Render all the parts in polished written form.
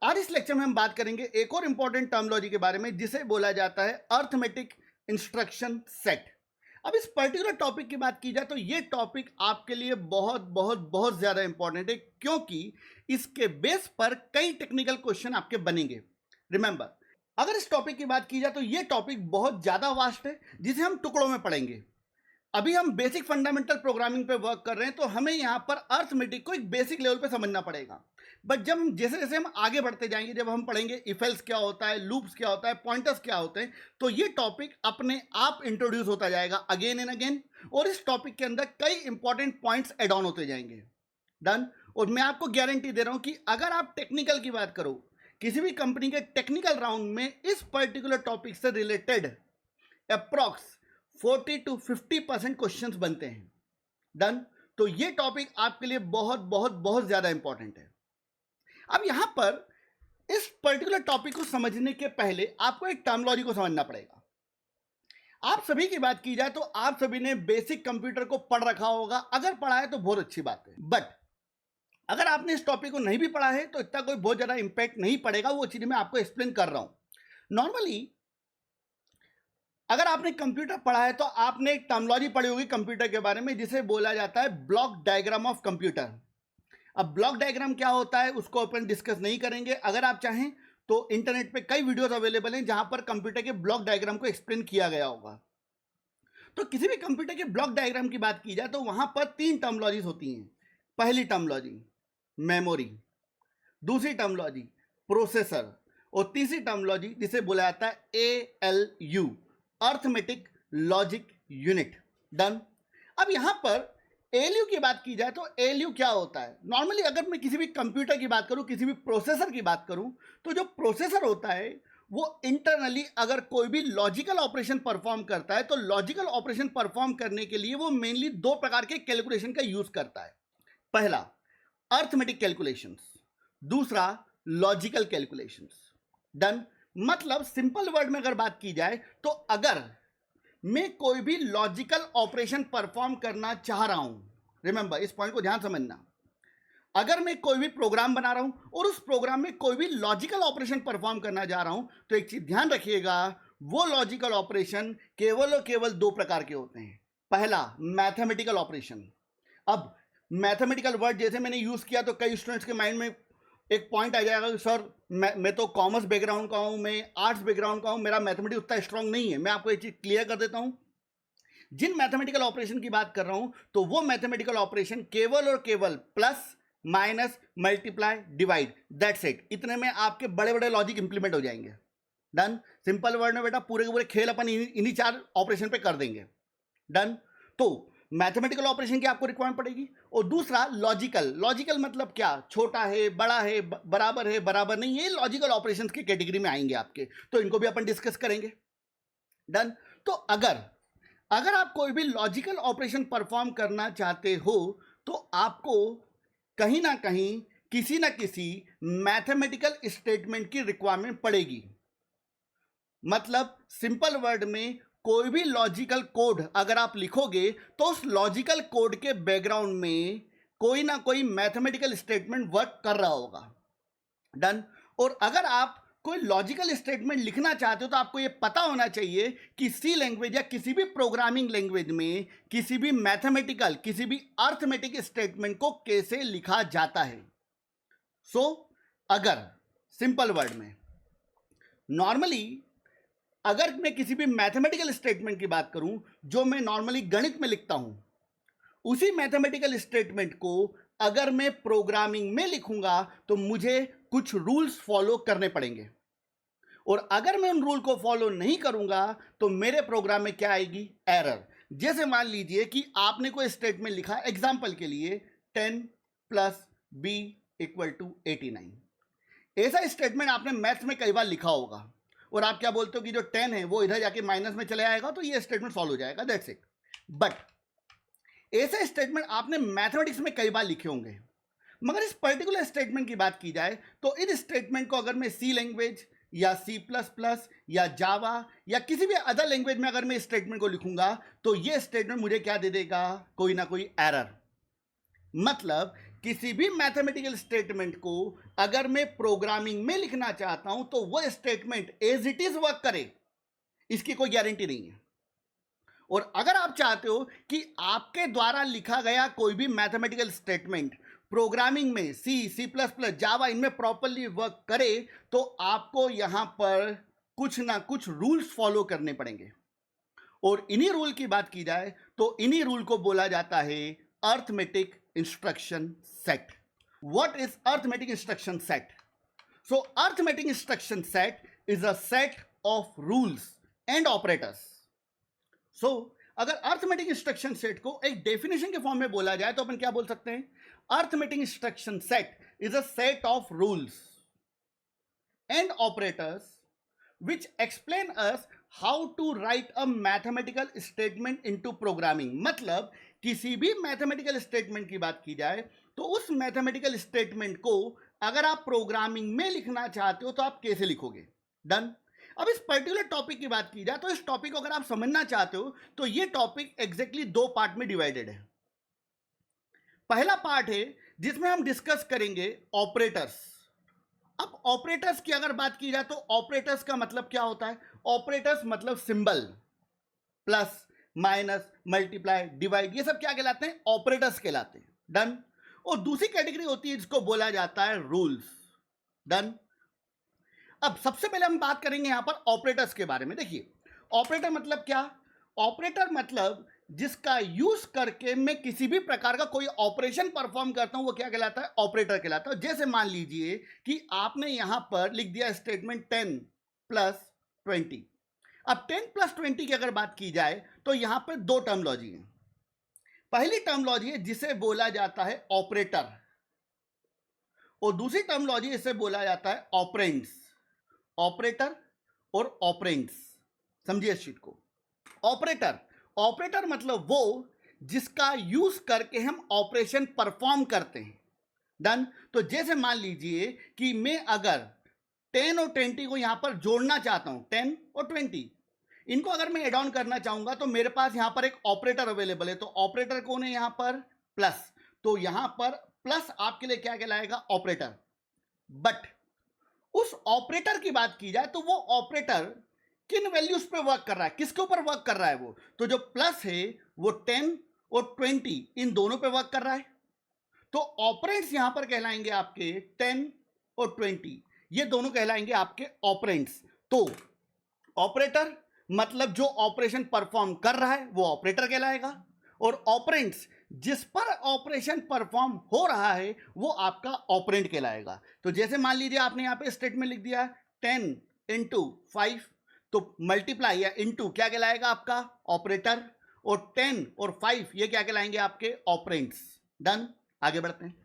आज इस लेक्चर में हम बात करेंगे एक और इंपॉर्टेंट टर्मिनोलॉजी के बारे में जिसे बोला जाता है अर्थमेटिक इंस्ट्रक्शन सेट। अब इस पर्टिकुलर टॉपिक की बात की जाए तो ये टॉपिक आपके लिए बहुत बहुत बहुत ज़्यादा इंपॉर्टेंट है, क्योंकि इसके बेस पर कई टेक्निकल क्वेश्चन आपके बनेंगे। रिमेंबर, अगर इस टॉपिक की बात की जाए तो ये टॉपिक बहुत ज़्यादा वास्ट है जिसे हम टुकड़ों में पढ़ेंगे। अभी हम बेसिक फंडामेंटल प्रोग्रामिंग पे वर्क कर रहे हैं, तो हमें यहाँ पर अर्थमेटिक को एक बेसिक लेवल पे समझना पड़ेगा। बट जब हम जैसे जैसे हम आगे बढ़ते जाएंगे, जब हम पढ़ेंगे इफ एल्स क्या होता है, लूप्स क्या होता है, पॉइंटर्स क्या होते हैं, तो ये टॉपिक अपने आप इंट्रोड्यूस होता जाएगा अगेन एंड अगेन, और इस टॉपिक के अंदर कई इंपॉर्टेंट पॉइंट्स एड ऑन होते जाएंगे। डन। और मैं आपको गारंटी दे रहा हूं कि अगर आप टेक्निकल की बात करो, किसी भी कंपनी के टेक्निकल राउंड में इस पर्टिकुलर टॉपिक से रिलेटेड अप्रॉक्स 40 to 50% क्वेश्चंस बनते हैं। डन। तो ये टॉपिक आपके लिए बहुत बहुत बहुत ज्यादा इंपॉर्टेंट है। अब यहां पर इस पर्टिकुलर टॉपिक को समझने के पहले आपको एक टर्मिनोलॉजी को समझना पड़ेगा। आप सभी की बात की जाए तो आप सभी ने बेसिक कंप्यूटर को पढ़ रखा होगा। अगर पढ़ा है तो बहुत अच्छी बात है, बट अगर आपने इस टॉपिक को नहीं भी पढ़ा है तो इतना कोई बहुत ज्यादा इंपैक्ट नहीं पड़ेगा। वो चीज मैं आपको एक्सप्लेन कर रहा हूं। नॉर्मली अगर आपने कंप्यूटर पढ़ा है तो आपने एक टर्मिनोलॉजी पढ़ी होगी कंप्यूटर के बारे में जिसे बोला जाता है ब्लॉक डायग्राम ऑफ कंप्यूटर। अब ब्लॉक डायग्राम क्या होता है उसको अपन डिस्कस नहीं करेंगे। अगर आप चाहें तो इंटरनेट पे कई वीडियोस अवेलेबल हैं जहां पर कंप्यूटर के ब्लॉक डायग्राम को एक्सप्लेन किया गया होगा। तो किसी भी कंप्यूटर के ब्लॉक डायग्राम की बात की जाए तो वहां पर तीन टर्मिनोलॉजीज होती हैं। पहली टर्मिनोलॉजी मेमोरी, दूसरी टर्मिनोलॉजी प्रोसेसर, और तीसरी टर्मिनोलॉजी जिसे बोला जाता है ALU, arithmetic logic unit. Done. अब यहां पर ALU की बात की जाए तो ALU क्या होता है। नॉर्मली अगर मैं किसी भी कंप्यूटर की बात करूं, किसी भी प्रोसेसर की बात करूं, तो जो प्रोसेसर होता है वो इंटरनली अगर कोई भी लॉजिकल ऑपरेशन परफॉर्म करता है तो लॉजिकल ऑपरेशन परफॉर्म करने के लिए वो मेनली दो प्रकार के कैलकुलेशन का यूज करता है। पहला अर्थमेटिक कैलकुलेशंस, दूसरा लॉजिकल कैलकुलेशंस। डन। मतलब सिंपल वर्ड में अगर बात की जाए तो अगर मैं कोई भी लॉजिकल ऑपरेशन परफॉर्म करना चाह रहा हूं, रिमेंबर इस पॉइंट को ध्यान समझना, अगर मैं कोई भी प्रोग्राम बना रहा हूं और उस प्रोग्राम में कोई भी लॉजिकल ऑपरेशन परफॉर्म करना जा रहा हूं, तो एक चीज ध्यान रखिएगा, वो लॉजिकल ऑपरेशन केवल और केवल दो प्रकार के होते हैं। पहला मैथमेटिकल ऑपरेशन। अब मैथमेटिकल वर्ड जैसे मैंने यूज किया तो कई स्टूडेंट्स के माइंड में एक पॉइंट आ जाएगा कि सर मैं तो कॉमर्स बैकग्राउंड का हूं, मैं आर्ट्स बैकग्राउंड का हूं, मेरा मैथमेटिक्स उतना स्ट्रांग नहीं है। मैं आपको एक चीज क्लियर कर देता हूं, जिन मैथमेटिकल ऑपरेशन की बात कर रहा हूं तो वो मैथमेटिकल ऑपरेशन केवल और केवल plus minus multiply divide, that's it, इतने में आपके बड़े बड़े लॉजिक इंप्लीमेंट हो जाएंगे। डन। सिंपल वर्ड में बेटा पूरे के पूरे खेल अपन इन्हीं चार ऑपरेशन पे कर देंगे। डन। तो मैथमेटिकल ऑपरेशन की आपको रिक्वायरमेंट पड़ेगी, और दूसरा लॉजिकल। लॉजिकल मतलब क्या, छोटा है, बड़ा है, बराबर है, बराबर नहीं, ये लॉजिकल ऑपरेशंस की कैटेगरी में आएंगे आपके, तो इनको भी अपन डिस्कस करेंगे। डन। तो अगर आप कोई भी लॉजिकल ऑपरेशन परफॉर्म करना चाहते हो तो आपको कहीं ना कहीं किसी ना किसी मैथमेटिकल स्टेटमेंट की रिक्वायरमेंट पड़ेगी। मतलब सिंपल वर्ड में कोई भी लॉजिकल कोड अगर आप लिखोगे तो उस लॉजिकल कोड के बैकग्राउंड में कोई ना कोई मैथमेटिकल स्टेटमेंट वर्क कर रहा होगा। डन। और अगर आप कोई लॉजिकल स्टेटमेंट लिखना चाहते हो तो आपको यह पता होना चाहिए कि सी लैंग्वेज या किसी भी प्रोग्रामिंग लैंग्वेज में किसी भी मैथमेटिकल, किसी भी अर्थमेटिक स्टेटमेंट को कैसे लिखा जाता है। अगर सिंपल वर्ड में नॉर्मली अगर मैं किसी भी मैथमेटिकल स्टेटमेंट की बात करूं जो मैं नॉर्मली गणित में लिखता हूं, उसी मैथमेटिकल स्टेटमेंट को अगर मैं प्रोग्रामिंग में लिखूंगा तो मुझे कुछ रूल्स फॉलो करने पड़ेंगे, और अगर मैं उन रूल को फॉलो नहीं करूंगा तो मेरे प्रोग्राम में क्या आएगी, एरर। जैसे मान लीजिए कि आपने कोई स्टेटमेंट लिखा, एग्जांपल के लिए 10 + b = 89। ऐसा स्टेटमेंट आपने मैथ्स में कई बार लिखा होगा, और आप क्या बोलते हो कि जो 10 है वो इधर जाके माइनस में चले आएगा तो ये स्टेटमेंट सॉल्व हो जाएगा, दैट्स इट। बट ऐसे स्टेटमेंट आपने मैथमेटिक्स में कई बार लिखे होंगे, मगर इस पर्टिकुलर स्टेटमेंट की बात की जाए तो इन स्टेटमेंट को अगर मैं सी लैंग्वेज या सी प्लस प्लस या जावा या किसी भी अदर लैंग्वेज में अगर मैं स्टेटमेंट को लिखूंगा तो ये स्टेटमेंट मुझे क्या दे देगा, कोई ना कोई एरर। मतलब किसी भी मैथमेटिकल स्टेटमेंट को अगर मैं प्रोग्रामिंग में लिखना चाहता हूं तो वो statement as it is work करे, इसकी कोई गारंटी नहीं है। और अगर आप चाहते हो कि आपके द्वारा लिखा गया कोई भी मैथमेटिकल स्टेटमेंट प्रोग्रामिंग में सी प्लस प्लस जावा इनमें प्रॉपरली वर्क करे तो आपको यहां पर कुछ ना कुछ रूल्स फॉलो करने पड़ेंगे। और इन्हीं रूल की बात की जाए तो इन्हीं रूल को बोला जाता है arithmetic instruction set. What is arithmetic instruction set? So arithmetic instruction set is a set of rules and operators. So अगर अर्थमेटिक इंस्ट्रक्शन सेट को एक डेफिनेशन के फॉर्म में बोला जाए तो अपन क्या बोल सकते हैं? Arithmetic instruction set is a set of rules and operators which explain us how to write a mathematical statement into programming। मतलब किसी भी मैथमेटिकल स्टेटमेंट की बात की जाए तो उस मैथमेटिकल स्टेटमेंट को अगर आप प्रोग्रामिंग में लिखना चाहते हो तो आप कैसे लिखोगे। डन। अब इस पर्टिकुलर टॉपिक की बात की जाए तो इस टॉपिक को अगर आप समझना चाहते हो तो ये टॉपिक एग्जैक्टली दो पार्ट में डिवाइडेड है। पहला पार्ट है जिसमें हम डिस्कस करेंगे ऑपरेटर्स। अब ऑपरेटर्स की अगर बात की जाए तो ऑपरेटर्स का मतलब क्या होता है? ऑपरेटर्स मतलब symbol, plus minus multiply divide, ये सब क्या कहलाते हैं? ऑपरेटर्स कहलाते हैं। डन। और दूसरी कैटेगरी होती है जिसको बोला जाता है रूल्स। डन। अब सबसे पहले हम बात करेंगे यहां पर ऑपरेटर्स के बारे में। देखिए ऑपरेटर मतलब क्या? ऑपरेटर मतलब जिसका यूज करके मैं किसी भी प्रकार का कोई ऑपरेशन परफॉर्म करता हूं वो क्या कहलाता है? ऑपरेटर कहलाता है। जैसे मान लीजिए कि आपने यहां पर लिख दिया स्टेटमेंट 10 प्लस 20। अब 10 प्लस 20 की अगर बात की जाए तो यहां पर दो टर्मोलॉजी है। पहली टर्मोलॉजी है जिसे बोला जाता है ऑपरेटर और दूसरी टर्मोलॉजी इसे बोला जाता है ऑपरेंड्स। ऑपरेटर और ऑपरेंड्स, समझिए इस शीट को। ऑपरेटर, ऑपरेटर मतलब वो जिसका यूज करके हम ऑपरेशन परफॉर्म करते हैं। डन। तो जैसे मान लीजिए कि मैं अगर 10 और 20 को यहां पर जोड़ना चाहता हूं, 10 और 20 इनको अगर मैं एड ऑन करना चाहूंगा तो मेरे पास यहां पर एक ऑपरेटर अवेलेबल है। तो ऑपरेटर कौन है यहां पर? प्लस। तो यहां पर प्लस आपके लिए क्या कहलाएगा? ऑपरेटर। बट उस ऑपरेटर की बात की जाए तो वो ऑपरेटर किन वैल्यूज पे वर्क कर रहा है? किसके ऊपर वर्क कर रहा है वो? तो जो प्लस है वो 10 और 20 इन दोनों पे वर्क कर रहा है। तो ऑपरेंड्स यहां पर कहलाएंगे आपके 10 और 20, ये दोनों कहलाएंगे आपके ऑपरेंड्स। तो ऑपरेटर मतलब जो ऑपरेशन परफॉर्म कर रहा है वो ऑपरेटर कहलाएगा और ऑपरेंड्स जिस पर ऑपरेशन परफॉर्म हो रहा है वो आपका ऑपरेंड कहलाएगा। तो जैसे मान लीजिए आपने यहां पे स्टेटमेंट लिख दिया 10 इंटू 5, तो मल्टीप्लाई या इंटू क्या कहलाएगा? आपका ऑपरेटर। और 10 और 5 ये क्या कहलाएंगे? आपके ऑपरेंड्स। डन। आगे बढ़ते हैं।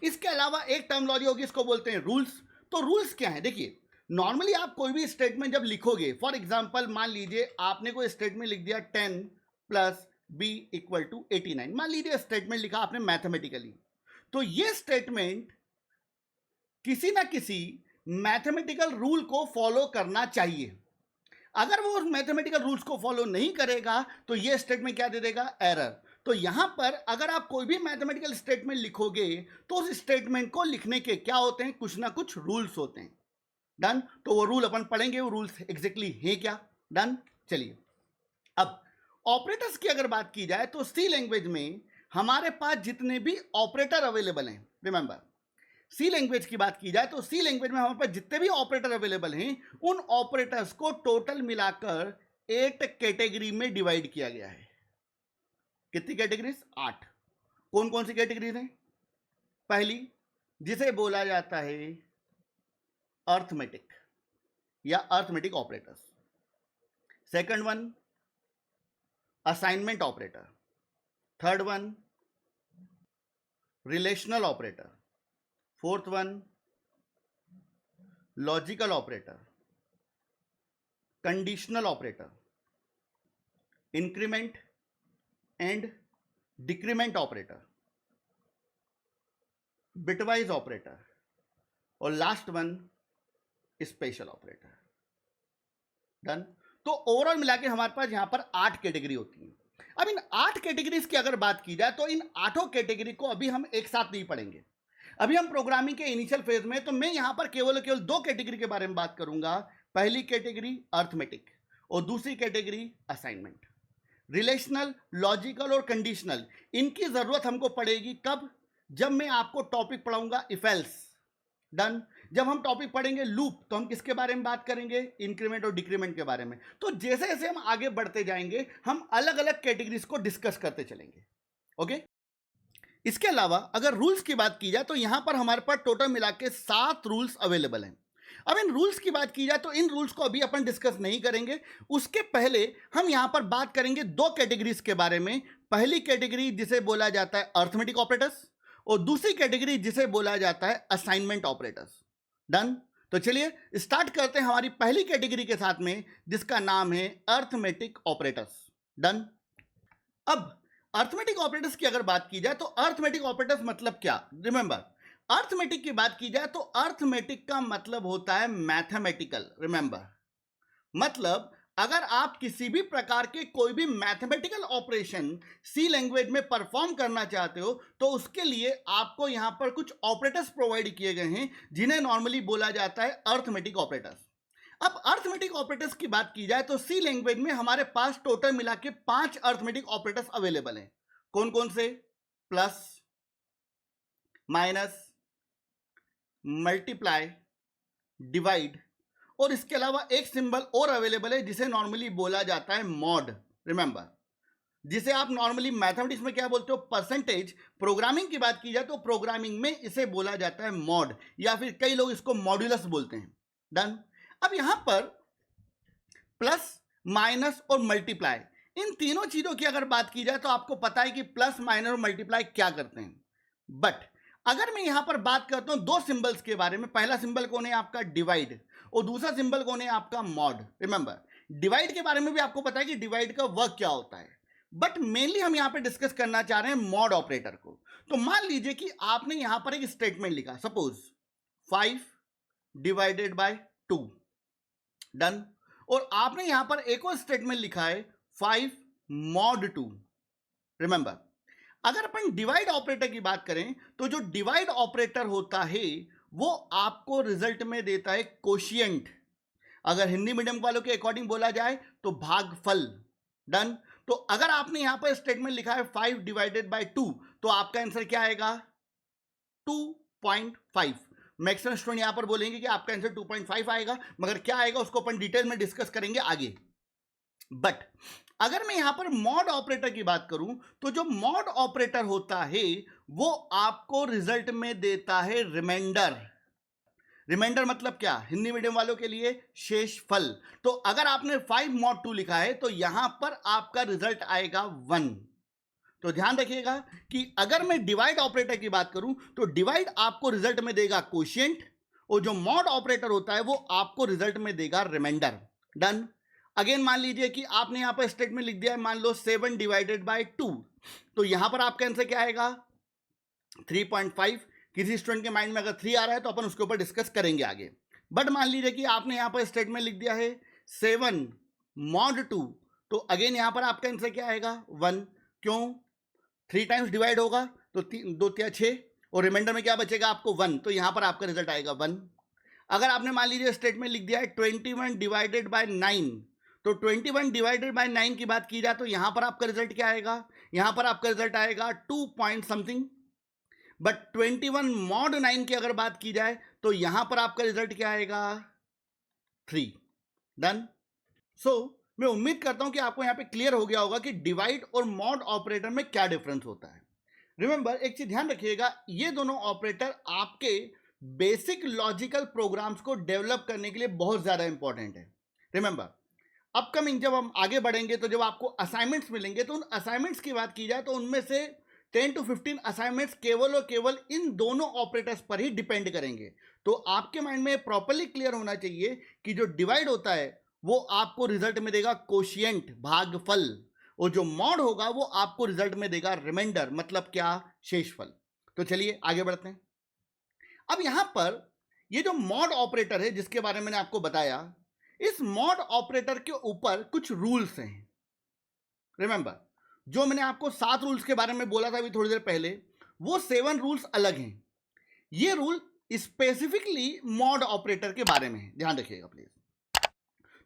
इसके अलावा एक टर्मोलॉजी होगी, इसको बोलते हैं रूल्स। तो रूल्स क्या है? देखिए नॉर्मली आप कोई भी स्टेटमेंट जब लिखोगे, फॉर एग्जांपल मान लीजिए आपने कोई स्टेटमेंट लिख दिया 10 प्लस बी इक्वल टू 89, मान लीजिए स्टेटमेंट लिखा आपने मैथमेटिकली। तो ये स्टेटमेंट किसी ना किसी मैथमेटिकल रूल को फॉलो करना चाहिए। अगर वो उस मैथमेटिकल रूल्स को फॉलो नहीं करेगा तो ये स्टेटमेंट क्या दे देगा? एरर। तो यहां पर अगर आप कोई भी मैथमेटिकल स्टेटमेंट लिखोगे तो उस स्टेटमेंट को लिखने के क्या होते हैं? कुछ ना कुछ रूल्स होते हैं। डन। तो वो रूल अपन पढ़ेंगे, वो रूल्स एग्जैक्टली है क्या। डन। चलिए अब ऑपरेटर्स की अगर बात की जाए तो सी लैंग्वेज में हमारे पास जितने भी ऑपरेटर अवेलेबल हैं, रिमेंबर सी लैंग्वेज की बात की जाए तो सी लैंग्वेज में हमारे पास जितने भी ऑपरेटर अवेलेबल हैं उन ऑपरेटर्स को टोटल मिलाकर 8 कैटेगरी में डिवाइड किया गया है। कितनी कैटेगरीज? 8। कौन कौन सी कैटेगरीज हैं? पहली जिसे बोला जाता है अर्थमेटिक या arithmetic operators. Second one assignment operator. Third one relational operator. Fourth one logical operator, conditional operator, increment and decrement operator, bitwise operator और last one special operator. Done. तो ओवरऑल मिला के हमारे पास यहां पर 8 कैटेगरी होती है। अब इन 8 कैटेगरीज की अगर बात की जाए तो इन 8 कैटेगरी को अभी हम एक साथ नहीं पढ़ेंगे। अभी हम प्रोग्रामिंग के इनिशियल फेज में, तो मैं यहां पर केवल 2 कैटेगरी के बारे में बात करूंगा। पहली कैटेगरी अर्थमेटिक और दूसरी कैटेगरी असाइनमेंट। रिलेशनल, लॉजिकल और कंडीशनल, इनकी जरूरत हमको पड़ेगी कब? जब मैं आपको टॉपिक पढ़ाऊंगा इफ एल्स। डन। जब हम टॉपिक पढ़ेंगे लूप, तो हम किसके बारे में बात करेंगे? इंक्रीमेंट और डिक्रीमेंट के बारे में। तो जैसे जैसे हम आगे बढ़ते जाएंगे हम अलग अलग कैटेगरीज को डिस्कस करते चलेंगे। ओके। इसके अलावा अगर रूल्स की बात की जाए तो यहां पर हमारे पास टोटल मिला के 7 रूल्स अवेलेबल हैं। अब इन रूल्स की बात की जाए तो इन रूल्स को अभी अपन डिस्कस नहीं करेंगे। उसके पहले हम यहां पर बात करेंगे 2 कैटेगरीज के बारे में। पहली कैटेगरी जिसे बोला जाता है अर्थमेटिक ऑपरेटर्स और दूसरी कैटेगरी जिसे बोला जाता है असाइनमेंट ऑपरेटर्स। डन। तो चलिए स्टार्ट करते हैं हमारी पहली कैटेगरी के साथ में, जिसका नाम है अर्थमेटिक ऑपरेटर्स। डन। अब अर्थमेटिक ऑपरेटर्स की अगर बात की जाए तो अर्थमेटिक ऑपरेटर्स मतलब क्या? रिमेंबर, अर्थमेटिक की बात की जाए तो अर्थमेटिक का मतलब होता है मैथमेटिकल। रिमेंबर, मतलब अगर आप किसी भी प्रकार के कोई भी मैथमेटिकल ऑपरेशन सी लैंग्वेज में परफॉर्म करना चाहते हो तो उसके लिए आपको यहां पर कुछ ऑपरेटर्स प्रोवाइड किए गए हैं जिन्हें नॉर्मली बोला जाता है अर्थमेटिक ऑपरेटर्स। अब अर्थमेटिक ऑपरेटर्स की बात की जाए तो सी लैंग्वेज में हमारे पास टोटल मिला के 5 अर्थमेटिक ऑपरेटर्स अवेलेबल हैं। कौन कौन से? प्लस, माइनस, मल्टीप्लाई, डिवाइड और इसके अलावा एक सिंबल और अवेलेबल है जिसे नॉर्मली बोला जाता है मॉड। रिमेंबर, जिसे आप नॉर्मली मैथमेटिक्स में क्या बोलते हो? परसेंटेज। प्रोग्रामिंग की बात की जाए तो प्रोग्रामिंग में इसे बोला जाता है मॉड, या फिर कई लोग इसको मॉड्यूलस बोलते हैं। डन। अब यहां पर प्लस, माइनस और मल्टीप्लाई, इन तीनों चीजों की अगर बात की जाए तो आपको पता है कि प्लस, माइनस और मल्टीप्लाई क्या करते हैं। बट अगर मैं यहां पर बात करता हूं 2 सिंबल्स के बारे में, पहला सिंबल कौन है? आपका डिवाइड, और दूसरा सिंबल कौन है? आपका मॉड। रिमेंबर, डिवाइड के बारे में भी आपको पता है कि डिवाइड का वर्क क्या होता है, बट मेनली हम यहां पे डिस्कस करना चाह रहे हैं मॉड ऑपरेटर को। तो मान लीजिए कि आपने यहां पर एक स्टेटमेंट लिखा, सपोज 5 डिवाइडेड बाय 2। डन। और आपने यहां पर एक और स्टेटमेंट लिखा है 5 मॉड 2। रिमेंबर, अगर अपन डिवाइड ऑपरेटर की बात करें तो जो डिवाइड ऑपरेटर होता है वो आपको रिजल्ट में देता है कोशिएंट। अगर हिंदी मीडियम वालों के अकॉर्डिंग बोला जाए तो भागफल। डन। तो अगर आपने यहां पर स्टेटमेंट लिखा है 5 डिवाइडेड बाय 2 तो आपका आंसर क्या आएगा? 2.5। मैक्सिमम स्टूडेंट यहां पर बोलेंगे कि आपका आंसर 2.5 आएगा, मगर क्या आएगा उसको अपन डिटेल में डिस्कस करेंगे आगे। बट अगर मैं यहां पर मॉड ऑपरेटर की बात करूं तो जो मॉड ऑपरेटर होता है वो आपको रिजल्ट में देता है रिमाइंडर। रिमाइंडर मतलब क्या? हिंदी मीडियम वालों के लिए शेषफल। तो अगर आपने 5 मॉड 2 लिखा है तो यहां पर आपका रिजल्ट आएगा 1। तो ध्यान रखिएगा कि अगर मैं डिवाइड ऑपरेटर की बात करूं तो डिवाइड आपको रिजल्ट में देगा कोशिएंट, और जो मॉड ऑपरेटर होता है वो आपको रिजल्ट में देगा रिमाइंडर। डन। अगेन मान लीजिए कि आपने यहां पर स्टेटमेंट लिख दिया है, मान लो 7 डिवाइडेड बाय 2, तो यहां पर आपका आंसर क्या आएगा? 3.5। किसी स्टूडेंट के माइंड में अगर 3 आ रहा है तो अपन उसके ऊपर डिस्कस करेंगे आगे। बट मान लीजिए कि आपने यहां पर स्टेटमेंट लिख दिया है 7 मॉड 2, तो अगेन यहां पर आपका आंसर क्या आएगा? 1। क्यों? 3 टाइम्स डिवाइड होगा तो 2 3 6, और रिमाइंडर में क्या बचेगा आपको? 1। तो यहां पर आपका रिजल्ट आएगा 1। अगर आपने मान लीजिए स्टेटमेंट लिख दिया है 21 डिवाइडेड बाय 9, तो 21 डिवाइडेड बाय 9 की बात की जाए तो यहां पर आपका रिजल्ट क्या आएगा? यहां पर आपका रिजल्ट आएगा 2 पॉइंट समथिंग। बट 21 मॉड 9 की अगर बात की जाए तो यहां पर आपका रिजल्ट क्या आएगा? 3। डन। सो मैं उम्मीद करता हूं कि आपको यहां पे क्लियर हो गया होगा कि डिवाइड और मॉड ऑपरेटर में क्या डिफरेंस होता है। रिमेंबर, एक चीज ध्यान रखिएगा, ये दोनों ऑपरेटर आपके बेसिक लॉजिकल प्रोग्राम्स को डेवलप करने के लिए बहुत ज्यादा इंपॉर्टेंट है। रिमेंबर, अपकमिंग जब हम आगे बढ़ेंगे तो जब आपको असाइनमेंट्स मिलेंगे तो उन असाइनमेंट्स की बात की जाए तो उनमें से 10 to 15 असाइनमेंट्स केवल और केवल इन दोनों ऑपरेटर्स पर ही डिपेंड करेंगे। तो आपके माइंड में प्रॉपर्ली क्लियर होना चाहिए कि जो डिवाइड होता है वो आपको रिजल्ट में देगा कोशिएंट, भागफल, और जो मॉड होगा वो आपको रिजल्ट में देगा रिमाइंडर, मतलब क्या? शेषफल। तो चलिए आगे बढ़ते हैं। अब यहां पर ये जो मॉड ऑपरेटर है जिसके बारे में मैंने आपको बताया, इस मॉड ऑपरेटर के ऊपर कुछ रूल्स हैं। रिमेंबर, जो मैंने आपको 7 रूल्स के बारे में बोला था अभी थोड़ी देर पहले, वो 7 रूल्स अलग हैं। ये रूल स्पेसिफिकली मॉड ऑपरेटर के बारे में है, ध्यान रखिएगा प्लीज।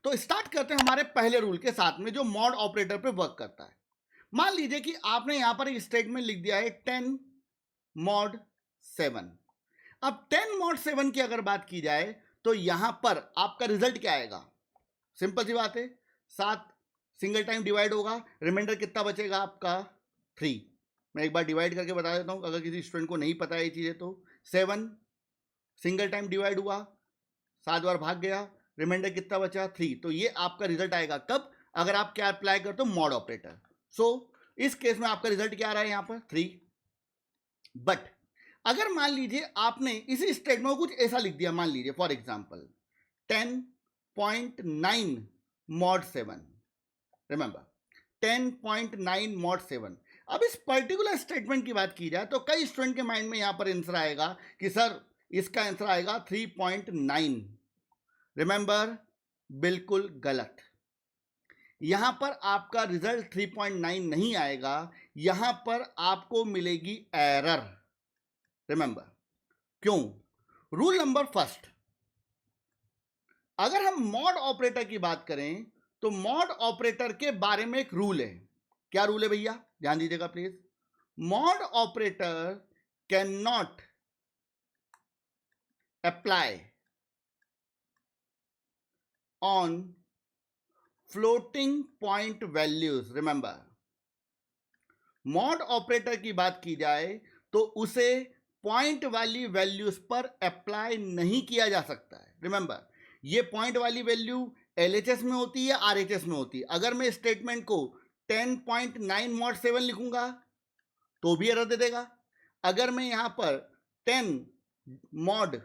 तो स्टार्ट करते हैं हमारे पहले रूल के साथ में जो मॉड ऑपरेटर पे वर्क करता है। मान लीजिए कि आपने यहां पर एक स्टेटमेंट लिख दिया है 10 मॉड 7। अब 10 मॉड 7 की अगर बात की जाए तो यहां पर आपका रिजल्ट क्या आएगा? सिंपल सी बात है, 7 सिंगल टाइम डिवाइड होगा, रिमाइंडर कितना बचेगा आपका? 3। मैं एक बार डिवाइड करके बता देता हूं अगर किसी स्टूडेंट को नहीं पता है ये चीजें तो। 7 सिंगल टाइम डिवाइड हुआ, 7 बार भाग गया, रिमाइंडर कितना बचा? 3। तो ये आपका रिजल्ट आएगा कब? अगर आप क्या अप्लाई करते हो? Mod operator. सो इस केस में आपका रिजल्ट क्या आ रहा है यहां पर? 3। बट अगर मान लीजिए आपने इसी स्टेटमेंट में कुछ ऐसा लिख दिया, मान लीजिए for example 10.9 mod 7। Remember, 10.9 mod 7। अब इस पर्टिकुलर स्टेटमेंट की बात की जाए तो कई स्टूडेंट के माइंड में यहां पर आंसर आएगा कि सर इसका आंसर आएगा 3.9। रिमेंबर, बिल्कुल गलत। यहां पर आपका रिजल्ट 3.9 नहीं आएगा, यहां पर आपको मिलेगी एरर। रिमेंबर, क्यों? रूल नंबर फर्स्ट, अगर हम मॉड ऑपरेटर की बात करें तो मॉड ऑपरेटर के बारे में एक रूल है। क्या रूल है भैया? ध्यान दीजिएगा please. Mod operator can not apply on floating point values. Remember, mod operator की बात की जाए तो उसे पॉइंट वाली वैल्यूज पर अप्लाई नहीं किया जा सकता है। रिमेंबर, ये पॉइंट वाली वैल्यू एलएचएस में होती है, आरएचएस में होती है। अगर मैं स्टेटमेंट को 10.9 मॉड 7 लिखूंगा तो भी एरर दे देगा। अगर मैं यहां पर 10 मॉड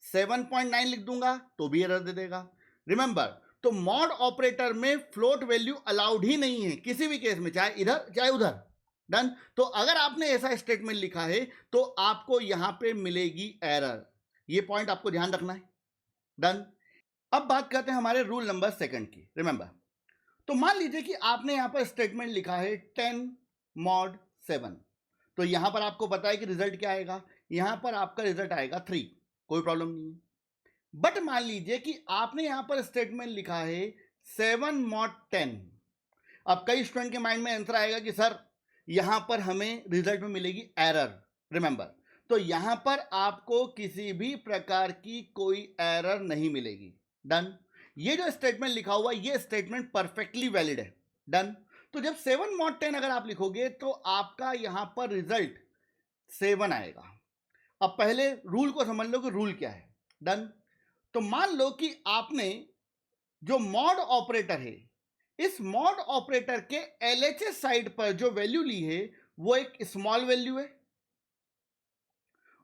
7.9 लिख दूंगा तो भी एरर दे देगा। रिमेंबर, तो मॉड ऑपरेटर में फ्लोट वैल्यू अलाउड ही नहीं है किसी भी केस में, चाहे इधर चाहे उधर। डन। तो अगर आपने ऐसा स्टेटमेंट लिखा है तो आपको यहां पे मिलेगी एरर। ये पॉइंट आपको ध्यान रखना है। डन। अब बात करते हैं हमारे रूल नंबर सेकंड की। रिमेंबर, तो मान लीजिए कि आपने यहां पर स्टेटमेंट लिखा है 10 मॉड 7। तो यहां पर आपको पता है कि रिजल्ट क्या आएगा? यहां पर आपका रिजल्ट आएगा 3, कोई प्रॉब्लम नहीं है। बट मान लीजिए कि आपने यहां पर स्टेटमेंट लिखा है 7 मॉड 10। अब कई स्टूडेंट के माइंड में आंसर आएगा कि सर यहां पर हमें रिजल्ट में मिलेगी एरर। रिमेंबर, तो यहां पर आपको किसी भी प्रकार की कोई एरर नहीं मिलेगी। डन। ये जो स्टेटमेंट लिखा हुआ ये स्टेटमेंट परफेक्टली वैलिड है। डन। तो जब 7 मॉड 10 अगर आप लिखोगे तो आपका यहां पर रिजल्ट 7 आएगा। अब पहले रूल को समझ लो कि रूल क्या है। डन। तो मान लो कि आपने जो मॉड ऑपरेटर है, इस मॉड ऑपरेटर के एलएचएस साइड पर जो वैल्यू ली है वो एक स्मॉल वैल्यू है,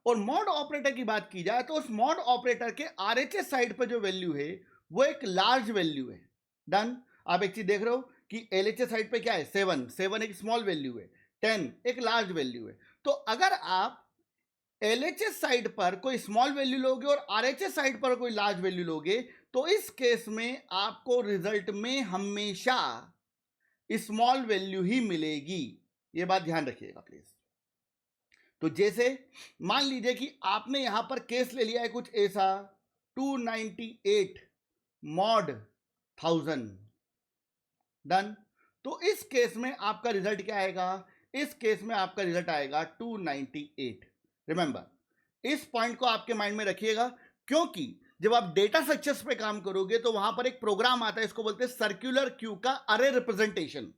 और मॉड ऑपरेटर की बात की जाए तो उस मॉड ऑपरेटर के आरएचएस साइड पर जो वैल्यू है वो एक लार्ज वैल्यू है। डन। आप एक चीज देख रहे हो कि एलएचएस साइड पे क्या है? 7 एक स्मॉल वैल्यू है, 10 एक लार्ज वैल्यू है। तो अगर आप एलएचएस साइड पर कोई स्मॉल वैल्यू लोगे और आरएचएस साइड पर कोई लार्ज वैल्यू लोगे तो इस केस में आपको रिजल्ट में हमेशा स्मॉल वैल्यू ही मिलेगी। ये बात ध्यान रखिएगा प्लीज। तो जैसे मान लीजिए कि आपने यहां पर केस ले लिया है कुछ ऐसा 298 मॉड 1000। डन। तो इस केस में आपका रिजल्ट क्या आएगा? इस केस में आपका रिजल्ट आएगा 298। रिमेंबर, इस पॉइंट को आपके माइंड में रखिएगा, क्योंकि जब आप डेटा स्ट्रक्चर्स पे काम करोगे तो वहां पर एक प्रोग्राम आता है, इसको बोलते हैं सर्कुलर क्यू का अरे रिप्रेजेंटेशन।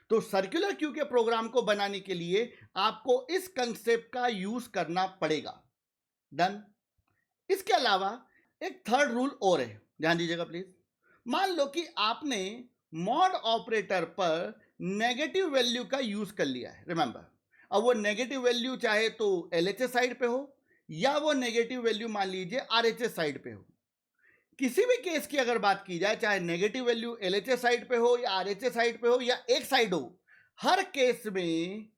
तो सर्कुलर क्यू के प्रोग्राम को बनाने के लिए आपको इस कंसेप्ट का यूज करना पड़ेगा। डन। इसके अलावा एक थर्ड रूल और है, ध्यान दीजिएगा प्लीज। मान लो कि आपने मॉड ऑपरेटर पर नेगेटिव वैल्यू का यूज कर लिया है। रिमेंबर, अब वो नेगेटिव वैल्यू चाहे तो एलएचएस साइड पे हो या वो नेगेटिव वैल्यू मान लीजिए आरएचएस साइड पे हो। किसी भी केस की अगर बात की जाए, चाहे नेगेटिव वैल्यू एलएचएस साइड पे हो या आरएचएस साइड पे हो या एक साइड हो, हर केस में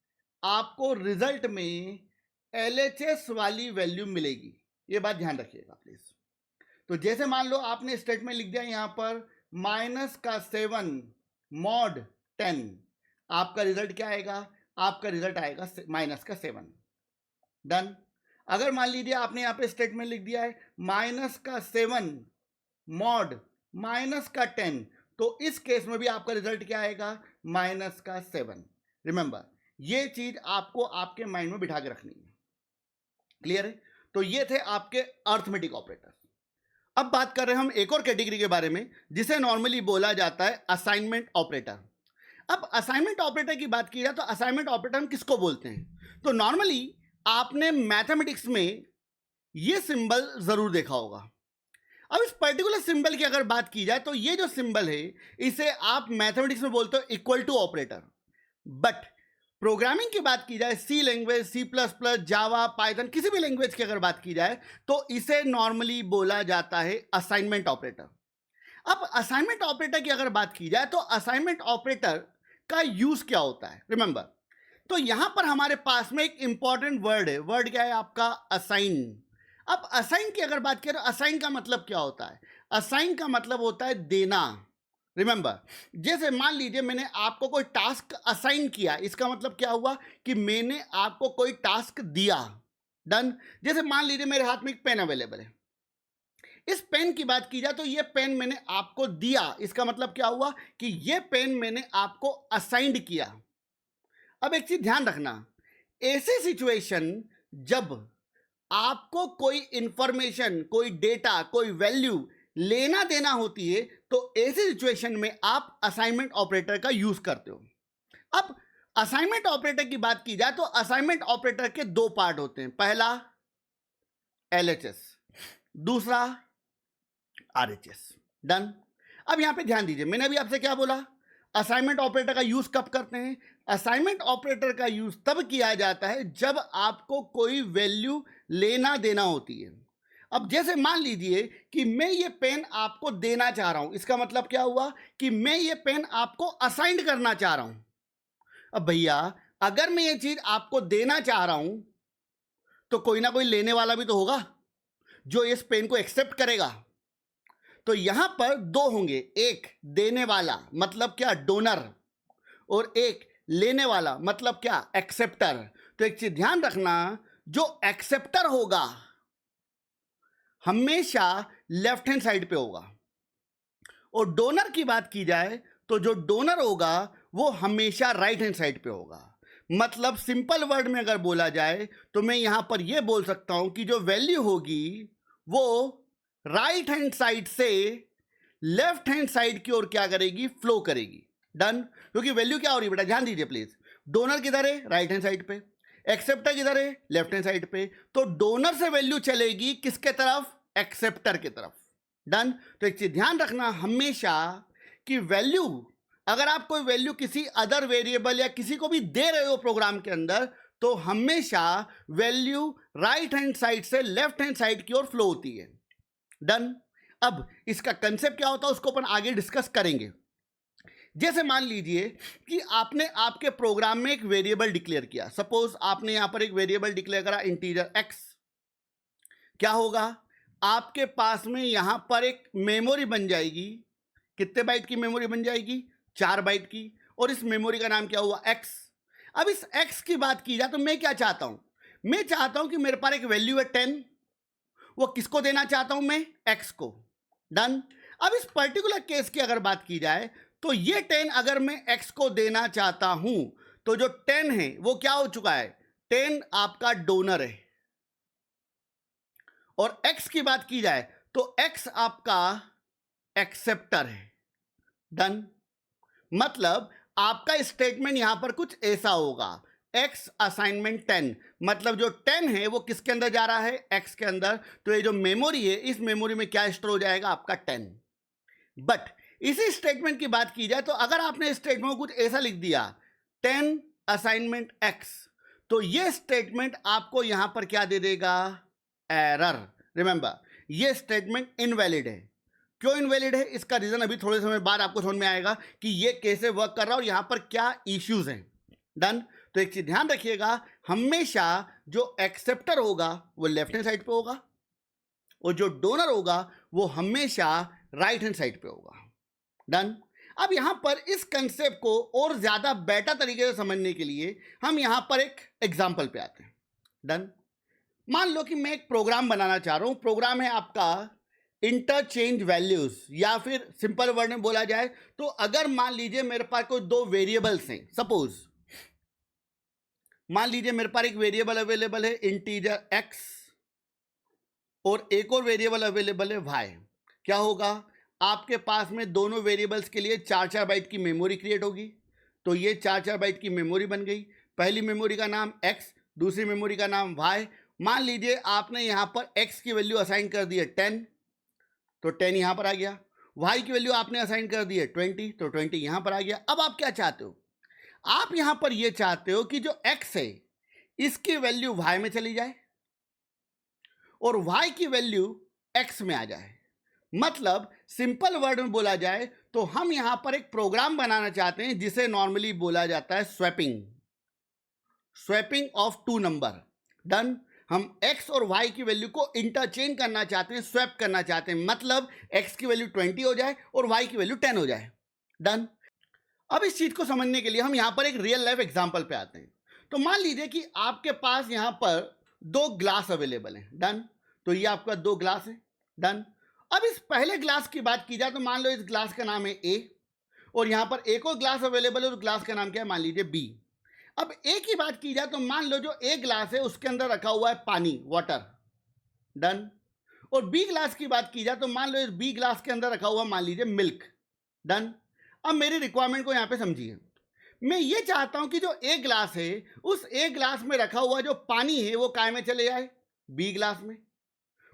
आपको रिजल्ट में एलएचएस वाली वैल्यू मिलेगी। ये बात ध्यान रखिएगा प्लीज। तो जैसे मान लो आपने स्टेटमेंट लिख दिया यहां पर -7 mod 10, आपका रिजल्ट क्या आएगा? आपका रिजल्ट आएगा -7। डन। अगर मान लीजिए आपने यहां पे स्टेटमेंट लिख दिया है -7 mod -10, तो इस केस में भी आपका रिजल्ट क्या आएगा? -7। रिमेंबर, ये चीज आपको आपके माइंड में बिठा के रखनी है। क्लियर है? तो ये थे आपके अर्थमेटिक ऑपरेटर। अब बात कर रहे हैं हम एक और कैटेगरी के बारे में जिसे नॉर्मली बोला जाता है असाइनमेंट ऑपरेटर। अब असाइनमेंट ऑपरेटर की बात की जाए तो असाइनमेंट ऑपरेटर हम किसको बोलते हैं? तो नॉर्मली आपने मैथमेटिक्स में ये सिंबल जरूर देखा होगा। अब इस पर्टिकुलर सिंबल की अगर बात की जाए तो ये जो सिंबल है इसे आप मैथमेटिक्स में बोलते हो equal to operator. But programming की बात की जाए, C language, C++, Java, Python, किसी भी लैंग्वेज की अगर बात की जाए तो इसे नॉर्मली बोला जाता है असाइनमेंट ऑपरेटर। अब असाइनमेंट ऑपरेटर की अगर बात की जाए तो असाइनमेंट ऑपरेटर का यूज क्या होता है? रिमेंबर, तो यहां पर हमारे पास में एक इंपॉर्टेंट वर्ड है। वर्ड क्या है आपका? असाइन। अब असाइन की अगर बात करें तो असाइन का मतलब क्या होता है? असाइन का मतलब होता है देना। रिमेंबर, जैसे मान लीजिए मैंने आपको कोई टास्क असाइन किया, इसका मतलब क्या हुआ कि मैंने आपको कोई टास्क दिया। डन। जैसे मान लीजिए मेरे हाथ में एक पेन अवेलेबल है, इस पेन की बात की जाए तो ये पेन मैंने आपको दिया, इसका मतलब क्या हुआ कि ये पेन मैंने आपको असाइंड किया। अब एक चीज ध्यान रखना, ऐसी सिचुएशन जब आपको कोई इंफॉर्मेशन, कोई डेटा, कोई वैल्यू लेना देना होती है तो ऐसी सिचुएशन में आप असाइनमेंट ऑपरेटर का यूज करते हो। अब असाइनमेंट ऑपरेटर की बात की जाए तो असाइनमेंट ऑपरेटर के दो पार्ट होते हैं। पहला LHS, दूसरा RHS। डन। अब यहां पे ध्यान दीजिए, मैंने अभी आपसे क्या बोला? असाइनमेंट ऑपरेटर का यूज कब करते हैं? असाइनमेंट ऑपरेटर का यूज तब किया जाता है जब आपको कोई वैल्यू लेना देना होती है। अब जैसे मान लीजिए कि मैं ये पेन आपको देना चाह रहा हूं, इसका मतलब क्या हुआ कि मैं ये पेन आपको असाइन करना चाह रहा हूं। अब भैया अगर मैं ये चीज आपको देना चाह रहा हूं तो कोई ना कोई लेने वाला भी तो होगा जो इस पेन को एक्सेप्ट करेगा। तो यहां पर दो होंगे, एक देने वाला मतलब क्या? डोनर, और एक लेने वाला मतलब क्या? एक्सेप्टर। तो एक चीज ध्यान रखना, जो एक्सेप्टर होगा हमेशा लेफ्ट हैंड साइड पे होगा, और डोनर की बात की जाए तो जो डोनर होगा वो हमेशा राइट हैंड साइड पे होगा। मतलब सिंपल वर्ड में अगर बोला जाए तो मैं यहां पर यह बोल सकता हूं कि जो वैल्यू होगी वो राइट हैंड साइड से लेफ्ट हैंड साइड की ओर क्या करेगी? फ्लो करेगी। डन। क्योंकि वैल्यू क्या हो रही है बेटा? ध्यान दीजिए प्लीज, डोनर किधर है? राइट हैंड साइड पे, एक्सेप्टर किधर है? लेफ्ट हैंड साइड पे। तो डोनर से वैल्यू चलेगी किसके तरफ? एक्सेप्टर की तरफ। डन। तो एक चीज ध्यान रखना हमेशा कि वैल्यू, अगर आप कोई वैल्यू किसी अदर वेरिएबल या किसी को भी दे रहे हो प्रोग्राम के अंदर, तो हमेशा वैल्यू राइट हैंड साइड से लेफ्ट हैंड साइड की ओर फ्लो होती है। डन। अब इसका कंसेप्ट क्या होता है उसको अपन आगे डिस्कस करेंगे। जैसे मान लीजिए कि आपने आपके प्रोग्राम में एक वेरिएबल डिक्लेयर किया। सपोज आपने यहां पर एक वेरिएबल डिक्लेयर करा इंटीजर x। क्या होगा? आपके पास में यहां पर एक मेमोरी बन जाएगी। कितने बाइट की मेमोरी बन जाएगी? 4 बाइट की। और इस मेमोरी का नाम क्या हुआ? x। अब इस x की बात की जाए तो मैं क्या चाहता हूं? मैं चाहता हूं कि मेरे पास एक वैल्यू है 10, वो किसको देना चाहता हूं मैं? x को। डन। अब इस पर्टिकुलर केस की अगर बात की जाए तो ये 10 अगर मैं x को देना चाहता हूं तो जो 10 है वो क्या हो चुका है? 10 आपका डोनर है। और x की बात की जाए तो x आपका एक्सेप्टर है। डन। मतलब आपका स्टेटमेंट यहां पर कुछ ऐसा होगा, x असाइनमेंट 10, मतलब जो 10 है वो किसके अंदर जा रहा है? x के अंदर। तो ये जो मेमोरी है, इस मेमोरी में क्या स्टोर हो जाएगा? आपका 10। बट इसी स्टेटमेंट की बात की जाए तो अगर आपने स्टेटमेंट को कुछ ऐसा लिख दिया 10 असाइनमेंट x, तो ये स्टेटमेंट आपको यहां पर क्या दे देगा? एरर। रिमेंबर, ये स्टेटमेंट इनवैलिड है। क्यों इनवैलिड है? इसका रीजन अभी थोड़े समय बाद आपको समझ में आएगा कि ये कैसे वर्क कर रहा है और यहां पर क्या इश्यूज हैं। डन। तो एक चीज ध्यान रखिएगा, हमेशा जो एक्सेप्टर होगा वो लेफ्ट हैंड साइड पे होगा और जो डोनर होगा वो हमेशा राइट हैंड साइड पे होगा। डन। अब यहां पर इस कंसेप्ट को और ज्यादा बेटर तरीके से समझने के लिए हम यहां पर एक एग्जांपल पे आते हैं। डन। मान लो कि मैं एक प्रोग्राम बनाना चाह रहा हूं। प्रोग्राम है आपका इंटरचेंज वैल्यूज, या फिर सिंपल वर्ड में बोला जाए तो अगर मान लीजिए मेरे पास कोई दो वेरिएबल्स हैं, सपोज मान लीजिए मेरे पास एक वेरिएबल अवेलेबल है इंटीजर x और एक और वेरिएबल अवेलेबल है y। क्या होगा, आपके पास में दोनों वेरिएबल्स के लिए 4-4 बाइट की मेमोरी क्रिएट होगी। तो ये 4-4 बाइट की मेमोरी बन गई। पहली मेमोरी का नाम x, दूसरी मेमोरी का नाम y। मान लीजिए आपने यहां पर x की वैल्यू असाइन कर दी है 10, तो 10 यहां पर आ गया। y की वैल्यू आपने असाइन कर दी है 20, तो 20 यहां पर आ गया। अब आप क्या चाहते हो, आप यहां पर यह चाहते हो कि जो x है इसकी वैल्यू y में चली जाए और y की वैल्यू x में आ जाए। मतलब सिंपल वर्ड में बोला जाए तो हम यहां पर एक प्रोग्राम बनाना चाहते हैं जिसे नॉर्मली बोला जाता है swapping, swapping of two number. Done. हम x और y की वैल्यू को इंटरचेंज करना चाहते हैं, स्वैप करना चाहते हैं। मतलब x की वैल्यू 20 हो जाए और y की वैल्यू 10 हो जाए। डन। अब इस चीज को समझने के लिए हम यहां पर एक रियल लाइफ एग्जांपल पे आते हैं। तो मान लीजिए कि आपके पास यहां पर दो ग्लास अवेलेबल हैं। डन। तो ये आपका दो ग्लास है। डन। अब इस पहले ग्लास की बात की जाए तो मान लो इस ग्लास का नाम है ए और यहां पर एक और ग्लास अवेलेबल है, उस ग्लास का नाम क्या है, मान लीजिए बी। अब ए की बात की जाए तो मान लो जो ए ग्लास है उसके अंदर रखा हुआ है पानी, वाटर। डन। और बी ग्लास की बात की जाए तो मान लो इस बी ग्लास के अंदर रखा हुआ मान लीजिए मिल्क। डन। अब मेरी रिक्वायरमेंट को यहां पे समझिए। मैं ये चाहता हूं कि जो ए ग्लास है उस ए ग्लास में रखा हुआ जो पानी है वो काय में चले जाए, बी ग्लास में,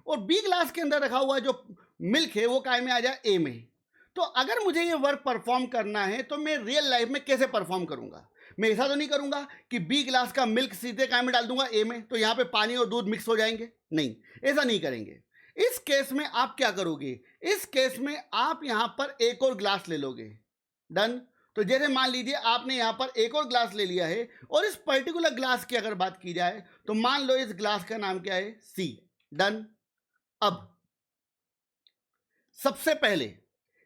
और बी ग्लास के अंदर रखा हुआ जो मिल्क है वो काय में आ जाए, ए में। तो अगर मुझे ये वर्क परफॉर्म करना है तो मैं रियल लाइफ में कैसे परफॉर्म करूंगा? मैं ऐसा तो नहीं करूंगा कि बी ग्लास का मिल्क सीधे काय में डाल दूंगा, ए में, तो यहां पे पानी और दूध मिक्स हो जाएंगे। नहीं, ऐसा नहीं करेंगे। इस केस में आप क्या करोगे, इस केस में आप यहां पर एक और ग्लास ले लोगे। डन। तो जैसे मान लीजिए आपने यहां पर एक और ग्लास ले लिया है और इस पर्टिकुलर ग्लास की अगर बात की जाए तो मान लो इस ग्लास का नाम क्या है, सी। डन। अब सबसे पहले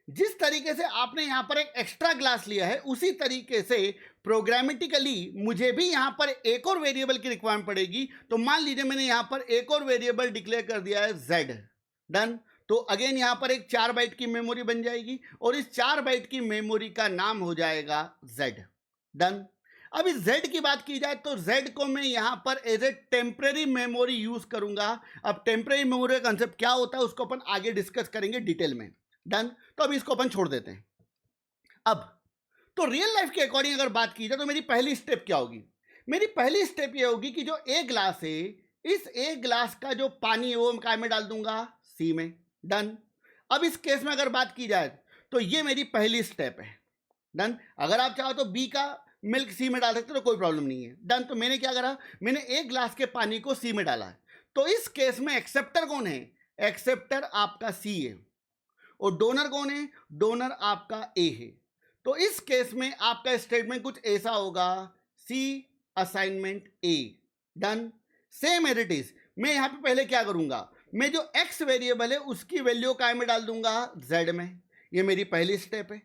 जिस तरीके से आपने यहां पर एक एक्स्ट्रा ग्लास लिया है उसी तरीके से प्रोग्रामेटिकली मुझे भी यहां पर एक और वेरिएबल की रिक्वायरमेंट पड़ेगी। तो मान लीजिए मैंने यहां पर एक और वेरिएबल डिक्लेयर कर दिया है z। डन। तो अगेन यहां पर एक 4 बाइट की मेमोरी बन जाएगी और इस 4 बाइट की मेमोरी का नाम हो जाएगा z। डन। अब इस z की बात की जाए तो z को मैं यहां पर as a temporary memory use करूंगा। अब टेम्परेरी मेमोरी का कंसेप्ट क्या होता है उसको अपन आगे डिस्कस करेंगे डिटेल में। डन। तो अभी इसको अपन छोड़ देते हैं। अब तो रियल लाइफ के अकॉर्डिंग अगर बात की जाए तो मेरी पहली स्टेप क्या होगी, मेरी पहली स्टेप ये होगी कि जो ए ग्लास है इस ए ग्लास का जो पानी है वो मैं काय में डाल दूंगा, सी में। डन। अब इस केस में अगर बात की जाए तो ये मेरी पहली स्टेप है। डन। अगर आप चाहो तो बी का मिल्क सी में डाल सकते हो तो कोई प्रॉब्लम नहीं है। डन। तो मैंने क्या करा, मैंने एक ग्लास के पानी को सी में डाला। तो इस केस में एक्सेप्टर कौन है, एक्सेप्टर आपका सी है और डोनर कौन है, डोनर आपका ए है। तो इस केस में आपका स्टेटमेंट कुछ ऐसा होगा, c assignment a. Done. Same as it is मैं यहां पे पहले क्या करूंगा, मैं जो एक्स वेरिएबल है उसकी वैल्यू काय में डाल दूंगा, जेड में। ये मेरी पहली स्टेप है।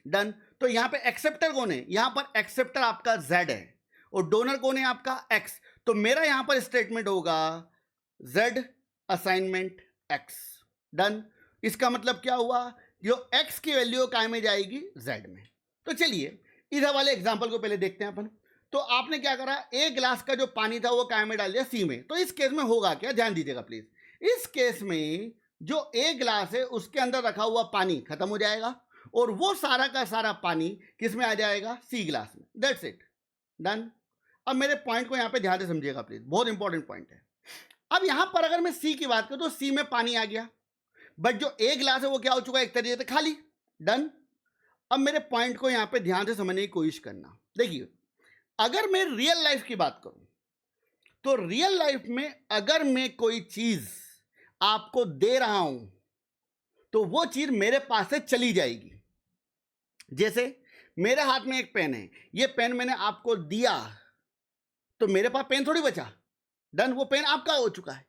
डन। तो यहां पे एक्सेप्टर कौन है, यहां पर एक्सेप्टर आपका जेड है और डोनर कौन है आपका एक्स। तो मेरा यहां पर स्टेटमेंट होगा जेड असाइनमेंट एक्स। डन। इसका मतलब क्या हुआ, जो x की वैल्यू काय में जाएगी, z में। तो चलिए इधर वाले एग्जांपल को पहले देखते हैं अपन। तो आपने क्या करा, ए ग्लास का जो पानी था वो काय में डाल दिया, सी में। तो इस केस में होगा क्या, ध्यान दीजिएगा प्लीज। इस केस में जो ए ग्लास है उसके अंदर रखा हुआ पानी खत्म हो जाएगा और वो सारा का सारा पानी किस में आ जाएगा, सी ग्लास में। That's it. डन। अब मेरे पॉइंट को यहां पे ध्यान से समझिएगा प्लीज, बहुत इंपॉर्टेंट पॉइंट है। अब यहां पर अगर मैं सी की बात करूं तो सी में पानी आ गया, बट जो ए ग्लास है वो क्या हो चुका है, एक तरीके से खाली। डन। अब मेरे पॉइंट को यहां पे ध्यान से समझने की कोशिश करना। देखिए अगर मैं रियल लाइफ की बात करूं तो रियल लाइफ में अगर मैं कोई चीज आपको दे रहा हूं तो वो चीज मेरे पास से चली जाएगी। जैसे मेरे हाथ में एक पेन है, ये पेन मैंने आपको दिया तो मेरे पास पेन थोड़ी बचा। डन। वो पेन आपका हो चुका है।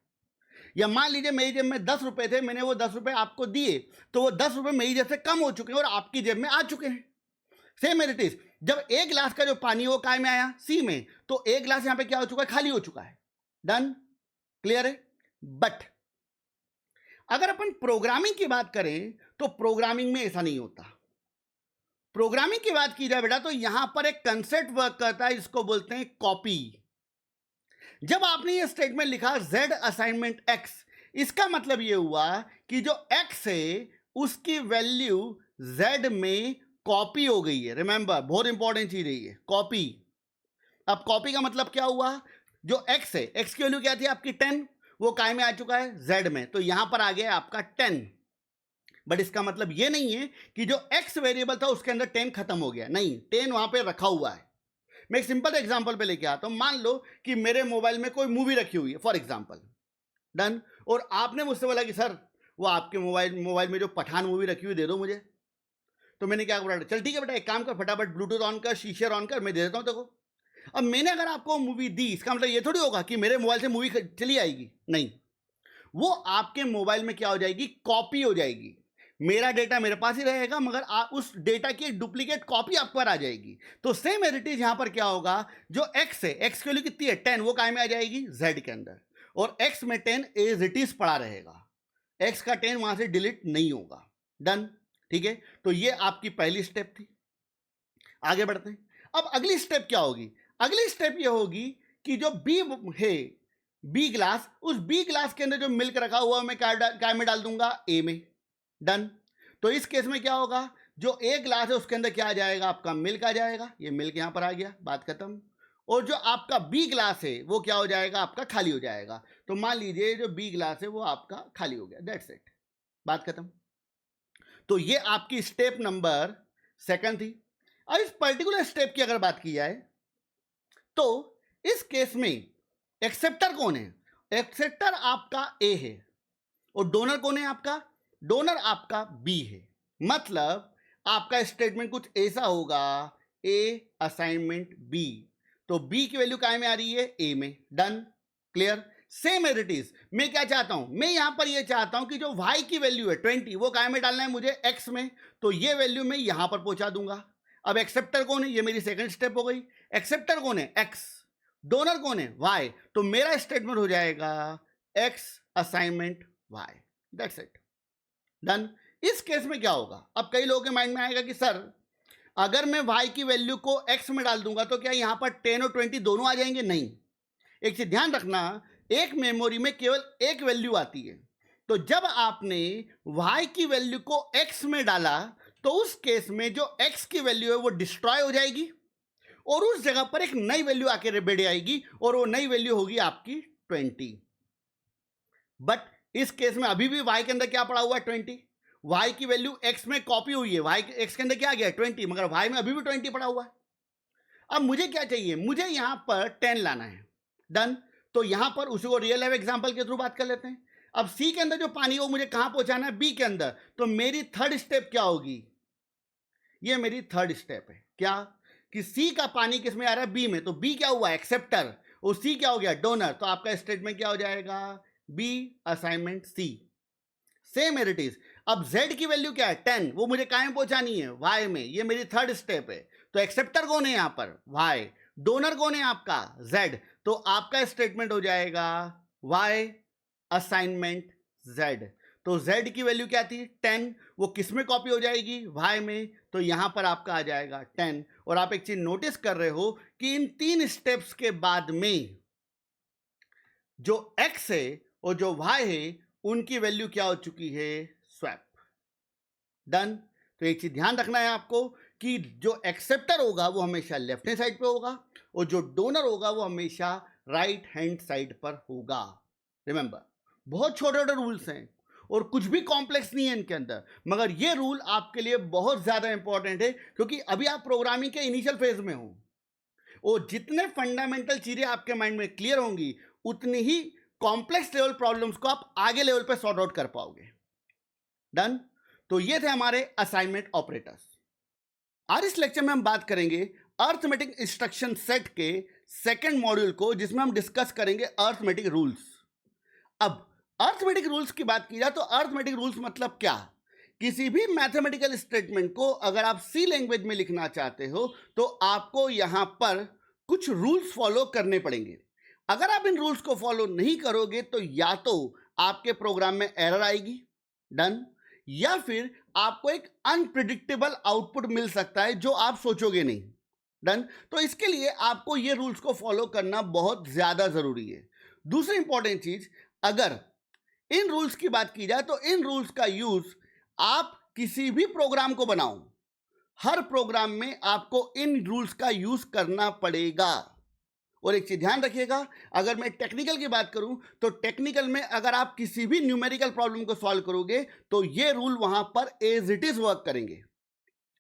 या मान लीजिए मेरी जेब में 10 रुपए थे, मैंने वो 10 रुपए आपको दिए, तो वो 10 रुपए मेरी जेब से कम हो चुके हैं और आपकी जेब में आ चुके हैं। सेम एज इट इज, जब एक गिलास का जो पानी वो काय में आया, सी में, तो एक गिलास यहां पे क्या हो चुका है, खाली हो चुका है। डन, क्लियर है। बट अगर अपन प्रोग्रामिंग की बात करें तो प्रोग्रामिंग में ऐसा नहीं होता। प्रोग्रामिंग की बात की जाए बेटा तो यहां पर एक कंसेप्ट वर्क करता है, इसको बोलते हैं कॉपी। जब आपने ये स्टेटमेंट लिखा z असाइनमेंट x, इसका मतलब ये हुआ कि जो x है उसकी वैल्यू z में कॉपी हो गई है। रिमेंबर, बहुत इंपॉर्टेंट चीज है ये, कॉपी। अब कॉपी का मतलब क्या हुआ, जो x है, x की वैल्यू क्या थी आपकी 10, वो काय में आ चुका है z में, तो यहां पर आ गया आपका 10। बट इसका मतलब ये नहीं है कि जो x वेरिएबल था उसके अंदर 10 खत्म हो गया, नहीं, 10 वहां पे रखा हुआ है। मैं एक सिंपल एग्जांपल पे लेके आता हूं। मान लो कि मेरे मोबाइल में कोई मूवी रखी हुई है फॉर एग्जांपल, डन, और आपने मुझसे बोला कि सर वो आपके मोबाइल में जो पठान मूवी रखी हुई दे दो मुझे। तो मैंने क्या बोला, चल ठीक है बेटा, एक काम कर, फटाफट ब्लूटूथ ऑन कर, शीशे ऑन कर, मैं दे देता हूं देखो। अब मैंने अगर आपको मूवी दी, इसका मतलब ये थोड़ी होगा कि मेरे मोबाइल से मूवी चली आएगी, नहीं, वो आपके मोबाइल में क्या हो जाएगी, कॉपी हो जाएगी। मेरा डेटा मेरे पास ही रहेगा, मगर उस डेटा की एक डुप्लीकेट कॉपी आप पर आ जाएगी। तो सेम एज इट इज यहां पर क्या होगा, जो x है, x की वैल्यू कितनी है 10, वो काय में आ जाएगी z के अंदर, और x में 10 एज इट इज पड़ा रहेगा, x का 10 वहां से डिलीट नहीं होगा। डन, ठीक है। तो ये आपकी पहली स्टेप थी। आगे बढ़ते हैं। अब अगली स्टेप क्या होगी, अगली स्टेप ये होगी कि जो b है, बी ग्लास, उस बी ग्लास के अंदर जो मिल्क रखा हुआ मैं काय में डाल दूंगा, ए में। डन। तो इस केस में क्या होगा, जो एक ग्लास है उसके अंदर क्या आ जाएगा, आपका मिल्क आ जाएगा, ये मिल्क यहां पर आ गया, बात खत्म। और जो आपका बी ग्लास है वो क्या हो जाएगा, आपका खाली हो जाएगा। तो मान लीजिए जो बी ग्लास है वो आपका खाली हो गया, दैट्स इट, बात खत्म। तो ये आपकी स्टेप नंबर 2 थी। अब इस पर्टिकुलर स्टेप की अगर बात की जाए तो इस केस में एक्सेप्टर कौन है, एक्सेप्टर आपका ए है, और डोनर कौन है आपका, डोनर आपका बी है। मतलब आपका स्टेटमेंट कुछ ऐसा होगा, ए असाइनमेंट बी, तो बी की वैल्यू काय में आ रही है, ए में। Done, clear. Same as it is, मैं क्या चाहता हूं, मैं यहां पर ये चाहता हूं कि जो y की वैल्यू है 20, वो काय में डालना है मुझे, x में, तो ये वैल्यू मैं यहां पर पहुंचा दूंगा। अब एक्सेप्टर कौन है, ये मेरी सेकंड स्टेप हो गई। एक्सेप्टर कौन है, x, डोनर कौन है, y, तो मेरा स्टेटमेंट हो जाएगा x assignment y, that's it, done. इस केस में क्या होगा, अब कई लोगों के माइंड में आएगा कि सर अगर मैं y की वैल्यू को x में डाल दूंगा तो क्या यहां पर 10 और 20 दोनों आ जाएंगे, नहीं। एक चीज ध्यान रखना, एक मेमोरी में केवल एक वैल्यू आती है, तो जब आपने y की वैल्यू को x में डाला तो उस केस में जो x की वैल्यू है वो डिस्ट्रॉय हो जाएगी और उस जगह पर एक नई वैल्यू आके बैठ आएगी और वो नई वैल्यू होगी आपकी 20। बट इस केस में अभी भी y के अंदर क्या पड़ा हुआ है, 20, y की वैल्यू x में कॉपी हुई है, y x के अंदर क्या आ गया 20, मगर y में अभी भी 20 पड़ा हुआ है। अब मुझे क्या चाहिए, मुझे यहां पर 10 लाना है। डन, तो यहां पर उसी को रियल लाइफ एग्जांपल के थ्रू बात कर लेते हैं। अब सी के अंदर जो पानी वो मुझे कहां पहुंचाना है, बी के अंदर, तो मेरी थर्ड स्टेप क्या होगी, ये मेरी थर्ड स्टेप है, क्या कि सी का पानी किस में आ रहा है, बी में, तो बी क्या हुआ, एक्सेप्टर, और सी क्या हो गया, डोनर, तो आपका स्टेटमेंट क्या हो जाएगा, B assignment C. Same as it is. अब z की वैल्यू क्या है 10, वो मुझे कहां पहुंचानी है, y में, ये मेरी थर्ड स्टेप है। तो एक्सेप्टर कौन है यहां पर, y, डोनर कौन है आपका, z, तो आपका स्टेटमेंट हो जाएगा y असाइनमेंट z। तो z की वैल्यू क्या थी 10, वो किस में कॉपी हो जाएगी, y में, तो यहां पर आपका आ जाएगा 10। और आप एक चीज नोटिस कर रहे हो कि इन 3 स्टेप्स के बाद में जो x है और जो y है उनकी वैल्यू क्या हो चुकी है, स्वैप। डन। तो एक चीज ध्यान रखना है आपको कि जो एक्सेप्टर होगा वो हमेशा लेफ्ट हैंड साइड पे होगा और जो डोनर होगा वो हमेशा राइट हैंड साइड पर होगा। रिमेंबर, बहुत छोटे छोटे रूल्स हैं और कुछ भी कॉम्प्लेक्स नहीं है इनके अंदर, मगर ये रूल आपके लिए बहुत ज्यादा इंपॉर्टेंट है क्योंकि अभी आप प्रोग्रामिंग के इनिशियल फेज में हो और जितने फंडामेंटल चीजें आपके माइंड में क्लियर होंगी उतनी ही कॉम्प्लेक्स लेवल प्रॉब्लम्स को आप आगे लेवल पे सॉर्ट आउट कर पाओगे। डन। तो ये थे हमारे असाइनमेंट ऑपरेटर्स। आज इस लेक्चर में हम बात करेंगे अर्थमेटिक इंस्ट्रक्शन सेट के सेकंड मॉड्यूल को, जिसमें हम डिस्कस करेंगे अर्थमेटिक रूल्स। अब अर्थमेटिक रूल्स की बात की जाए तो अर्थमेटिक रूल्स मतलब क्या? किसी भी मैथमेटिकल स्टेटमेंट को अगर आप सी लैंग्वेज में लिखना चाहते हो तो आपको यहां पर कुछ रूल्स फॉलो करने पड़ेंगे। अगर आप इन रूल्स को फॉलो नहीं करोगे तो या तो आपके प्रोग्राम में एरर आएगी, डन, या फिर आपको एक अनप्रिडिक्टेबल आउटपुट मिल सकता है जो आप सोचोगे नहीं, डन। तो इसके लिए आपको ये रूल्स को फॉलो करना बहुत ज्यादा जरूरी है। दूसरी इंपॉर्टेंट चीज, अगर इन रूल्स की बात की जाए तो इन रूल्स का यूज आप किसी भी प्रोग्राम को बनाओ, हर प्रोग्राम में आपको इन रूल्स का यूज करना पड़ेगा। और एक चीज ध्यान रखिएगा, अगर मैं टेक्निकल की बात करूं तो टेक्निकल में अगर आप किसी भी न्यूमेरिकल प्रॉब्लम को सॉल्व करोगे तो ये रूल वहां पर एज इट इज वर्क करेंगे,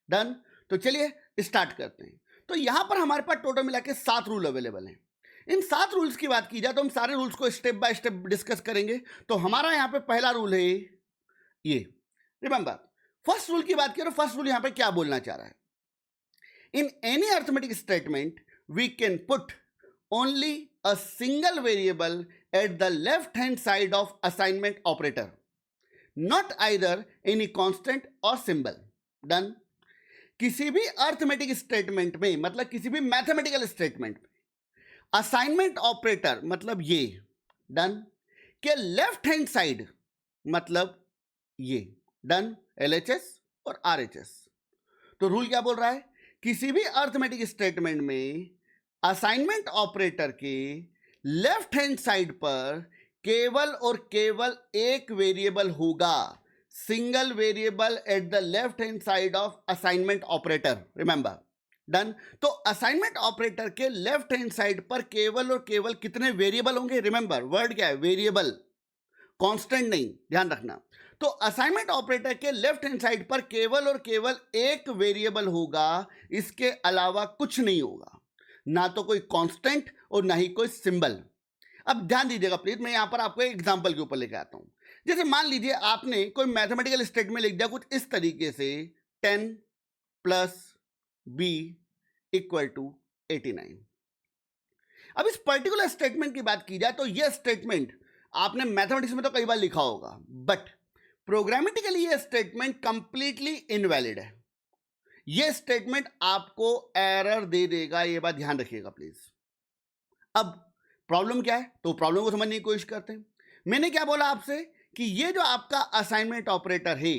डन। तो चलिए स्टार्ट करते हैं। तो यहां पर हमारे पास टोटल मिला के 7 रूल अवेलेबल हैं। इन 7 रूल्स की बात की जाए तो हम सारे रूल्स को स्टेप बाय स्टेप डिस्कस करेंगे। तो हमारा यहां पे पहला रूल है ये, रिमेंबर। फर्स्ट रूल की बात करें, फर्स्ट रूल यहां पे क्या बोलना चाह रहा है? In any arithmetic statement we can put only a single variable at the left hand side of assignment operator, not either any constant और सिंबल, डन। किसी भी अर्थमेटिक स्टेटमेंट में, मतलब किसी भी मैथमेटिकल स्टेटमेंट में, असाइनमेंट ऑपरेटर मतलब ये, डन, के लेफ्ट हैंड साइड मतलब ये, डन, एलएचएस और आरएचएस। तो रूल क्या बोल रहा है? किसी भी अर्थमेटिक स्टेटमेंट में असाइनमेंट ऑपरेटर के लेफ्ट हैंड साइड पर केवल और केवल एक वेरिएबल होगा, single variable at the left hand side of assignment operator, remember, done. तो असाइनमेंट ऑपरेटर के लेफ्ट हैंड साइड पर केवल और केवल कितने वेरिएबल होंगे? रिमेंबर, वर्ड क्या है? वेरिएबल, कांस्टेंट नहीं, ध्यान रखना। तो असाइनमेंट ऑपरेटर के लेफ्ट हैंड साइड पर केवल और केवल एक वेरिएबल होगा, इसके अलावा कुछ नहीं होगा, ना तो कोई कांस्टेंट और ना ही कोई सिंबल। अब ध्यान दीजिएगा प्लीज, मैं यहां पर आपको एक एग्जांपल के ऊपर लेके आता हूं। जैसे मान लीजिए आपने कोई मैथमेटिकल स्टेटमेंट लिख दिया कुछ इस तरीके से, 10 प्लस बी इक्वल टू 89। अब इस पर्टिकुलर स्टेटमेंट की बात की जाए तो यह स्टेटमेंट आपने मैथमेटिक्स में तो कई बार लिखा होगा, बट प्रोग्रामेटिकली यह स्टेटमेंट कंप्लीटली इनवैलिड है। यह स्टेटमेंट आपको एरर दे देगा, यह बात ध्यान रखिएगा प्लीज। अब प्रॉब्लम क्या है, तो प्रॉब्लम को समझने की कोशिश करते हैं। मैंने क्या बोला आपसे कि ये जो आपका असाइनमेंट ऑपरेटर है,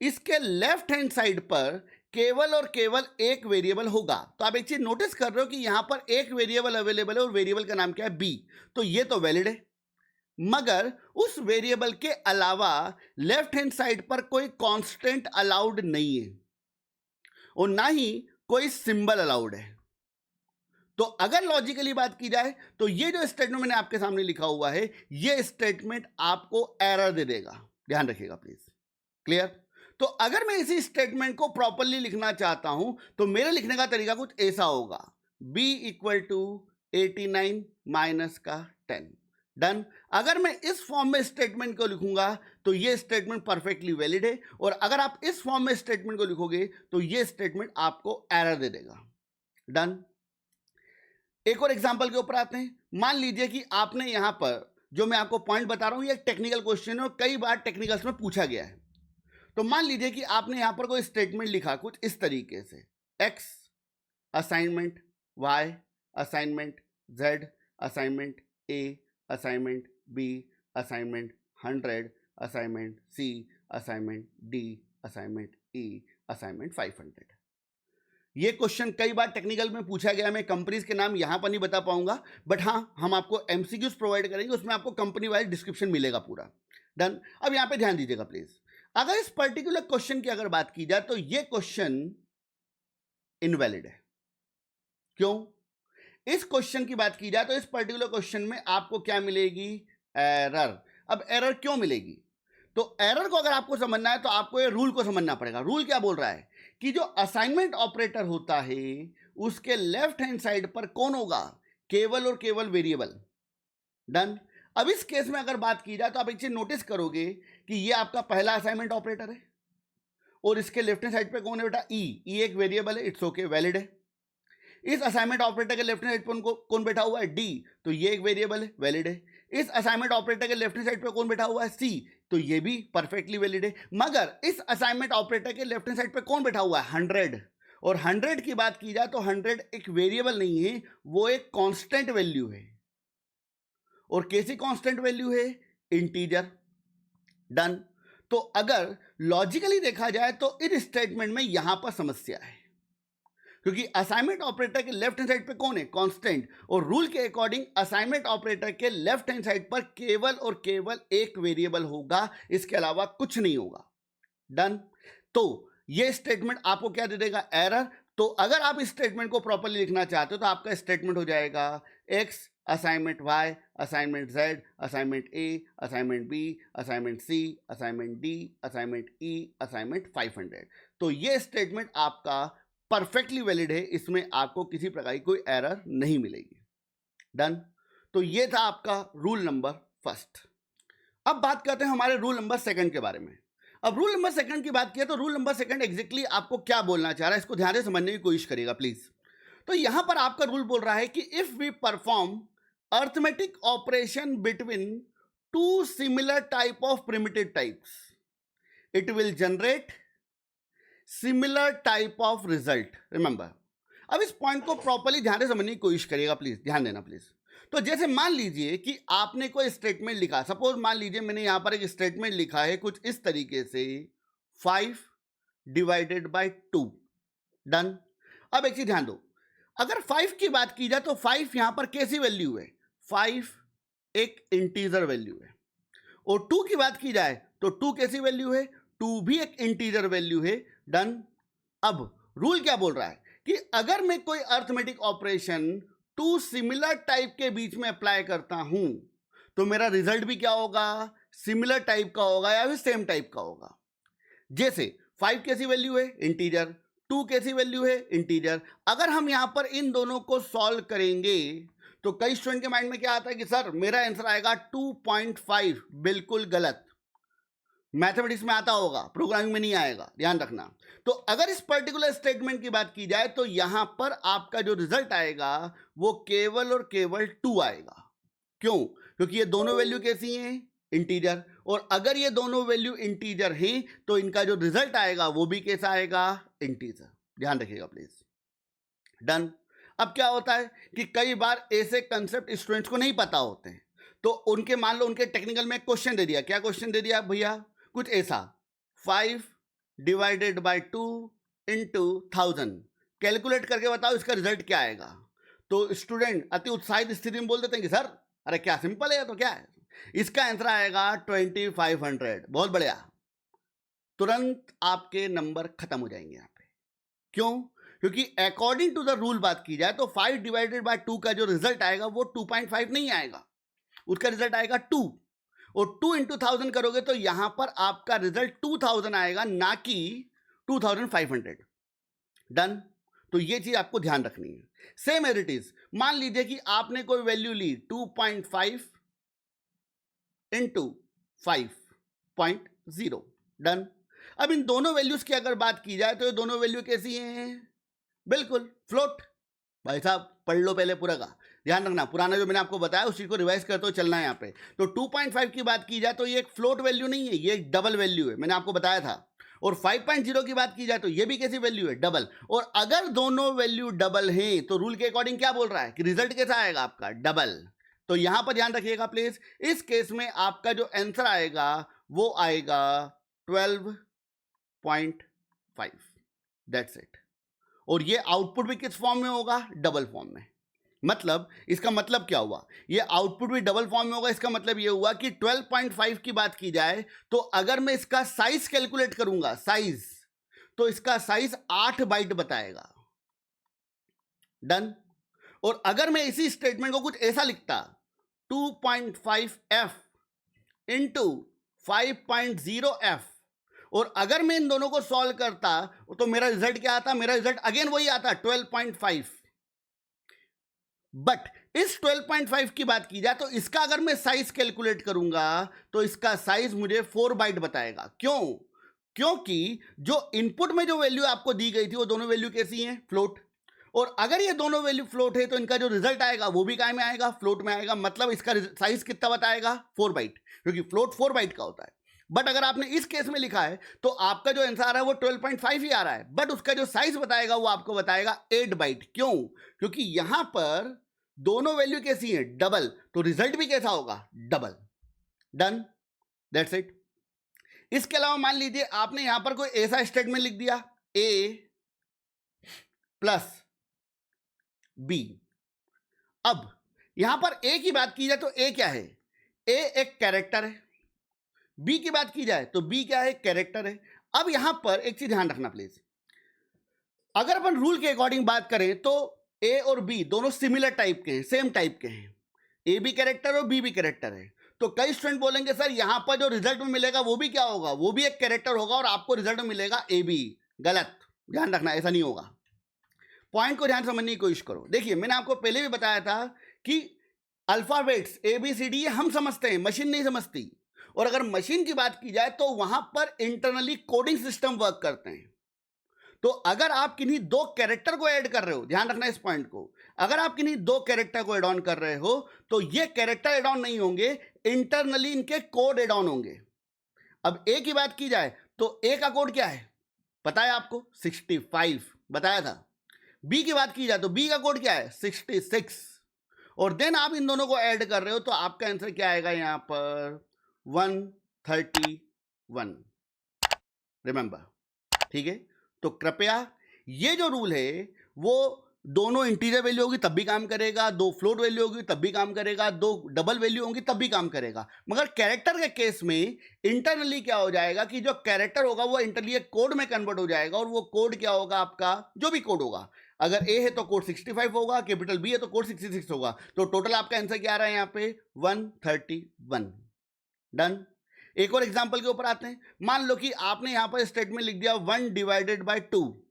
इसके लेफ्ट हैंड साइड पर केवल और केवल एक वेरिएबल होगा। तो आप एक चीज नोटिस कर रहे हो कि यहां पर एक वेरिएबल अवेलेबल है और वेरिएबल का नाम क्या है? बी। तो ये तो वैलिड है, मगर उस वेरिएबल के अलावा लेफ्ट हैंड साइड पर कोई कांस्टेंट अलाउड नहीं है और ना ही कोई सिंबल अलाउड है। तो अगर लॉजिकली बात की जाए तो ये जो स्टेटमेंट मैंने आपके सामने लिखा हुआ है, ये स्टेटमेंट आपको एरर दे देगा, ध्यान रखिएगा प्लीज, क्लियर। तो अगर मैं इसी स्टेटमेंट को प्रॉपरली लिखना चाहता हूं तो मेरे लिखने का तरीका कुछ ऐसा होगा, b इक्वल टू 89 माइनस का 10, डन। अगर मैं इस फॉर्म में स्टेटमेंट को लिखूंगा तो ये स्टेटमेंट परफेक्टली वैलिड है, और अगर आप इस फॉर्म में स्टेटमेंट को लिखोगे तो ये स्टेटमेंट आपको एरर दे देगा, डन। एक और एग्जांपल के ऊपर आते हैं। मान लीजिए कि आपने यहां पर जो मैं आपको पॉइंट बता रहा हूं, ये टेक्निकल क्वेश्चन है और कई बार टेक्निकल्स में पूछा गया है। तो मान लीजिए कि आपने यहां पर कोई स्टेटमेंट लिखा कुछ इस तरीके से, x assignment y assignment z assignment a assignment b assignment 100 assignment c assignment d assignment e assignment 500। ये क्वेश्चन कई बार टेक्निकल में पूछा गया। मैं कंपनीज के नाम यहां पर नहीं बता पाऊंगा, बट हाँ हम आपको एमसीक्यूज प्रोवाइड करेंगे, उसमें आपको कंपनी वाइज डिस्क्रिप्शन मिलेगा पूरा, डन। अब यहां पे ध्यान दीजिएगा प्लीज, अगर इस पर्टिकुलर क्वेश्चन की अगर बात की जाए तो ये क्वेश्चन इनवैलिड है। क्यों? इस क्वेश्चन की बात की जाए तो इस पर्टिकुलर क्वेश्चन में आपको क्या मिलेगी? एरर। अब एरर क्यों मिलेगी? तो एरर को अगर आपको समझना है तो आपको ये रूल को समझना पड़ेगा। रूल क्या बोल रहा है कि जो असाइनमेंट ऑपरेटर होता है उसके लेफ्ट हैंड साइड पर कौन होगा? केवल और केवल वेरिएबल, डन। अब इस केस में अगर बात की जाए तो आप एक चीज नोटिस करोगे कि ये आपका पहला असाइनमेंट ऑपरेटर है और इसके लेफ्ट हैंड साइड पे कौन है बेटा? ई एक वेरिएबल है, इट्स ओके, वैलिड है। इस असाइनमेंट ऑपरेटर के लेफ्ट हैंड साइड पर कौन बैठा हुआ है? डी, तो ये एक वेरिएबल है, वैलिड है। इस असाइनमेंट ऑपरेटर के लेफ्ट हैंड साइड पे कौन बैठा हुआ है, सी, तो ये भी परफेक्टली वैलिड है। मगर इस असाइनमेंट ऑपरेटर के लेफ्ट हैंड साइड पे कौन बैठा हुआ है, 100, और 100 की बात की जाए तो 100 एक वेरिएबल नहीं है, वो एक कांस्टेंट वैल्यू है। और कैसी कांस्टेंट वैल्यू है, इंटीजर। डन। तो अगर लॉजिकली देखा जाए तो इस स्टेटमेंट में यहां पर समस्या है, क्योंकि असाइनमेंट ऑपरेटर के लेफ्ट हैंड साइड पे कौन है, कांस्टेंट, और रूल के अकॉर्डिंग असाइनमेंट ऑपरेटर के लेफ्ट हैंड साइड पर केवल और केवल एक वेरिएबल होगा, इसके अलावा कुछ नहीं होगा। डन। तो ये स्टेटमेंट आपको क्या दे देगा, एरर। तो अगर आप इस स्टेटमेंट को प्रॉपर्ली लिखना चाहते हो तो आपका स्टेटमेंट हो जाएगा x assignment y assignment z assignment a assignment b assignment c assignment d assignment e assignment 500। तो ये स्टेटमेंट आपका परफेक्टली वैलिड है, इसमें आपको किसी प्रकार की कोई एरर नहीं मिलेगी। डन। तो ये था आपका रूल नंबर फर्स्ट। अब बात करते हैं हमारे रूल नंबर सेकंड के बारे में। अब रूल नंबर सेकंड की बात किया तो रूल नंबर सेकंड एग्जैक्टली आपको क्या बोलना चाह रहा है, इसको ध्यान से समझने की कोशिश करिएगा प्लीज। तो यहां पर आपका रूल बोल रहा है कि if we perform arithmetic operation between two similar type of primitive types, it will generate similar type of result. Remember, अब इस पॉइंट को प्रॉपर्ली ध्यान से समझने की कोशिश करिएगा प्लीज, ध्यान देना प्लीज। तो जैसे मान लीजिए कि आपने कोई स्टेटमेंट लिखा, सपोज मान लीजिए मैंने यहां पर एक स्टेटमेंट लिखा है कुछ इस तरीके से 5 डिवाइडेड बाय 2। डन। अब एक चीज ध्यान दो, अगर 5 की बात की जाए तो 5 यहां पर कैसी वैल्यू है, 5 एक इंटीजर वैल्यू है। और 2 की बात की जाए तो 2 कैसी वैल्यू है, 2 भी एक इंटीजर वैल्यू है। डन। अब रूल क्या बोल रहा है कि अगर मैं कोई arithmetic operation two similar type के बीच में अप्लाई करता हूं तो मेरा रिजल्ट भी क्या होगा, सिमिलर टाइप का होगा या फिर सेम टाइप का होगा। जैसे 5 कैसी वैल्यू है, इंटीजर, 2 कैसी वैल्यू है, इंटीजर। अगर हम यहां पर इन दोनों को सॉल्व करेंगे तो कई स्टूडेंट के माइंड में क्या आता है कि सर मेरा आंसर आएगा 2.5। बिल्कुल गलत। मैथमेटिक्स में आता होगा, प्रोग्रामिंग में नहीं आएगा, ध्यान रखना। तो अगर इस पर्टिकुलर स्टेटमेंट की बात की जाए तो यहां पर आपका जो रिजल्ट आएगा वो केवल और केवल 2 आएगा। क्यों, क्योंकि ये दोनों वैल्यू कैसी हैं, इंटीजर। और अगर ये दोनों वैल्यू इंटीजर हैं तो इनका जो रिजल्ट आएगा वो भी कैसा आएगा, इंटीजर। ध्यान रखिएगा प्लीज। डन। अब क्या होता है कि कई बार ऐसे कंसेप्ट स्टूडेंट्स को नहीं पता होते हैं, तो उनके मान लो उनके टेक्निकल में क्वेश्चन दे दिया। क्या क्वेश्चन दे दिया भैया, कुछ ऐसा 5 डिवाइडेड बाय 2 इंटू 1000, कैलकुलेट करके बताओ इसका रिजल्ट क्या आएगा। तो स्टूडेंट अति उत्साहित स्थिति में बोल देते हैं कि सर अरे क्या सिंपल है, तो क्या है, इसका आंसर आएगा 2500। बहुत बढ़िया। तुरंत आपके नंबर खत्म हो जाएंगे यहाँ पे। क्यों, क्योंकि अकॉर्डिंग टू द रूल बात की जाए तो 5 डिवाइडेड बाय 2 का जो रिजल्ट आएगा वो 2.5 नहीं आएगा, उसका रिजल्ट आएगा 2। और 2 इंटू 1000 करोगे तो यहां पर आपका रिजल्ट 2000 आएगा, ना कि 2500। डन। तो ये चीज आपको ध्यान रखनी है। सेम एज इट इज, मान लीजिए कि आपने कोई वैल्यू ली 2.5 इंटू 5.0। डन। अब इन दोनों वैल्यूज की अगर बात की जाए तो ये दोनों वैल्यू कैसी हैं, बिल्कुल फ्लोट। भाई साहब पढ़ लो पहले पूरा का, ध्यान रखना, पुराना जो मैंने आपको बताया उस चीज को रिवाइज करते हुए चलना है यहाँ पे। तो 2.5 की बात की जाए तो ये एक फ्लोट वैल्यू नहीं है, ये एक डबल वैल्यू है, मैंने आपको बताया था। और 5.0 की बात की जाए तो ये भी कैसी वैल्यू है, डबल। और अगर दोनों वैल्यू डबल हैं तो रूल के अकॉर्डिंग क्या बोल रहा है कि रिजल्ट कैसा आएगा आपका, डबल। तो यहां पर ध्यान रखिएगा प्लीज, इस केस में आपका जो आंसर आएगा वो आएगा 12.5। That's it. और ये आउटपुट भी किस फॉर्म में होगा, डबल फॉर्म में। मतलब इसका मतलब क्या हुआ, ये आउटपुट भी डबल फॉर्म में होगा। इसका मतलब ये हुआ कि 12.5 की बात की जाए तो अगर मैं इसका साइज कैलकुलेट करूंगा, साइज, तो इसका साइज 8 बाइट बताएगा। डन। और अगर मैं इसी स्टेटमेंट को कुछ ऐसा लिखता 2.5f इंटू 5.0f, और अगर मैं इन दोनों को सॉल्व करता तो मेरा रिजल्ट क्या आता, मेरा रिजल्ट अगेन वही आता 12.5। बट इस 12.5 की बात की जाए तो इसका अगर मैं साइज कैलकुलेट करूंगा तो इसका साइज मुझे 4 बाइट बताएगा। क्यों, क्योंकि जो इनपुट में जो वैल्यू आपको दी गई थी वो दोनों वैल्यू कैसी हैं, फ्लोट। और अगर ये दोनों वैल्यू फ्लोट है तो इनका जो रिजल्ट आएगा वो भी काय में आएगा, फ्लोट में आएगा। मतलब इसका साइज कितना बताएगा, 4 बाइट, क्योंकि फ्लोट 4 बाइट का होता है। बट अगर आपने इस केस में लिखा है तो आपका जो आंसर आ रहा है वो 12.5 ही आ रहा है, बट उसका जो साइज बताएगा वो आपको बताएगा 8 बाइट। क्यों? क्योंकि यहां पर दोनों वैल्यू कैसी है, डबल, तो रिजल्ट भी कैसा होगा, डबल। Done, that's it. इसके अलावा मान लीजिए आपने यहां पर कोई ऐसा स्टेटमेंट लिख दिया, ए प्लस बी। अब यहां पर ए की बात की जाए तो ए क्या है, ए एक कैरेक्टर है। बी की बात की जाए तो बी क्या है, कैरेक्टर है। अब यहां पर एक चीज ध्यान रखना प्लीज, अगर अपन रूल के अकॉर्डिंग बात करें तो ए और बी दोनों सिमिलर टाइप के हैं, सेम टाइप के हैं। ए भी कैरेक्टर और बी भी कैरेक्टर है। तो कई स्टूडेंट बोलेंगे सर यहां पर जो रिजल्ट में मिलेगा वो भी क्या होगा, वो भी एक कैरेक्टर होगा और आपको रिजल्ट में मिलेगा ए बी। गलत, ध्यान रखना, ऐसा नहीं होगा। पॉइंट को ध्यान समझने की कोशिश करो। देखिए मैंने आपको पहले भी बताया था कि alphabets A B C D ये हम समझते हैं, मशीन नहीं समझती। और अगर मशीन की बात की जाए तो वहां पर इंटरनली कोडिंग सिस्टम वर्क करते हैं। तो अगर आप किन्हीं दो कैरेक्टर को ऐड कर रहे हो, ध्यान रखना इस पॉइंट को, अगर आप किन्हीं दो कैरेक्टर को ऐड ऑन कर रहे हो तो ये कैरेक्टर ऐड ऑन नहीं होंगे, इंटरनली इनके कोड ऐड ऑन होंगे। अब ए की बात की जाए तो ए का कोड क्या है, पता है आपको, 65 बताया था। बी की बात की जाए तो बी का कोड क्या है, 66। और देन आप इन दोनों को ऐड कर रहे हो तो आपका आंसर क्या आएगा यहां पर, 131। रिमेंबर, ठीक है। तो कृपया ये जो रूल है वो दोनों इंटीजर वैल्यू होगी तब भी काम करेगा, दो फ्लोट वैल्यू होगी तब भी काम करेगा, दो डबल वैल्यू होंगी तब भी काम करेगा। मगर कैरेक्टर के केस में इंटरनली क्या हो जाएगा कि जो कैरेक्टर होगा वो इंटरनली एक कोड में कन्वर्ट हो जाएगा। और वो कोड क्या होगा, आपका जो भी कोड होगा, अगर ए है तो कोड 65 होगा, कैपिटल बी है तो कोड 66 होगा। तो टोटल आपका आंसर क्या आ रहा है यहाँ पे, 131। डन। एक और एग्जांपल के ऊपर आते हैं। मान लो कि आपने यहां पर स्टेटमेंट लिख दिया 1 डिवाइडेड बाय 2।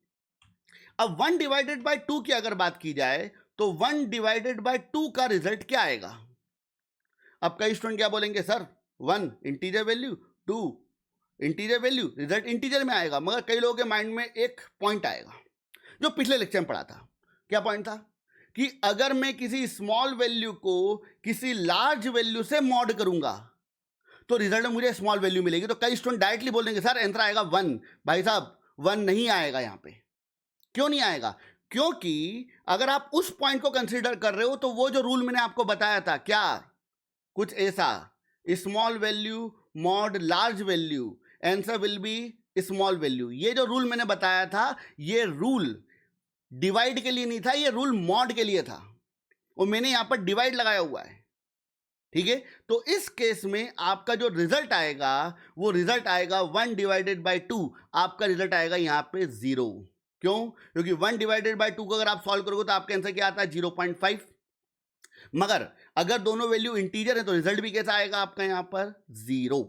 अब 1 डिवाइडेड बाय 2 की अगर बात की जाए तो 1 डिवाइडेड बाय 2 का रिजल्ट क्या आएगा। अब कई स्टूडेंट क्या बोलेंगे, sir 1 integer value, 2 integer value, result integer में आएगा। मगर कई लोगों के माइंड में एक पॉइंट आएगा जो पिछले लेक्चर में पढ़ा था। क्या पॉइंट था कि अगर मैं किसी स्मॉल वैल्यू को किसी लार्ज वैल्यू से मॉड करूंगा तो रिजल्ट में मुझे स्मॉल वैल्यू मिलेगी। तो कई स्टूडेंट डायरेक्टली बोलेंगे सर आंसर आएगा 1। भाई साहब 1 नहीं आएगा यहाँ पे। क्यों नहीं आएगा? क्योंकि अगर आप उस पॉइंट को कंसीडर कर रहे हो तो वो जो रूल मैंने आपको बताया था, क्या कुछ ऐसा, small value mod large value, answer will be small value. ये जो रूल मैंने बताया था ये रूल डिवाइड के लिए नहीं था, ये रूल मॉड के लिए था। और मैंने यहां पर डिवाइड लगाया हुआ है, ठीक है। तो इस केस में आपका जो रिजल्ट आएगा वो रिजल्ट आएगा 1 डिवाइडेड बाय 2। आपका रिजल्ट आएगा यहां पे 0। क्यों? क्योंकि 1 डिवाइडेड बाय 2 को अगर आप सॉल्व करोगे तो आपका आंसर क्या आता है, 0.5। मगर अगर दोनों वैल्यू इंटीजर है तो रिजल्ट भी कैसा आएगा आपका यहां पर, 0।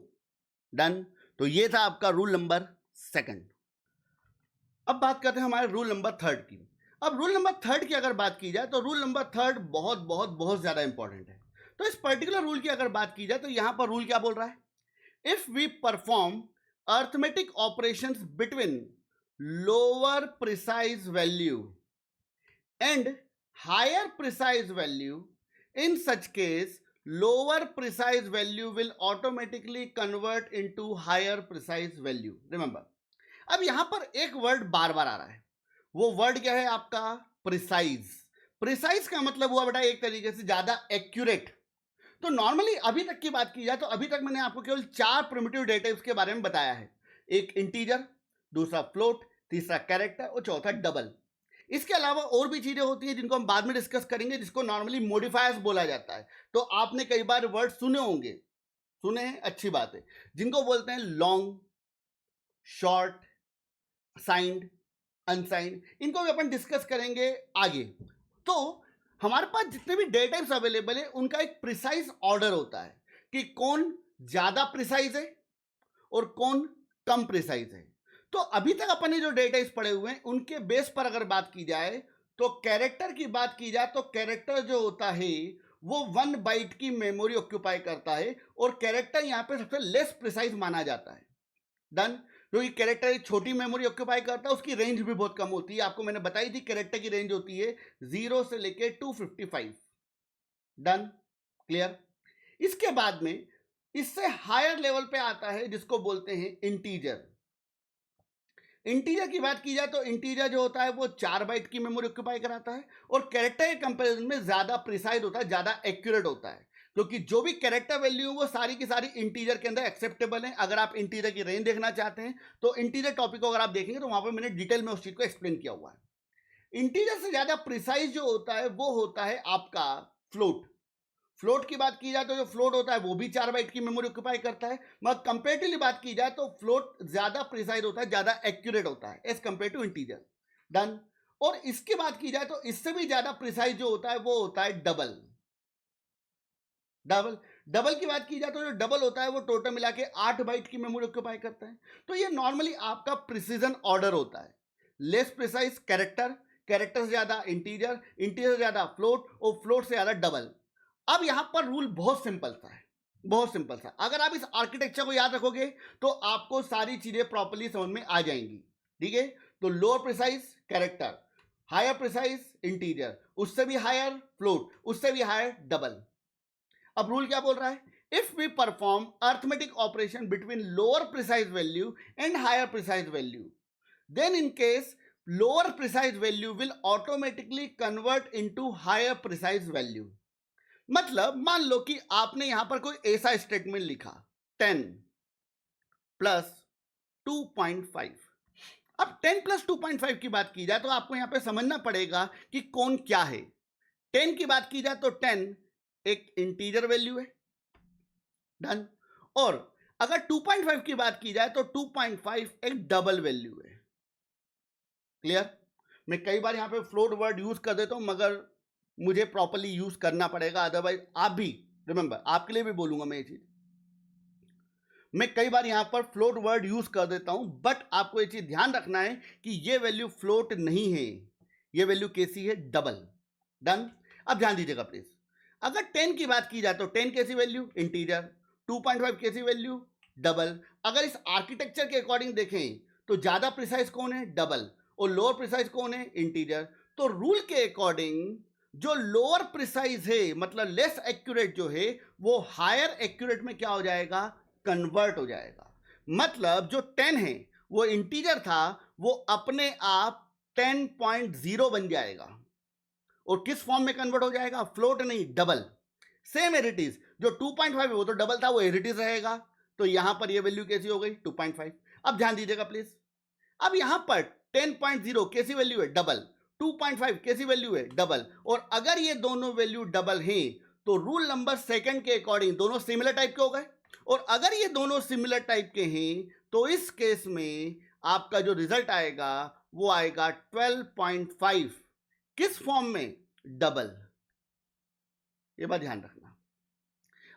डन। तो ये था आपका रूल नंबर 2। अब बात करते हैं हमारे रूल नंबर 3 की। अब रूल नंबर 3 की अगर बात की जाए तो रूल नंबर 3 बहुत बहुत बहुत ज्यादा इंपॉर्टेंट है। तो इस पर्टिकुलर रूल की अगर बात की जाए तो यहां पर रूल क्या बोल रहा है, if we perform arithmetic operations between lower precise value and higher precise value, in such case lower precise value will automatically convert into higher precise value. Remember, अब यहां पर एक वर्ड बार बार आ रहा है, वो वर्ड क्या है आपका, प्रिसाइज। प्रिसाइज का मतलब हुआ बेटा एक तरीके से ज्यादा एक्यूरेट। तो नॉर्मली अभी तक की बात की जाए तो अभी तक मैंने आपको केवल 4 प्रिमिटिव डेटा टाइप्स के बारे में बताया है। एक इंटीजर, दूसरा फ्लोट, तीसरा कैरेक्टर और चौथा डबल। इसके अलावा और भी चीजें होती हैं जिनको हम बाद में डिस्कस करेंगे, जिसको नॉर्मली मॉडिफायर्स बोला जाता है। तो आपने कई बार वर्ड सुने होंगे, सुने हैं, अच्छी बात है, जिनको बोलते हैं लॉन्ग, शॉर्ट, साइंड, अनसाइंड। इनको भी अपन डिस्कस करेंगे आगे। तो हमारे पास जितने भी डेटा टाइप्स अवेलेबल है उनका एक प्रिसाइज ऑर्डर होता है कि कौन ज्यादा प्रिसाइज है और कौन कम प्रिसाइज है। तो अभी तक अपन ने जो डेटा टाइप्स पढ़े हुए हैं उनके बेस पर अगर बात की जाए तो कैरेक्टर की बात की जाए तो कैरेक्टर जो होता है वो 1 बाइट की मेमोरी ऑक्यूपाई करता है और कैरेक्टर यहां पे सबसे लेस प्रिसाइज माना जाता है। डन। क्योंकि कैरेक्टर एक छोटी मेमोरी ऑक्यूपाई करता है, उसकी रेंज भी बहुत कम होती है। आपको मैंने बताई थी कैरेक्टर की रेंज होती है 0 से लेके 255। Done, clear. इसके बाद में इससे हायर लेवल पे आता है जिसको बोलते हैं इंटीजर। इंटीजर की बात की जाए तो इंटीजर जो होता है वो 4 बाइट की मेमोरी ऑक्यूपाई कराता है और कैरेक्टर के कंपैरिजन में ज्यादा प्रिसाइज होता है, ज्यादा एक्यूरेट होता है, क्योंकि जो भी कैरेक्टर वैल्यू है वो सारी की सारी इंटीजर के अंदर एक्सेप्टेबल है। अगर आप इंटीजर की रेंज देखना चाहते हैं तो इंटीजर टॉपिक को अगर आप देखेंगे तो वहां पर मैंने डिटेल में उस चीज को एक्सप्लेन किया हुआ है। इंटीजर से ज्यादा प्रिसाइज जो होता है वो होता है आपका फ्लोट। फ्लोट की बात की जाए तो जो फ्लोट होता है वो भी 4 बाइट की मेमोरी ऑक्यूपाई करता है, मगर कंपेरेटिवली बात की जाए तो फ्लोट ज्यादा प्रिसाइज होता है, ज्यादा एक्यूरेट होता है as compare to integer. Done. और इसकी बात की जाए तो इससे भी ज्यादा प्रिसाइज जो होता है वो होता है डबल। डबल डबल की बात की जाए तो जो डबल होता है वो टोटल मिला के 8 बाइट की मेमोरी ऑक्यूपाई करता है। तो ये नॉर्मली आपका प्रिसीजन ऑर्डर होता है। लेस प्रिसाइज कैरेक्टर, कैरेक्टर से ज्यादा इंटीजर, इंटीजर से ज्यादा फ्लोट और फ्लोट से ज्यादा डबल। अब यहां पर रूल बहुत सिंपल सा है, बहुत सिंपल सा। अगर आप इस आर्किटेक्चर को याद रखोगे तो आपको सारी चीजें प्रॉपर्ली समझ में आ जाएंगी। ठीक है, तो lower precise character, higher precise integer, उससे भी हायर फ्लोट, उससे भी हायर डबल। अब रूल क्या बोल रहा है? If we perform arithmetic operation between lower precise value and higher precise value, then in case lower precise value will automatically convert into higher precise value. मतलब मान लो कि आपने यहां पर कोई ऐसा स्टेटमेंट लिखा 10 प्लस 2.5। अब 10 प्लस 2.5 की बात की जाए तो आपको यहां पे समझना पड़ेगा कि कौन क्या है। 10 की बात की जाए तो 10 एक इंटीजर वैल्यू है। डन। और अगर 2.5 की बात की जाए तो 2.5 एक डबल वैल्यू है। क्लियर। मैं कई बार यहां पे फ्लोट वर्ड यूज कर देता हूं, मगर मुझे प्रॉपर्ली यूज करना पड़ेगा, अदरवाइज आप भी रिमेंबर, आपके लिए भी बोलूंगा मैं ये चीज। मैं कई बार यहां पर फ्लोट वर्ड यूज कर देता हूं, बट आपको ये चीज ध्यान रखना है कि ये वैल्यू फ्लोट नहीं है, ये वैल्यू कैसी है? डबल। डन। अब ध्यान दीजिएगा प्लीज। अगर 10 की बात की जाए तो 10 कैसी वैल्यू? इंटीजर। 2.5 कैसी वैल्यू? डबल। अगर इस आर्किटेक्चर के अकॉर्डिंग देखें तो ज्यादा प्रिसाइज कौन है? डबल। और लोअर प्रिसाइज कौन है? इंटीजर। तो रूल के अकॉर्डिंग जो लोअर प्रिसाइज है, मतलब लेस एक्यूरेट जो है, वो हायर एक्यूरेट में क्या हो जाएगा? कन्वर्ट हो जाएगा। मतलब जो 10 है वो इंटीजर था, वो अपने आप 10.0 बन जाएगा। और किस फॉर्म में कन्वर्ट हो जाएगा? फ्लोट नहीं, डबल। सेम एरिटीज, जो 2.5 है वो तो डबल था, वो एरिटीज रहेगा। तो यहां पर ये वैल्यू कैसी हो गई? 2.5। अब ध्यान दीजिएगा प्लीज। अब यहां पर 10.0 कैसी वैल्यू है? डबल। 2.5 कैसी वैल्यू है? डबल। और अगर ये दोनों वैल्यू डबल हैं तो रूल नंबर सेकंड के अकॉर्डिंग दोनों सिमिलर टाइप के हो गए। और अगर ये दोनों सिमिलर टाइप के हैं तो इस केस में आपका जो रिजल्ट आएगा वो आएगा 12.5। किस फॉर्म में? डबल। ये बात ध्यान रखना।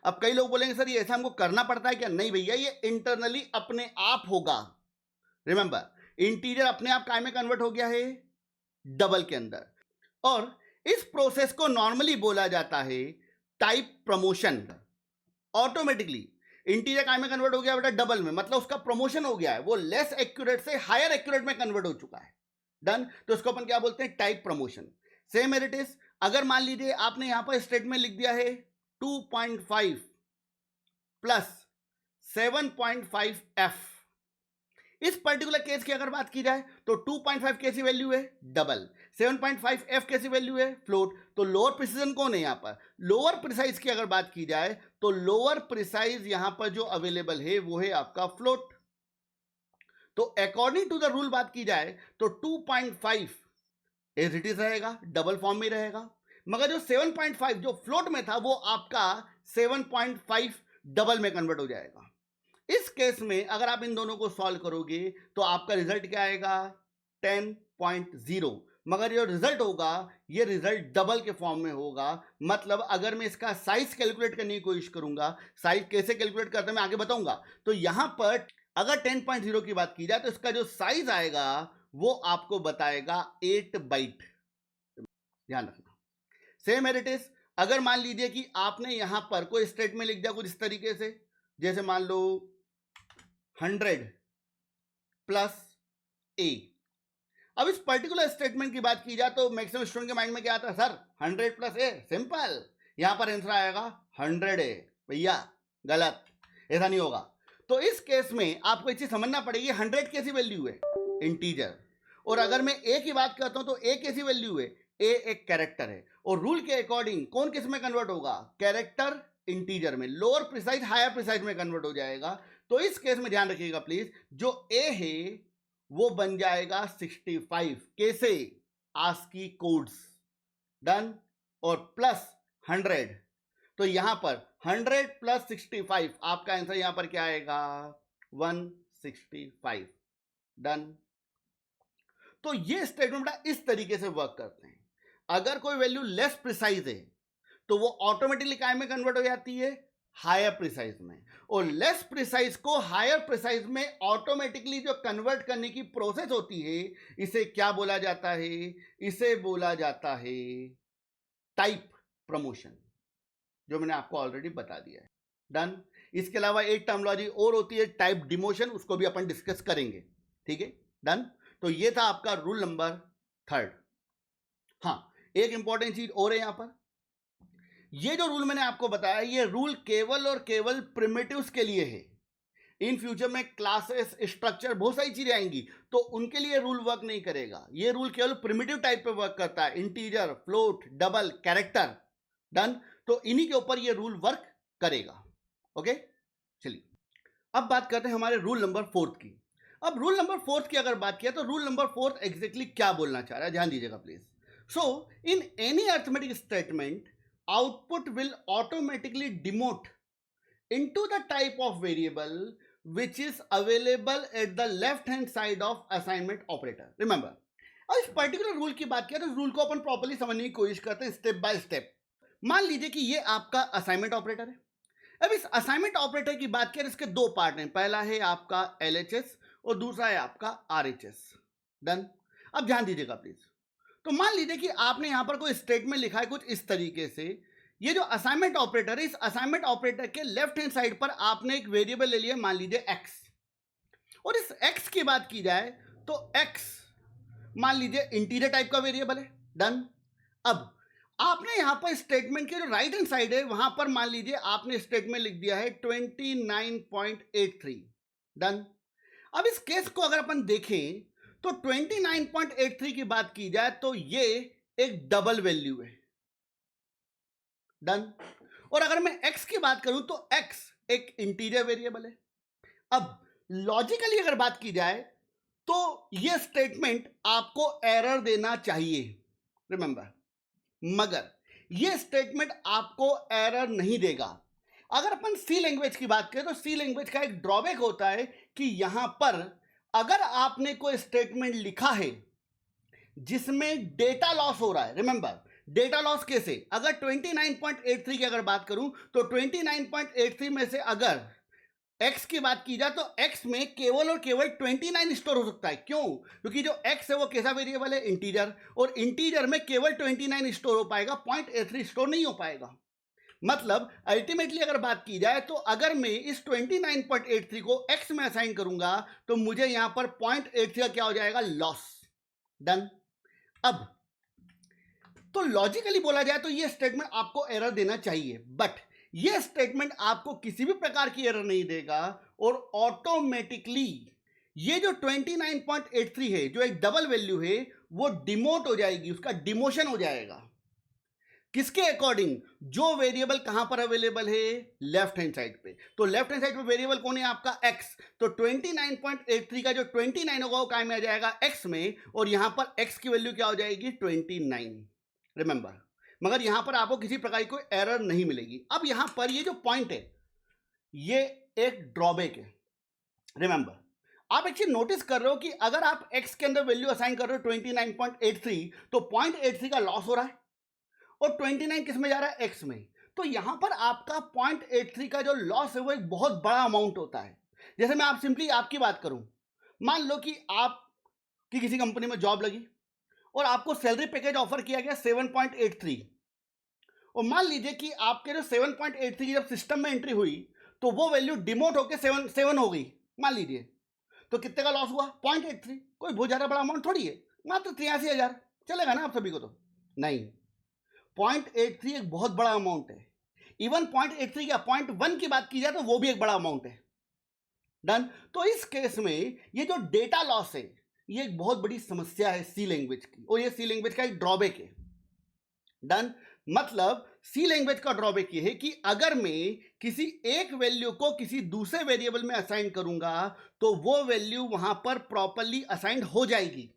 अब कई लोग बोलेंगे सर ये ऐसा हमको करना पड़ता है क्या? नहीं भैया, ये इंटरनली अपने आप होगा। रिमेंबर, इंटीजर अपने आप काय में कन्वर्ट हो गया है? डबल के अंदर। और इस प्रोसेस को नॉर्मली बोला जाता है टाइप प्रमोशन। ऑटोमेटिकली इंटीजर काय में कन्वर्ट हो गया बेटा? डबल में, मतलब उसका प्रमोशन हो गया है, वो लेस एक्यूरेट से हायर एक्यूरेट में कन्वर्ट हो चुका है। डन। तो इसको अपन क्या बोलते हैं? Type promotion. Same as it is, अगर मान लीजिए आपने यहां पर स्टेटमेंट लिख दिया है 2.5 प्लस 7.5f। इस पर्टिकुलर केस की अगर बात की जाए तो 2.5 कैसी वैल्यू है? डबल। 7.5f कैसी वैल्यू है? फ्लोट। तो लोअर प्रिसीजन कौन है यहां पर? लोअर प्रिसाइज की अगर बात की जाए तो लोअर प्रिसाइज यहां पर जो अवेलेबल है वो है आपका फ्लोट। तो अकॉर्डिंग टू द रूल बात की जाए तो 2.5 एज इट इज रहेगा, डबल फॉर्म में रहेगा। मगर जो 7.5 जो फ्लोट में था वो आपका 7.5 डबल में कन्वर्ट हो जाएगा। इस केस में अगर आप इन दोनों को सॉल्व करोगे तो आपका रिजल्ट क्या आएगा? 10.0। मगर जो रिजल्ट होगा ये रिजल्ट डबल के फॉर्म में होगा। मतलब अगर मैं इसका साइज कैलकुलेट करने की कोशिश करूंगा, साइज कैसे कैलकुलेट करते हैं मैं आगे बताऊंगा। तो यहां पर अगर 10.0 की बात की जाए तो इसका जो साइज आएगा वो आपको बताएगा 8 बाइट। ध्यान रखना। सेम एज इट इज, अगर मान लीजिए कि आपने यहां पर कोई स्टेटमेंट लिख दिया कुछ इस तरीके से, जैसे मान लो 100 प्लस ए। अब इस पर्टिकुलर स्टेटमेंट की बात की जाए तो मैक्सिमम स्टूडेंट के माइंड में क्या आता है, सर 100 प्लस ए, सिंपल, यहां पर आंसर आएगा 100 ए। भैया गलत, ऐसा नहीं होगा। तो इस केस में आपको एक चीज समझना पड़ेगी, 100 कैसी वैल्यू है, इंटीजर। और अगर मैं ए की बात करता हूं तो ए कैसी वैल्यू है, ए एक कैरेक्टर है। और रूल के अकॉर्डिंग कौन किस में कन्वर्ट होगा, कैरेक्टर इंटीजर में, लोअर प्रिसाइज हायर प्रिसाइज में कन्वर्ट हो जाएगा। तो इस केस में ध्यान रखिएगा प्लीज, जो ए है वो बन जाएगा 65। कैसे, आस्की कोड्स, डन, और प्लस 100। तो यहां पर 100 प्लस 65, आपका आंसर यहां पर क्या आएगा, 165, डन। तो ये स्टेटमेंट इस तरीके से वर्क करते हैं। अगर कोई वैल्यू लेस प्रिसाइज है तो वो ऑटोमेटिकली काय में कन्वर्ट हो जाती है, हायर प्रिसाइज में। और लेस प्रिसाइज को हायर प्रिसाइज में ऑटोमेटिकली जो कन्वर्ट करने की प्रोसेस होती है, इसे क्या बोला जाता है, इसे बोला जाता है टाइप प्रमोशन, जो मैंने आपको ऑलरेडी बता दिया है, डन। इसके अलावा एक टर्मिनोलॉजी और होती है टाइप डिमोशन, उसको भी अपन डिस्कस करेंगे, ठीक है, डन। तो ये था आपका रूल नंबर 3। हाँ, एक इंपॉर्टेंट चीज और है यहां पर, ये जो रूल मैंने आपको बताया, ये रूल केवल और केवल प्रिमिटिव्स के लिए है। इन फ्यूचर में क्लासेस, स्ट्रक्चर, बहुत सारी चीजें आएंगी, तो उनके लिए रूल वर्क नहीं करेगा। ये रूल केवल प्रिमिटिव टाइप पे वर्क करता है, integer, float, double, character, done. तो इन्हीं के ऊपर ये रूल वर्क करेगा, ओके। चलिए अब बात करते हैं हमारे रूल नंबर 4 की। अब रूल नंबर 4 की अगर बात किया तो रूल नंबर 4 एग्जैक्टली क्या बोलना चाह रहा है, ध्यान दीजिएगा please. So in any arithmetic statement, output will automatically demote into the type of variable which is available at the left hand side of assignment operator. Remember, अब इस पर्टिकुलर रूल की बात किया तो रूल को अपन प्रॉपर्ली समझने की कोशिश करते हैं स्टेप बाय स्टेप। मान लीजिए कि ये आपका असाइनमेंट ऑपरेटर है। अब इस असाइनमेंट ऑपरेटर की बात किया, इसके दो पार्ट हैं, पहला है आपका LHS और दूसरा है आपका RHS, डन। अब ध्यान दीजिएगा प्लीज। तो मान लीजिए कि आपने यहां पर कोई स्टेटमेंट लिखा है कुछ इस तरीके से, ये जो असाइनमेंट ऑपरेटर है, इस असाइनमेंट ऑपरेटर के लेफ्ट हैंड साइड पर आपने एक वेरिएबल ले लिया, मान लीजिए x। और इस x की बात की जाए तो x मान लीजिए इंटीजर टाइप का वेरिएबल है, डन। अब आपने यहां पर स्टेटमेंट के जो राइट हैंड साइड है वहां पर मान लीजिए आपने स्टेटमेंट लिख दिया है 29.83, डन। अब इस केस को अगर अपन देखें तो 29.83 की बात की जाए तो ये एक डबल वैल्यू है, डन। और अगर मैं x की बात करूं तो x एक इंटीजर वेरिएबल है। अब लॉजिकली अगर बात की जाए तो ये स्टेटमेंट आपको एरर देना चाहिए, रिमेंबर, मगर ये स्टेटमेंट आपको एरर नहीं देगा। अगर अपन सी लैंग्वेज की बात करें तो सी लैंग्वेज का एक ड्रॉबैक होता है कि यहां पर अगर आपने कोई स्टेटमेंट लिखा है जिसमें डेटा लॉस हो रहा है, रिमेंबर डेटा लॉस कैसे, अगर 29.83 की अगर बात करूं तो 29.83 में से अगर x की बात की जाए तो x में केवल और केवल 29 स्टोर हो सकता है। क्यों, क्योंकि जो x है वो कैसा वेरिएबल है, इंटीजर, और इंटीजर में केवल 29 स्टोर हो पाएगा, 0.83 स्टोर नहीं हो पाएगा। मतलब अल्टीमेटली अगर बात की जाए तो अगर मैं इस 29.83 को x में असाइन करूंगा तो मुझे यहां पर 0.83 का क्या हो जाएगा, लॉस, डन। अब तो लॉजिकली बोला जाए तो ये स्टेटमेंट आपको एरर देना चाहिए, बट ये स्टेटमेंट आपको किसी भी प्रकार की एरर नहीं देगा और ऑटोमेटिकली ये जो 29.83 है, जो एक डबल वैल्यू है, वो डिमोट हो जाएगी, उसका डिमोशन हो जाएगा। किसके अकॉर्डिंग, जो वेरिएबल कहां पर अवेलेबल है, लेफ्ट हैंड साइड पे। तो लेफ्ट हैंड साइड पे वेरिएबल कौन है, आपका x। तो 29.83 का जो 29 होगा वो काय में आ जाएगा, x में, और यहां पर x की वैल्यू क्या हो जाएगी, 29, रिमेंबर। मगर यहां पर आपको किसी प्रकार की कोई एरर नहीं मिलेगी। अब यहां पर ये जो पॉइंट है ये एक ड्रॉबैक है, रिमेंबर। आप एक चीज नोटिस कर रहे हो कि अगर आप x के अंदर वैल्यू असाइन कर रहे हो 29.83 तो 0.83 का लॉस हो रहा है और 29 किस में जा रहा है, x में। तो यहां पर आपका 0.83 का जो लॉस है वो एक बहुत बड़ा अमाउंट होता है। जैसे मैं आप सिंपली आपकी बात करूं, मान लो कि आपकी किसी कंपनी में जॉब लगी और आपको सैलरी पैकेज ऑफर किया गया 7.83, और मान लीजिए कि आपके जो 7.83 की जब सिस्टम में एंट्री हुई तो वो वैल्यू डिमोट होकर 7 हो गई, मान लीजिए। तो कितने का लॉस हुआ? 0.83। कोई बहुत ज़्यादा बड़ा अमाउंट थोड़ी है, मात्र 83,000। चलेगा ना आप सभी को? तो नहीं, 0.83 एक बहुत बड़ा अमाउंट है। इवन 0.83 क्या 0.1 की बात की जाए तो वो भी एक बड़ा अमाउंट है। डन। तो इस केस में ये जो डेटा लॉस है ये एक बहुत बड़ी समस्या है सी लैंग्वेज की, और ये सी लैंग्वेज का एक ड्रॉबैक है। डन। मतलब सी लैंग्वेज का ड्रॉबैक ये है कि अगर मैं किसी एक वैल्यू को किसी दूसरे वेरिएबल में असाइन करूंगा तो वो वैल्यू वहां पर प्रॉपरली असाइंड हो जाएगी,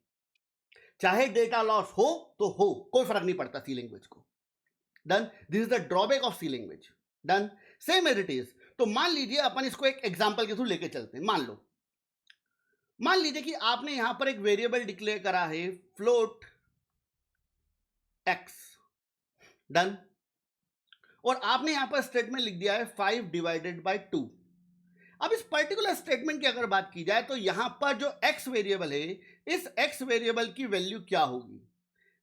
चाहे डेटा लॉस हो तो हो, कोई फर्क नहीं पड़ता सी लैंग्वेज को। Done. This is the drawback of C language. Done. Same as it is. तो मान लीजिए अपन इसको एक एग्जांपल के थ्रू लेके चलते हैं। मान लीजिए कि आपने यहां पर एक वेरिएबल डिक्लेयर करा है फ्लोट एक्स। डन। और आपने यहां पर स्टेटमेंट लिख दिया है 5 डिवाइडेड बाय 2। अब इस पर्टिकुलर स्टेटमेंट की अगर बात की जाए तो यहां पर जो x वेरिएबल है, इस x वेरिएबल की वैल्यू क्या होगी?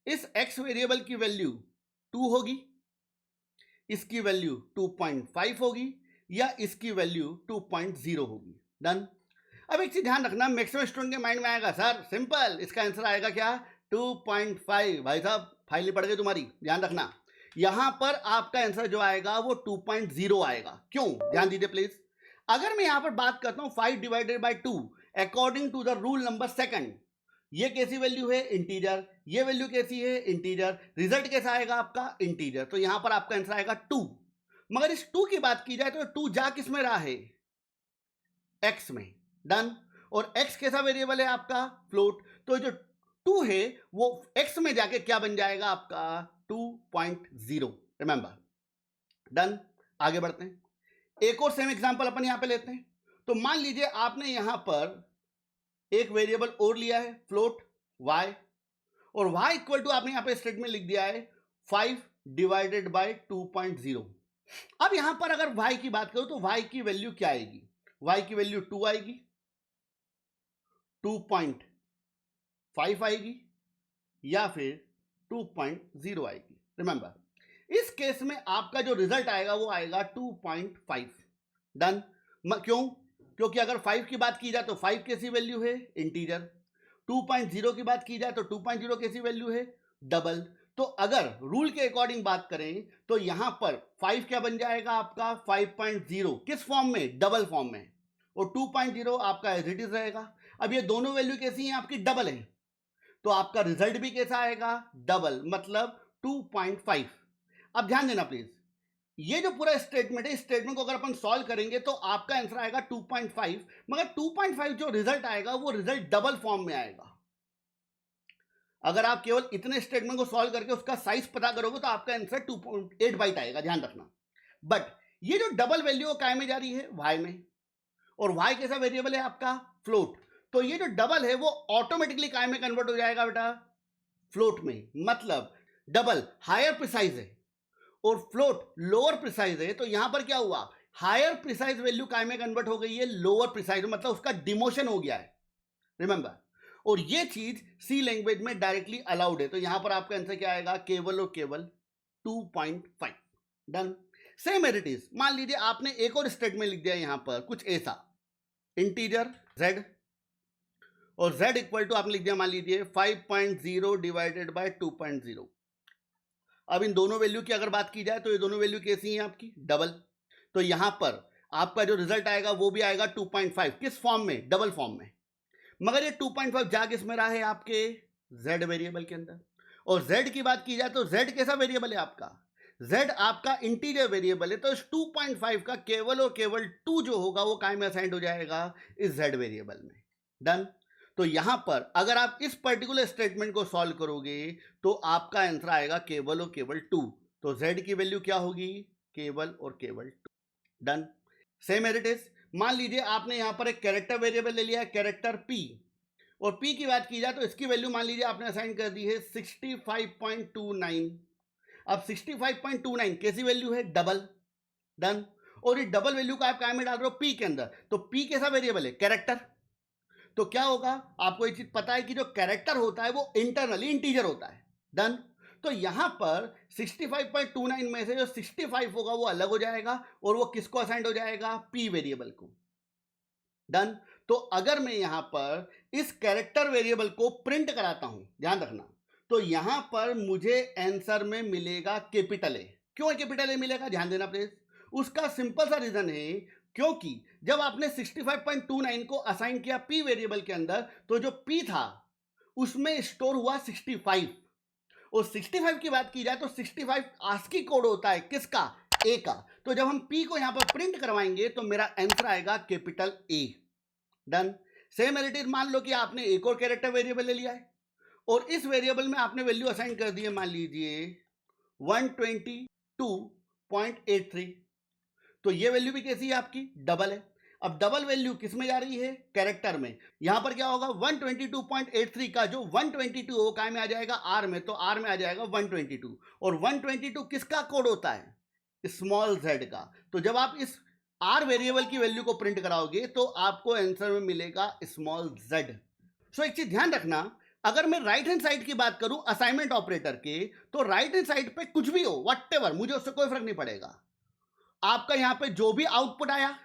इस x वेरिएबल की वैल्यू 2 होगी, इसकी वैल्यू 2.5 होगी, या इसकी वैल्यू 2.0 होगी। डन। अब एक चीज ध्यान रखना, मैक्सिमम स्टूडेंट के माइंड में आएगा सर सिंपल, इसका आंसर आएगा क्या? 2.5। भाई साहब फाइल नहीं पड़ गई तुम्हारी, ध्यान रखना। यहां पर आपका आंसर जो आएगा वो 2.0 आएगा। क्यों? ध्यान दीजिए प्लीज। अगर मैं यहां पर बात करता हूं 5 divided by 2 according to the rule number second, ये कैसी वैल्यू है? इंटीजर। ये वैल्यू कैसी है? इंटीजर। रिजल्ट कैसा आएगा आपका? इंटीजर। तो यहां पर आपका आंसर आएगा 2। मगर इस 2 की बात की जाए तो 2 जा किस में रहा है? x में। डन। और x कैसा वेरिएबल है आपका? फ्लोट। तो जो 2 है वो x में जाके क्या बन जाएगा आपका? 2.0। रिमेंबर। डन। आगे बढ़ते हैं, एक और सेम एग्जांपल अपन यहां पे लेते हैं। तो मान लीजिए आपने यहां पर एक वेरिएबल और लिया है फ्लोट y, और y इक्वल टू आपने यहां पे स्टेटमेंट लिख दिया है 5 डिवाइडेड बाय 2.0। अब यहां पर अगर y की बात करो तो y की वैल्यू क्या आएगी? y की वैल्यू 2 आएगी, 2.5 आएगी, या फिर 2.0 आएगी। रिमेंबर, इस केस में आपका जो रिजल्ट आएगा वो आएगा 2.5। डन। क्यों? क्योंकि अगर 5 की बात की जाए तो 5 कैसी वैल्यू है? इंटीजर। 2.0 की बात की जाए तो 2.0 कैसी वैल्यू है? डबल। तो अगर रूल के अकॉर्डिंग बात करें तो यहां पर 5 क्या बन जाएगा आपका? 5.0। किस फॉर्म में? डबल फॉर्म में। और 2.0 आपका एज इट इज रहेगा। अब ये दोनों वैल्यू कैसी हैं आपकी? डबल है। तो आपका रिजल्ट भी कैसा आएगा? डबल, मतलब 2.5। अब ध्यान देना प्लीज, ये जो पूरा स्टेटमेंट है, इस स्टेटमेंट को अगर अपन सॉल्व करेंगे तो आपका आंसर आएगा 2.5, मगर 2.5 जो रिजल्ट आएगा वो रिजल्ट डबल फॉर्म में आएगा। अगर आप केवल इतने स्टेटमेंट को सॉल्व करके उसका साइज पता करोगे तो आपका आंसर 2.8 बाइट आएगा, ध्यान रखना। बट ये जो डबल वैल्यू काय में जा रही है? y में। और y कैसा वेरिएबल है आपका? फ्लोट। तो ये जो डबल है वो ऑटोमेटिकली काय में कन्वर्ट हो जाएगा बेटा? फ्लोट में। मतलब डबल हायर प्रिसाइज है और फ्लोट लोअर प्रिसाइज है, तो यहां पर क्या हुआ? हायर प्रिसाइज वैल्यू काय में कन्वर्ट हो गई है? लोअर प्रिसाइज, मतलब उसका डिमोशन हो गया है। रिमेंबर, और ये चीज सी लैंग्वेज में डायरेक्टली अलाउड है। तो यहां पर आपका आंसर क्या आएगा? केवल और केवल 2.5। Done. Same as it is. मान लीजिए आपने एक और स्टेटमेंट लिख दिया यहां पर कुछ ऐसा, इंटीजर z, और z इक्वल टू आपने लिख दिया मान लीजिए 5.0 डिवाइडेड बाय 2.0। अब इन दोनों वैल्यू की अगर बात की जाए तो ये दोनों वैल्यू कैसी हैं आपकी? डबल। तो यहां पर आपका जो रिजल्ट आएगा वो भी आएगा 2.5। किस फॉर्म में? डबल फॉर्म में। मगर ये 2.5 जा किस में रहा है? आपके z वेरिएबल के अंदर। और z की बात की जाए तो z कैसा वेरिएबल है आपका? z आपका इंटीजर वेरिएबल है। तो इस 2.5 का केवल और केवल 2 जो होगा वो काय में असाइंड हो जाएगा? इस z वेरिएबल में। डन। तो यहां पर अगर आप इस पर्टिकुलर स्टेटमेंट को सॉल्व करोगे तो आपका आंसर आएगा केवल और केवल 2। तो z की वैल्यू क्या होगी? केवल और केवल 2। Done. Same as it is. मान लीजिए आपने यहां पर एक कैरेक्टर वेरिएबल ले लिया है, कैरेक्टर p, और p की बात की जाए तो इसकी वैल्यू मान लीजिए आपने असाइन कर दी है 65.29। अब 65.29 कैसी वैल्यू है? डबल। डन। और ये डबल वैल्यू को आप काय में डाल रहे हो? p के अंदर। तो p कैसा वेरिएबल है? कैरेक्टर। तो क्या होगा? आपको एक चीज पता है कि जो कैरेक्टर होता है वो इंटरनली इंटीजर होता है। डन। तो यहां पर 65.29 में से जो 65 होगा वो अलग हो जाएगा और वो किसको असाइंड हो जाएगा? p वेरिएबल को। डन। तो अगर मैं यहां पर इस कैरेक्टर वेरिएबल को प्रिंट कराता हूं, ध्यान रखना, तो यहां पर मुझे आंसर में मिलेगा कैपिटल ए। क्यों कैपिटल ए मिलेगा, ध्यान देना प्लीज। उसका सिंपल सा रीजन है, क्योंकि जब आपने 65.29 को असाइन किया पी वेरिएबल के अंदर, तो जो पी था उसमें स्टोर हुआ 65, और 65 की बात की जाए तो 65 आस्की कोड होता है, किसका, ए का। तो जब हम पी को यहां पर प्रिंट करवाएंगे तो मेरा आंसर आएगा capital A. Done. Same as it is, मान लो कि आपने एक और कैरेक्टर वेरिएबल ले लिया है और इस वेरिएबल में आपने वैल्यू असाइन कर दी है, मान लीजिए 122.83, तो ये वैल्यू भी कैसी है आपकी, डबल है। अब डबल वैल्यू किस में जा रही है, कैरेक्टर में। यहां पर क्या होगा, 122.83 का जो 122 हो काय में आ जाएगा, आर में, तो आर में आ जाएगा 122, और 122 किसका कोड होता है, स्मॉल जेड का। तो जब आप इस आर वेरिएबल की वैल्यू को प्रिंट कराओगे तो आपको आंसर में मिलेगा स्मॉल जेड। सो एक चीज ध्यान रखना, अगर मैं राइट हैंड साइड की बात करूं असाइनमेंट ऑपरेटर के, तो राइट हैंड साइड पे कुछ भी हो, व्हाटएवर, मुझे उससे कोई फर्क नहीं पड़ेगा। आपका यहां पे जो भी आउटपुट आया,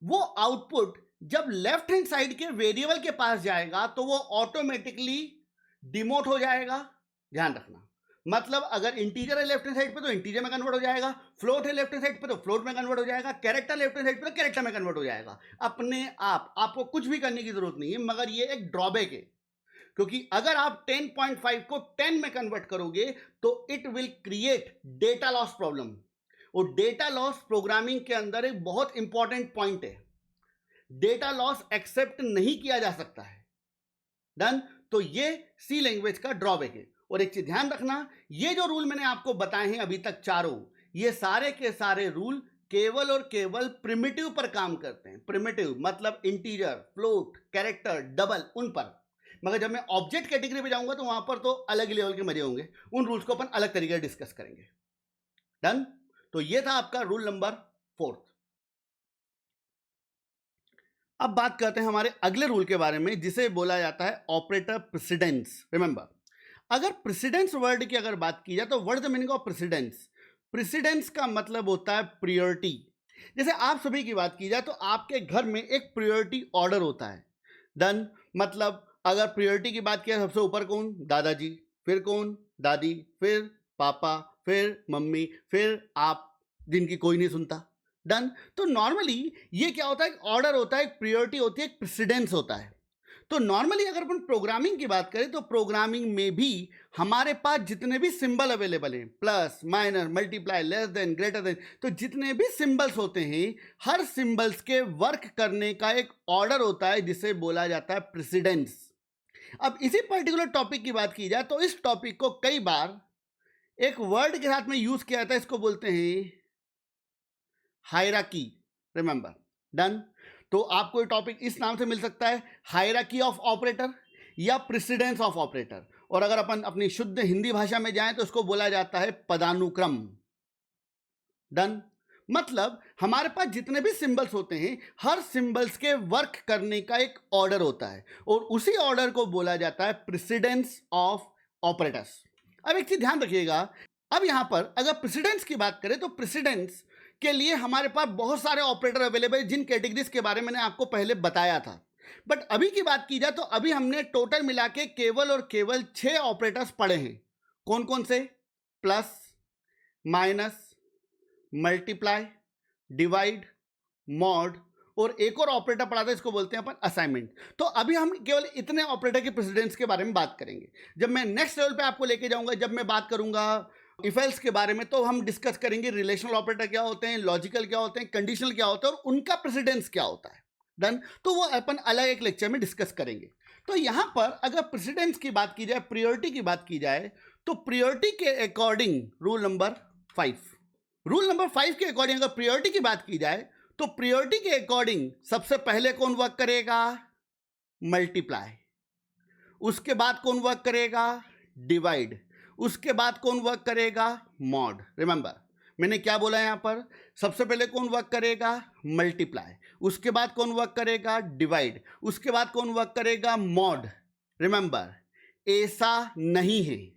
वो आउटपुट जब लेफ्ट हैंड साइड के वेरिएबल के पास जाएगा तो वो ऑटोमेटिकली डिमोट हो जाएगा, ध्यान रखना। मतलब अगर इंटीजर है लेफ्ट हैंड साइड पे तो इंटीजर में कन्वर्ट हो जाएगा, फ्लोट है लेफ्ट हैंड साइड पे तो फ्लोट में कन्वर्ट हो जाएगा, कैरेक्टर लेफ्ट हैंड साइड पे तो कैरेक्टर में कन्वर्ट हो जाएगा अपने आप। आपको कुछ भी करने की जरूरत नहीं है, मगर ये एक ड्रॉबैक है, क्योंकि अगर आप 10.5 को 10 में कन्वर्ट करोगे तो it will create data loss problem, और डेटा लॉस प्रोग्रामिंग के अंदर एक बहुत इंपॉर्टेंट पॉइंट है। डेटा लॉस एक्सेप्ट नहीं किया जा सकता है। डन। तो ये सी लैंग्वेज का ड्रॉबैक है। और एक चीज ध्यान रखना, ये जो रूल मैंने आपको बताए हैं अभी तक चारों, ये सारे के सारे रूल केवल और केवल प्रिमिटिव पर काम करते हैं। प्रिमिटिव मतलब इंटीजर, फ्लोट, कैरेक्टर, डबल, उन पर। मगर जब मैं ऑब्जेक्ट कैटेगरी पे जाऊंगा तो वहां पर तो अलग लेवल के मजे होंगे, उन रूल्स को अपन अलग तरीके से डिस्कस करेंगे। डन। तो ये था आपका रूल नंबर 4। अब बात करते हैं हमारे अगले रूल के बारे में, जिसे बोला जाता है ऑपरेटर प्रेसिडेंस। रिमेंबर, अगर प्रेसिडेंस वर्ड की अगर बात की जाए तो what is the meaning of precedence. Precedence का मतलब होता है प्रियोरिटी। जैसे आप सभी की बात की जाए तो आपके घर में एक प्रियोरिटी ऑर्डर होता है। डन। मतलब अगर प्रियोरिटी की बात किया, सबसे ऊपर कौन, दादाजी, फिर कौन, दादी, फिर पापा, फिर मम्मी, फिर आप, जिनकी कोई नहीं सुनता। डन। तो नॉर्मली ये क्या होता है, एक ऑर्डर होता है, एक प्रियोरिटी होती है, एक प्रेसिडेंस होता है। तो नॉर्मली अगर अपन प्रोग्रामिंग की बात करें तो प्रोग्रामिंग में भी हमारे पास जितने भी सिंबल अवेलेबल हैं, plus, minus, multiply, less than, greater than, तो जितने भी सिंबल्स होते हैं, हर सिंबल्स के वर्क करने का एक ऑर्डर होता है, जिसे बोला जाता है प्रेसिडेंस। अब इसी पर्टिकुलर टॉपिक की बात की जाए तो इस टॉपिक को कई बार एक वर्ड के साथ में यूज किया जाता है, इसको बोलते हैं हायरार्की। रिमेंबर। डन। तो आपको ये टॉपिक इस नाम से मिल सकता है, हायरार्की ऑफ ऑपरेटर या प्रेसिडेंस ऑफ ऑपरेटर। और अगर अपन अपनी शुद्ध हिंदी भाषा में जाएं तो इसको बोला जाता है पदानुक्रम। डन। मतलब हमारे पास जितने भी सिंबल्स होते हैं, हर सिंबल्स के वर्क करने का एक ऑर्डर होता है, और उसी ऑर्डर को बोला जाता है प्रेसिडेंस ऑफ ऑपरेटर्स। अब एक चीज ध्यान रखिएगा, अब यहां पर अगर प्रेसिडेंस की बात करें तो प्रेसिडेंस के लिए हमारे पास बहुत सारे ऑपरेटर अवेलेबल, जिन कैटेगरीज के बारे में मैंने आपको पहले बताया था। बट अभी की बात की जाए तो अभी हमने टोटल मिला के केवल और केवल 6 ऑपरेटर्स पढ़े हैं। कौन कौन से, plus, minus, multiply, divide, mod, और एक और ऑपरेटर पढ़ा था, इसको बोलते हैं अपन असाइनमेंट। तो अभी हम केवल इतने ऑपरेटर के प्रेसिडेंस के बारे में बात करेंगे। जब मैं नेक्स्ट लेवल पे आपको लेके जाऊंगा, जब मैं बात करूंगा इफ एल्स के बारे में, तो हम डिस्कस करेंगे रिलेशनल ऑपरेटर क्या होते हैं, लॉजिकल क्या होते हैं, कंडीशनल क्या होता है, और उनका प्रेसिडेंस क्या होता है। डन। तो वो अपन अलग एक लेक्चर में डिस्कस करेंगे। तो यहां पर अगर प्रेसिडेंस की बात की जाए, प्रियोरिटी की बात की जाए, तो प्रियोरिटी के अकॉर्डिंग रूल नंबर 5 के अकॉर्डिंग अगर प्रियोरिटी की बात की जाए तो प्रियोरिटी के अकॉर्डिंग सबसे पहले कौन वर्क करेगा, मल्टीप्लाई। उसके बाद कौन वर्क करेगा, डिवाइड। उसके बाद कौन वर्क करेगा, मॉड। रिमेंबर, मैंने क्या बोला यहां पर, सबसे पहले कौन वर्क करेगा, मल्टीप्लाई। उसके बाद कौन वर्क करेगा, डिवाइड। उसके बाद कौन वर्क करेगा, मॉड। रिमेंबर, ऐसा नहीं है।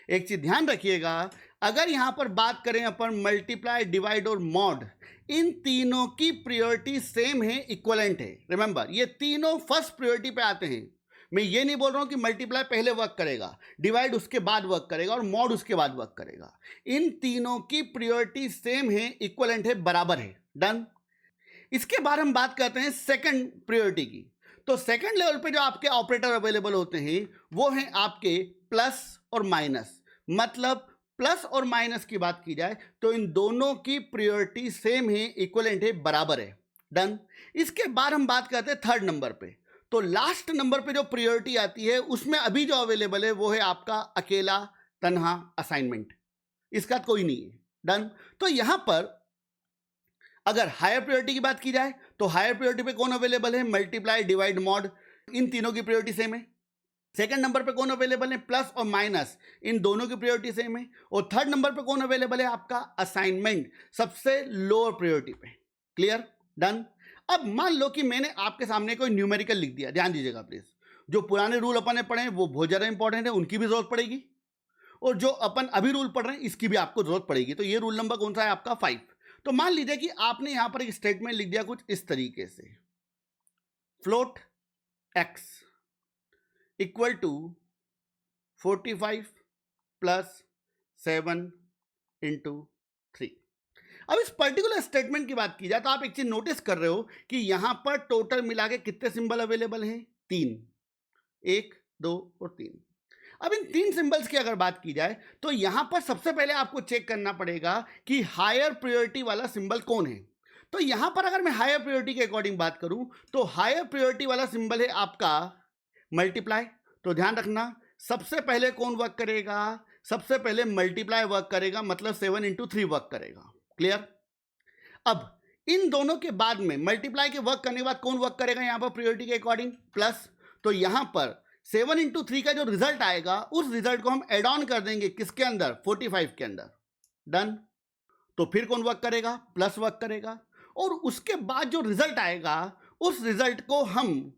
एक चीज ध्यान रखिएगा, अगर यहां पर बात करें अपन मल्टीप्लाई, डिवाइड और मॉड, इन तीनों की प्रायोरिटी सेम है, इक्वलेंट है। रिमेंबर, ये तीनों फर्स्ट प्रायोरिटी पे आते हैं। मैं ये नहीं बोल रहा हूं कि मल्टीप्लाई पहले वर्क करेगा, डिवाइड उसके बाद वर्क करेगा और मॉड उसके बाद वर्क करेगा। इन तीनों की प्रायोरिटी सेम है, इक्वलेंट है, बराबर है। डन। इसके बाद हम बात करते हैं सेकंड प्रायोरिटी की। तो सेकंड लेवल पे जो आपके ऑपरेटर अवेलेबल होते हैं वो हैं आपके प्लस और माइनस। मतलब प्लस और माइनस की बात की जाए तो इन दोनों की प्रायोरिटी सेम है, इक्वलेंट है, बराबर है। डन। इसके बाद हम बात करते हैं थर्ड नंबर पे। तो लास्ट नंबर पे जो प्रायोरिटी आती है उसमें अभी जो अवेलेबल है वो है आपका अकेला तन्हा असाइनमेंट, इसका कोई नहीं है। डन। तो यहां पर अगर हायर प्रायोरिटी की बात की जाए तो हायर प्रायोरिटी पे कौन अवेलेबल है? मल्टीप्लाई, डिवाइड, मॉड, इन तीनों की प्रायोरिटी सेम है। सेकंड नंबर पे कौन अवेलेबल है? प्लस और माइनस, इन दोनों की प्रायोरिटी सेम है। और थर्ड नंबर पे कौन अवेलेबल है? आपका असाइनमेंट, सबसे लोअर प्रायोरिटी पे। क्लियर? डन। अब मान लो कि मैंने आपके सामने कोई न्यूमेरिकल लिख दिया, ध्यान दीजिएगा प्लीज। जो पुराने रूल अपन ने पढ़े हैं वो बहुत ज्यादा इंपॉर्टेंट है, उनकी भी जरूरत पड़ेगी, और जो अपन अभी रूल पढ़ रहे हैं इसकी भी आपको जरूरत पड़ेगी। तो ये रूल नंबर कौन सा है? आपका 5। तो मान लीजिए कि आपने यहां पर एक स्टेटमेंट लिख दिया कुछ इस तरीके से, float x equal to 45 plus 7 into 3। अब इस पर्टिकुलर स्टेटमेंट की बात की जाए तो आप एक चीज नोटिस कर रहे हो कि यहां पर टोटल मिला के कितने सिंबल अवेलेबल हैं? 3, 1, 2 और 3। अब इन 3 सिंबल्स की अगर बात की जाए तो यहां पर सबसे पहले आपको चेक करना पड़ेगा कि हायर प्रायोरिटी वाला सिंबल कौन है। तो यहां पर अगर मैं हायर प्रायोरिटी के अकॉर्डिंग बात करूं तो हायर प्रायोरिटी वाला सिंबल है आपका मल्टीप्लाई। तो ध्यान रखना, सबसे पहले कौन वर्क करेगा? सबसे पहले मल्टीप्लाई वर्क करेगा, मतलब 7 इंटू 3 वर्क करेगा। क्लियर? अब इन दोनों के बाद में मल्टीप्लाई के वर्क करने के बाद कौन वर्क करेगा यहां पर प्रायोरिटी के अकॉर्डिंग? प्लस। तो यहां पर 7 इंटू 3 का जो रिजल्ट आएगा उस रिजल्ट को हम एड ऑन कर देंगे किसके अंदर? 45 के अंदर। डन। तो फिर कौन वर्क करेगा? प्लस वर्क करेगा। और उसके बाद जो रिजल्ट आएगा उस रिजल्ट को हम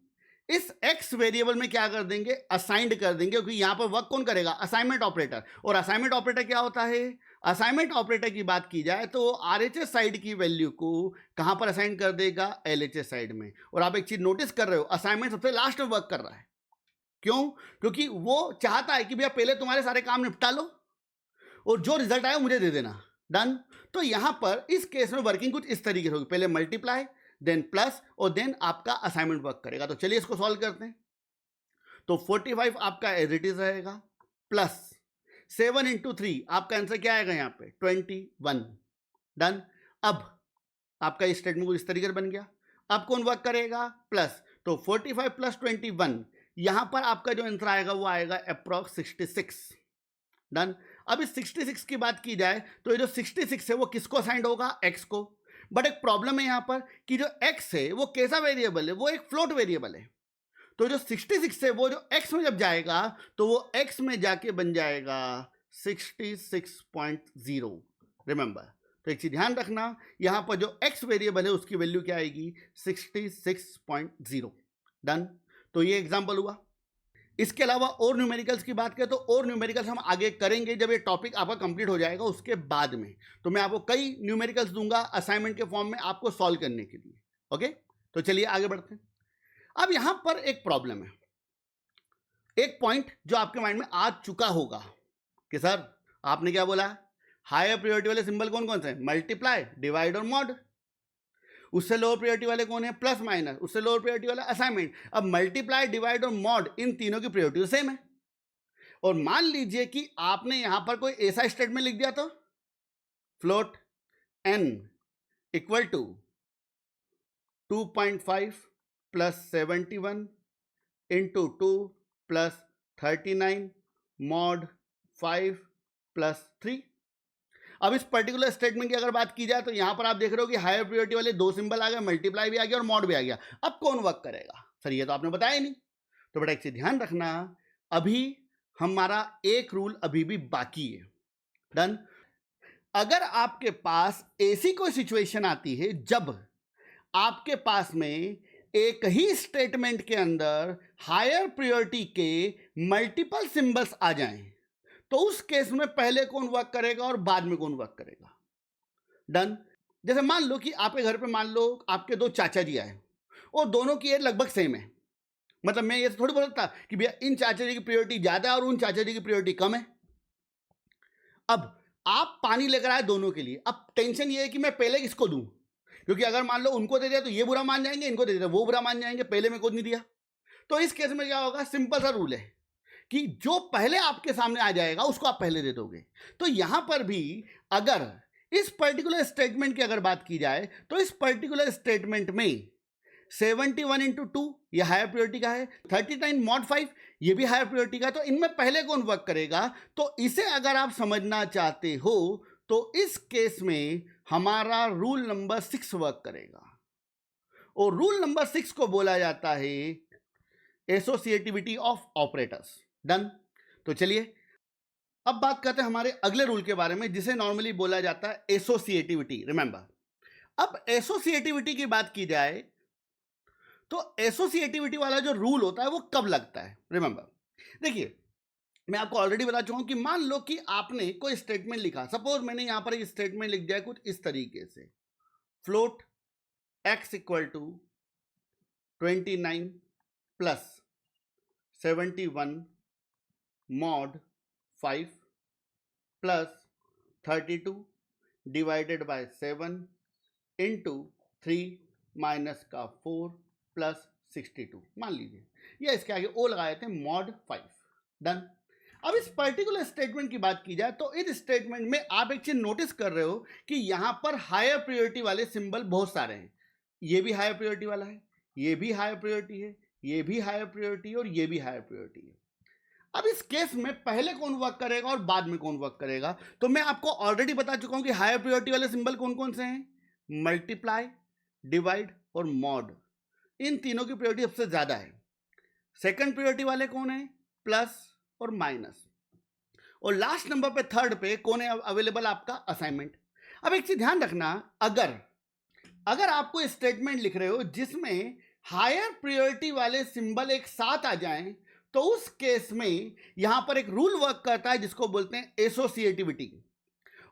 इस x वेरिएबल में क्या कर देंगे? असाइंड कर देंगे, क्योंकि यहां पर वर्क कौन करेगा? Assignment operator. और असाइनमेंट ऑपरेटर क्या होता है? असाइनमेंट ऑपरेटर की बात की जाए तो आरएचएस साइड की वैल्यू को कहां पर असाइन कर देगा? एलएचएस साइड में। और आप एक चीज नोटिस कर रहे हो, असाइनमेंट सबसे लास्ट में वर्क कर रहा है। क्यों? क्योंकि वो चाहता है कि भैया पहले तुम्हारे सारे काम निपटा लो और जो रिजल्ट आया मुझे दे देना। डन। तो यहां पर इस केस में वर्किंग कुछ इस तरीके से होगी, पहले मल्टीप्लाई, देन प्लस और देन आपका असाइनमेंट वर्क करेगा। तो चलिए इसको सॉल्व करते हैं। तो 45 आपका एज इट इज रहेगा, प्लस 7 इंटू 3, आपका आंसर क्या आएगा यहां पे? 21। डन। अब आपका इस स्टेटमेंट को इस तरीके से बन गया। अब कौन वर्क करेगा? प्लस। तो 45 प्लस 21, यहां पर आपका जो आंसर आएगा वो आएगा अप्रॉक्स 66। डन। अब इस 66 की बात की जाए तो ये जो 66 है वो किसको असाइंड होगा? x को। बट एक प्रॉब्लम है यहां पर कि जो x है वो कैसा वेरिएबल है? वो एक फ्लोट वेरिएबल है। तो जो 66 है वो जो x में जब जाएगा तो वो x में जाके बन जाएगा 66.0। रिमेंबर, तो एक चीज ध्यान रखना, यहां पर जो x वेरिएबल है उसकी वैल्यू क्या आएगी? 66.0। डन। तो ये एग्जांपल हुआ। इसके अलावा और न्यूमेरिकल्स की बात करें तो और न्यूमेरिकल्स हम आगे करेंगे जब ये टॉपिक आपका कंप्लीट हो जाएगा उसके बाद में। तो मैं आपको कई न्यूमेरिकल्स दूंगा असाइनमेंट के फॉर्म में आपको सॉल्व करने के लिए। ओके, तो चलिए आगे बढ़ते हैं। अब यहां पर एक प्रॉब्लम है, एक पॉइंट जो आपके माइंड में आ चुका होगा कि सर आपने क्या बोला? हायर प्रायोरिटी वाले सिंबल कौन कौन से हैं? मल्टीप्लाई, डिवाइड और मॉड। उससे लोअर प्रायोरिटी वाले कौन है? Plus minus. उससे लोअर प्रायोरिटी वाला असाइनमेंट। अब मल्टीप्लाई, डिवाइड और मॉड, इन तीनों की प्रायोरिटी सेम है। और मान लीजिए कि आपने यहां पर कोई ऐसा स्टेटमेंट लिख दिया तो float n equal to 2.5 plus 71 into 2 plus 39 mod 5 plus 3। अब इस पर्टिकुलर स्टेटमेंट की अगर बात की जाए तो यहां पर आप देख रहे हो कि हायर प्रायोरिटी वाले 2 सिंबल आ गए, मल्टीप्लाई भी आ गया और मॉड भी आ गया। अब कौन वर्क करेगा? सर ये तो आपने बताया नहीं। तो बेटा एक चीज ध्यान रखना, अभी हमारा एक रूल अभी भी बाकी है। डन। अगर आपके पास ऐसी कोई सिचुएशन आती है जब आपके पास में एक ही स्टेटमेंट के अंदर हायर प्रायोरिटी के मल्टीपल सिंबल्स आ जाएं, तो उस केस में पहले कौन वर्क करेगा और बाद में कौन वर्क करेगा। डन। जैसे मान लो कि आपके घर पे मान लो आपके दो चाचा जी आए और दोनों की एज लगभग सेम है, मतलब मैं ये थोड़ी बोल सकता कि भैया इन चाचा जी की प्रायोरिटी ज्यादा है और उन चाचा जी की प्रायोरिटी कम है। अब आप पानी लेकर आए दोनों के लिए, अब टेंशन ये है कि मैं पहले किसको दूं, क्योंकि अगर मान लो उनको दे दिया तो ये बुरा मान जाएंगे, इनको दे दिया वो बुरा मान जाएंगे, पहले में कुछ नहीं दिया। तो इस केस में क्या होगा, सिंपल सा रूल है कि जो पहले आपके सामने आ जाएगा उसको आप पहले दे दोगे। तो यहां पर भी अगर इस पर्टिकुलर स्टेटमेंट की अगर बात की जाए तो इस पर्टिकुलर स्टेटमेंट में 71 इंटू 2 ये हायर प्रायोरिटी का है, 39 मॉड 5 ये भी हायर प्रायोरिटी का है। तो इनमें पहले कौन वर्क करेगा, तो इसे अगर आप समझना चाहते हो तो इस केस में हमारा रूल नंबर 6 वर्क करेगा, और रूल नंबर 6 को बोला जाता है एसोसिएटिविटी ऑफ ऑपरेटर्स। डन। तो चलिए अब बात करते हैं हमारे अगले रूल के बारे में जिसे नॉर्मली बोला जाता है एसोसिएटिविटी। रिमेंबर, अब एसोसिएटिविटी की बात की जाए तो एसोसिएटिविटी वाला जो रूल होता है वो कब लगता है। रिमेंबर, देखिए मैं आपको ऑलरेडी बता चुका हूं कि मान लो कि आपने कोई स्टेटमेंट लिखा, सपोज मैंने यहां पर एक स्टेटमेंट लिख दिया कुछ इस तरीके से, float x equal to 29 plus 71 mod 5 plus 32 divided by 7 into 3 minus का 4 प्लस 62 मान लीजिए, या इसके आगे ओ लगाए थे मॉड 5। डन। अब इस पर्टिकुलर स्टेटमेंट की बात की जाए तो इस स्टेटमेंट में आप एक चीज नोटिस कर रहे हो कि यहां पर हायर प्रायोरिटी वाले सिंबल बहुत सारे हैं। ये भी हायर प्रायोरिटी वाला है, ये भी हायर प्रायोरिटी है, ये भी हायर प्रायोरिटी है और ये भी हायर प्रायोरिटी है। अब इस केस में पहले कौन वर्क करेगा और बाद में कौन वर्क करेगा, तो मैं आपको ऑलरेडी बता चुका हूं कि हायर प्रायोरिटी वाले सिंबल कौन कौन से हैं, मल्टीप्लाई, डिवाइड और मॉड। इन तीनों की प्रायोरिटी सबसे ज्यादा है। सेकंड प्रायोरिटी वाले कौन है, प्लस और माइनस, और लास्ट नंबर पे थर्ड पे कौन है अवेलेबल, आपका असाइनमेंट। अब एक चीज ध्यान रखना, अगर आपको स्टेटमेंट लिख रहे हो जिसमें हायर प्रायोरिटी वाले सिंबल एक साथ आ जाएं तो उस केस में यहां पर एक रूल वर्क करता है जिसको बोलते हैं एसोसिएटिविटी।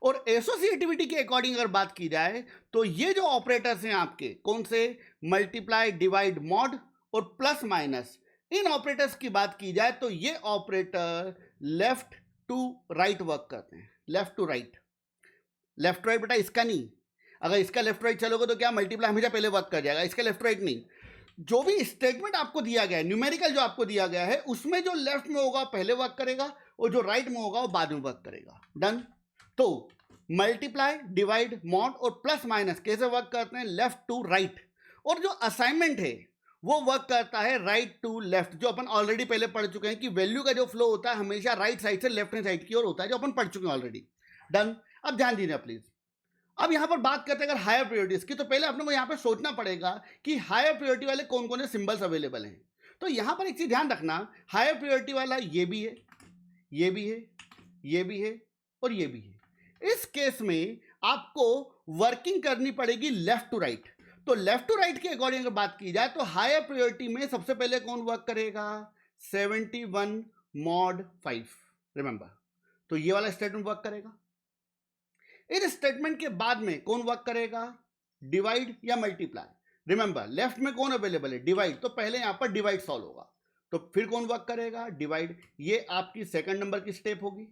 और एसोसिएटिविटी के अकॉर्डिंग अगर बात की जाए तो ये जो ऑपरेटर्स हैं आपके कौन से, मल्टीप्लाई, डिवाइड, मॉड और प्लस माइनस, इन ऑपरेटर्स की बात की जाए तो ये operator left to right work करते हैं। Left to right, left right बेटा इसका नहीं, अगर इसका लेफ्ट राइट चलोगे तो क्या मल्टीप्लाई हमेशा पहले वर्क कर जाएगा, इसका लेफ्ट राइट नहीं। जो भी स्टेटमेंट आपको दिया गया है, न्यूमेरिकल जो आपको दिया गया है, उसमें जो लेफ्ट में होगा पहले वर्क करेगा और जो राइट में होगा वो बाद में वर्क करेगा। डन। तो मल्टीप्लाई, डिवाइड, मॉड और प्लस माइनस कैसे वर्क करते हैं, लेफ्ट टू राइट। और जो असाइनमेंट है वो वर्क करता है राइट टू लेफ्ट, जो अपन ऑलरेडी पहले पढ़ चुके हैं कि वैल्यू का जो फ्लो होता है हमेशा राइट साइड से लेफ्ट हैंड साइड की ओर होता है, जो अपन पढ़ चुके हैं ऑलरेडी। डन। अब ध्यान दीजिए प्लीज। अब यहां पर बात करते हैं अगर हायर प्रायोरिटीज की, तो पहले अपने को यहां पर सोचना पड़ेगा कि हायर प्रायोरिटी वाले कौन कौन से सिंबल्स अवेलेबल हैं। तो यहां पर एक चीज ध्यान रखना, हायर प्रायोरिटी वाला ये भी है, ये भी है, ये भी है और ये भी है। इस केस में आपको वर्किंग करनी पड़ेगी लेफ्ट टू राइट। तो लेफ्ट टू राइट के अकॉर्डिंग अगर बात की जाए तो हायर प्रायोरिटी में सबसे पहले कौन वर्क करेगा, 71 मॉड 5। रिमेंबर, तो ये वाला स्टेटमेंट वर्क करेगा। इस स्टेटमेंट के बाद में कौन वर्क करेगा, डिवाइड या मल्टीप्लाई। रिमेंबर, लेफ्ट में कौन अवेलेबल है, डिवाइड, तो पहले यहां पर डिवाइड सॉल्व होगा। तो फिर कौन वर्क करेगा, डिवाइड, ये आपकी सेकंड नंबर की स्टेप होगी।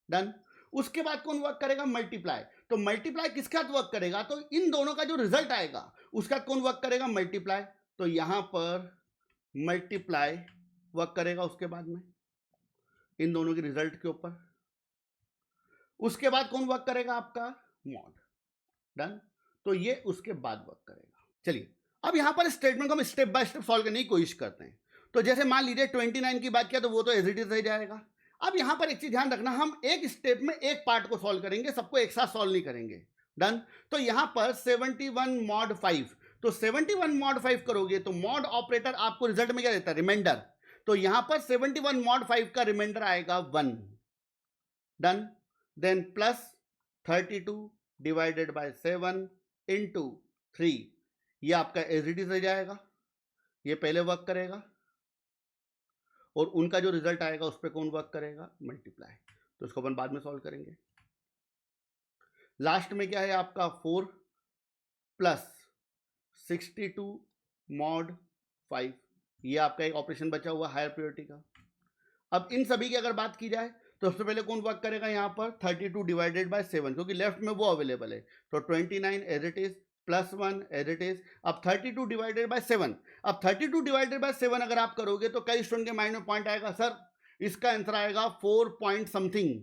डन। उसके बाद कौन वर्क करेगा, मल्टीप्लाई। तो मल्टीप्लाई किसके साथ वर्क करेगा, तो इन दोनों का जो रिजल्ट आएगा उसका कौन वर्क करेगा, मल्टीप्लाई। तो यहां पर मल्टीप्लाई वर्क करेगा उसके बाद में इन दोनों के रिजल्ट के ऊपर। उसके बाद कौन वर्क करेगा, आपका मॉड। डन। तो ये उसके बाद वर्क करेगा। चलिए अब यहां पर स्टेटमेंट को हम स्टेप बाय स्टेप सॉल्व करने की कोशिश करते हैं। तो जैसे मान लीजिए 29 की बात किया तो वो तो एज इट इज रह जाएगा। अब यहां पर एक चीज ध्यान रखना, हम एक स्टेप में एक पार्ट को सॉल्व करेंगे, सबको एक साथ सॉल्व नहीं करेंगे। डन। तो यहां पर 71 मॉड 5, तो 71 मॉड 5 करोगे तो मॉड ऑपरेटर आपको रिजल्ट में क्या देता है, रिमाइंडर। तो यहां पर 71 मॉड 5 का रिमाइंडर आएगा 1। Done. Then plus 32 divided by 7 into 3, ये आपका एज इट इज रह जाएगा, ये पहले वर्क करेगा। और उनका जो रिजल्ट आएगा उस पर कौन वर्क करेगा, मल्टीप्लाई। तो इसको अपन बाद में सॉल्व करेंगे। लास्ट में क्या है आपका 4 प्लस 62 मॉड 5, ये आपका एक ऑपरेशन बचा हुआ हायर प्रायोरिटी का। अब इन सभी की अगर बात की जाए तो सबसे पहले कौन वर्क करेगा यहाँ पर 32 डिवाइडेड बाय 7, क्योंकि लेफ्ट में वो अवेलेबल है। तो 29 as it is plus 1 as it is. अब 32 डिवाइडेड बाय 7, अब 32 डिवाइडेड बाय 7 अगर आप करोगे तो कई स्टूडेंट के माइंड में पॉइंट आएगा, सर इसका आंसर आएगा 4 पॉइंट समथिंग।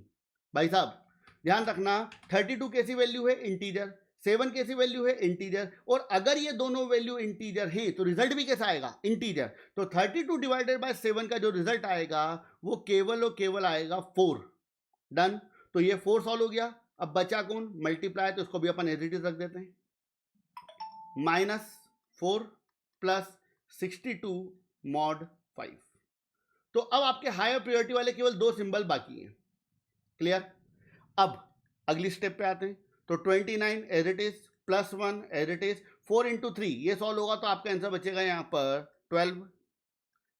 भाई साहब ध्यान रखना 32 कैसी वैल्यू है, इंटीजर, 7 कैसी वैल्यू है, इंटीजर, और अगर ये दोनों वैल्यू इंटीजर हैं तो रिजल्ट भी कैसा आएगा, इंटीजर। तो 32 डिवाइडेड बाय 7 का जो रिजल्ट आएगा वो केवल और केवल आएगा 4। डन। तो ये 4 सॉल्व हो गया। अब बचा कौन, मल्टीप्लाई, तो इसको भी अपन एज इट इज रख देते हैं, -4 प्लस 62 मॉड 5। तो अब आपके हायर प्रायोरिटी वाले केवल 2 सिंबल बाकी हैं। क्लियर। अब अगली स्टेप पे आते हैं। तो 29 as it is plus 1 as it is, 4 into 3 ये सॉल्व होगा तो आपका आंसर बचेगा यहां पर 12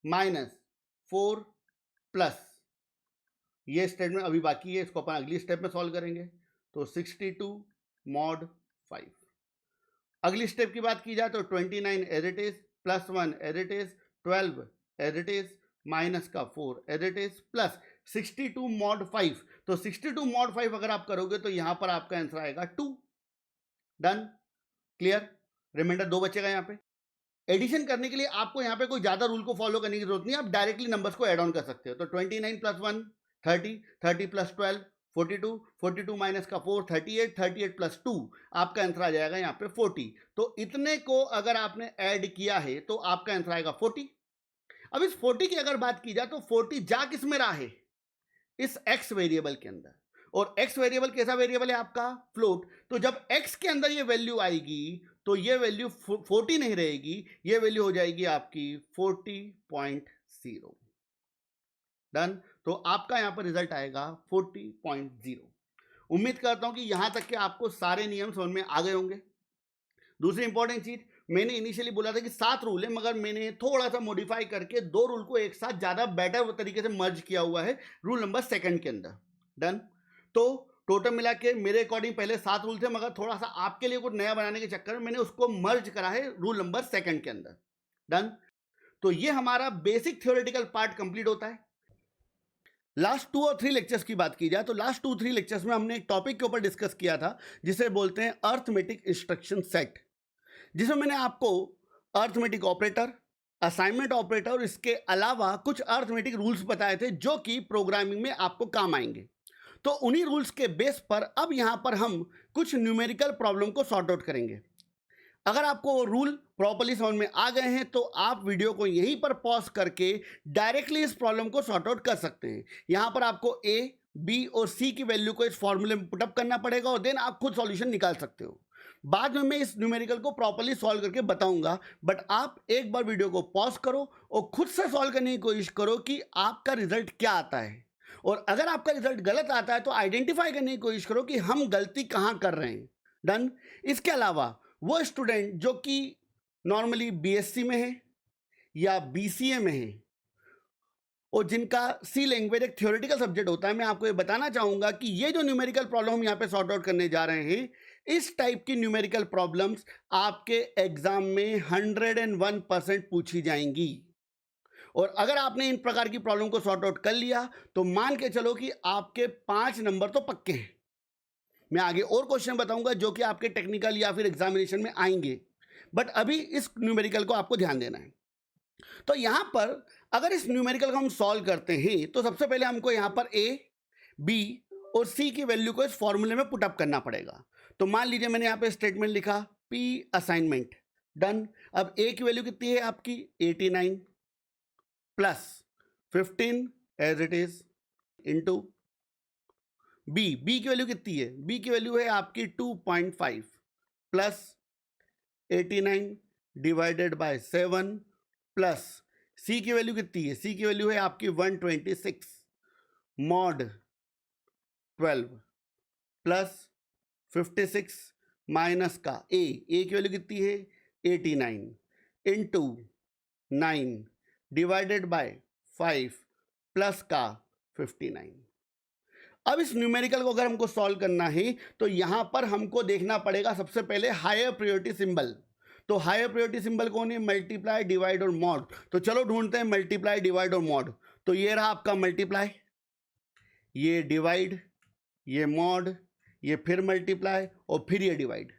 माइनस 4 प्लस, ये स्टेटमेंट अभी बाकी है, इसको अपन अगली स्टेप में सॉल्व करेंगे। तो 62 मॉड 5। अगली स्टेप की बात की जाए तो 29 as it is plus 1 as it is, 12 as it is, minus का 4 as it is, plus 62 mod 5। तो 62 मॉड 5 अगर आप करोगे तो यहां पर आपका आंसर आएगा 2। डन। क्लियर। रिमाइंडर 2 बचेगा यहां पे। एडिशन करने के लिए आपको यहां पे कोई ज्यादा रूल को फॉलो करने की जरूरत नहीं है, आप डायरेक्टली नंबर्स को ऐड ऑन कर सकते हो। तो 29 प्लस 1 30, 30 प्लस 12 42, 42 माइनस का 4 38, 38 प्लस 2 आपका आंसर आ जाएगा यहाँ पे 40। तो इतने को अगर आपने ऐड किया है तो आपका आंसर आएगा 40। अब इस 40 की अगर बात की जाए तो 40 जा किस में रहा है, इस x वेरिएबल के अंदर, और x वेरिएबल कैसा वेरिएबल है आपका, फ्लोट। तो जब x के अंदर ये वैल्यू आएगी तो ये वैल्यू 40 नहीं रहेगी, ये वैल्यू हो जाएगी आपकी 40.0। डन। तो आपका यहां पर रिजल्ट आएगा 40.0। उम्मीद करता हूं कि यहां तक के आपको सारे नियम समझ में आ गए होंगे। दूसरी इंपॉर्टेंट चीज, मैंने इनिशियली बोला था कि 7 रूल है, मगर मैंने थोड़ा सा मॉडिफाई करके 2 रूल को एक साथ ज्यादा बेटर तरीके से मर्ज किया हुआ है रूल नंबर 2 के अंदर। डन। तो टोटल मिला के मेरे अकॉर्डिंग पहले 7 रूल थे, मगर थोड़ा सा आपके लिए कुछ नया बनाने के चक्कर में मैंने उसको मर्ज करा है रूल नंबर 2 के अंदर। डन। तो ये हमारा बेसिक थ्योरेटिकल पार्ट कंप्लीट होता है। लास्ट 2 और 3 लेक्चर्स की बात की जाए तो लास्ट 2-3 लेक्चर्स में हमने एक टॉपिक के ऊपर डिस्कस किया था जिसे बोलते हैं अर्थमेटिक इंस्ट्रक्शन सेट, जिसमें मैंने आपको अर्थमेटिक ऑपरेटर, असाइनमेंट ऑपरेटर और इसके अलावा कुछ अर्थमेटिक रूल्स बताए थे जो कि प्रोग्रामिंग में आपको काम आएंगे। तो उन्हीं रूल्स के बेस पर अब यहां पर हम कुछ न्यूमेरिकल प्रॉब्लम को सॉर्ट आउट करेंगे। अगर आपको वो रूल प्रॉपर्ली समझ में आ गए हैं तो आप वीडियो को यहीं पर पॉज करके डायरेक्टली इस प्रॉब्लम को सॉर्ट आउट कर सकते हैं। यहां पर आपको ए, बी और सी की वैल्यू को इस फॉर्मूले में पुटअप करना पड़ेगा और देन आप खुद सॉल्यूशन निकाल सकते हो। बाद में मैं इस न्यूमेरिकल को प्रॉपर्ली सॉल्व करके बताऊंगा, बट आप एक बार वीडियो को पॉज करो और खुद से सॉल्व करने की कोशिश करो कि आपका रिजल्ट क्या आता है, और अगर आपका रिजल्ट गलत आता है तो आइडेंटिफाई करने की कोशिश करो कि हम गलती कहां कर रहे हैं। डन। इसके अलावा वो स्टूडेंट जो कि नॉर्मली बीएससी में है या बीसीए में है और जिनका सी लैंग्वेज एक थ्योरेटिकल सब्जेक्ट होता है, मैं आपको ये बताना चाहूंगा कि ये जो न्यूमेरिकल प्रॉब्लम हम यहाँ पे सॉर्ट आउट करने जा रहे हैं, इस टाइप की न्यूमेरिकल प्रॉब्लम्स आपके एग्जाम में 101% पूछी जाएंगी। और अगर आपने इन प्रकार की प्रॉब्लम को सॉर्ट आउट कर लिया तो मान के चलो कि आपके 5 नंबर तो पक्के हैं। मैं आगे और क्वेश्चन बताऊंगा जो कि आपके टेक्निकल या फिर एग्जामिनेशन में आएंगे, बट अभी इस न्यूमेरिकल को आपको ध्यान देना है। तो यहां पर अगर इस न्यूमेरिकल को हम सॉल्व करते हैं तो सबसे पहले हमको यहां पर ए, बी और सी की वैल्यू को इस फॉर्मूले में पुटअप करना पड़ेगा। तो मान लीजिए मैंने यहां पे स्टेटमेंट लिखा पी असाइनमेंट। डन। अब ए की वैल्यू कितनी है आपकी 89 plus 15 as it is into B की वैल्यू कितनी है, बी की वैल्यू है आपकी 2.5 plus 89 divided by 7 plus C की वैल्यू कितनी है, सी की वैल्यू है आपकी 126 मॉड 12 प्लस 56 माइनस का ए की वैल्यू कितनी है 89 इंटू 9 डिवाइडेड बाय प्लस का 59। अब इस न्यूमेरिकल को अगर हमको सॉल्व करना है तो यहां पर हमको देखना पड़ेगा सबसे पहले हायर प्रायोरिटी सिंबल। तो हायर प्रायोरिटी सिंबल कौन है? मल्टीप्लाई, डिवाइड और मॉड। तो चलो ढूंढते हैं मल्टीप्लाई, डिवाइड और मॉड। तो ये रहा आपका मल्टीप्लाई, ये डिवाइड, ये मॉड, ये फिर मल्टीप्लाई और फिर ये डिवाइड।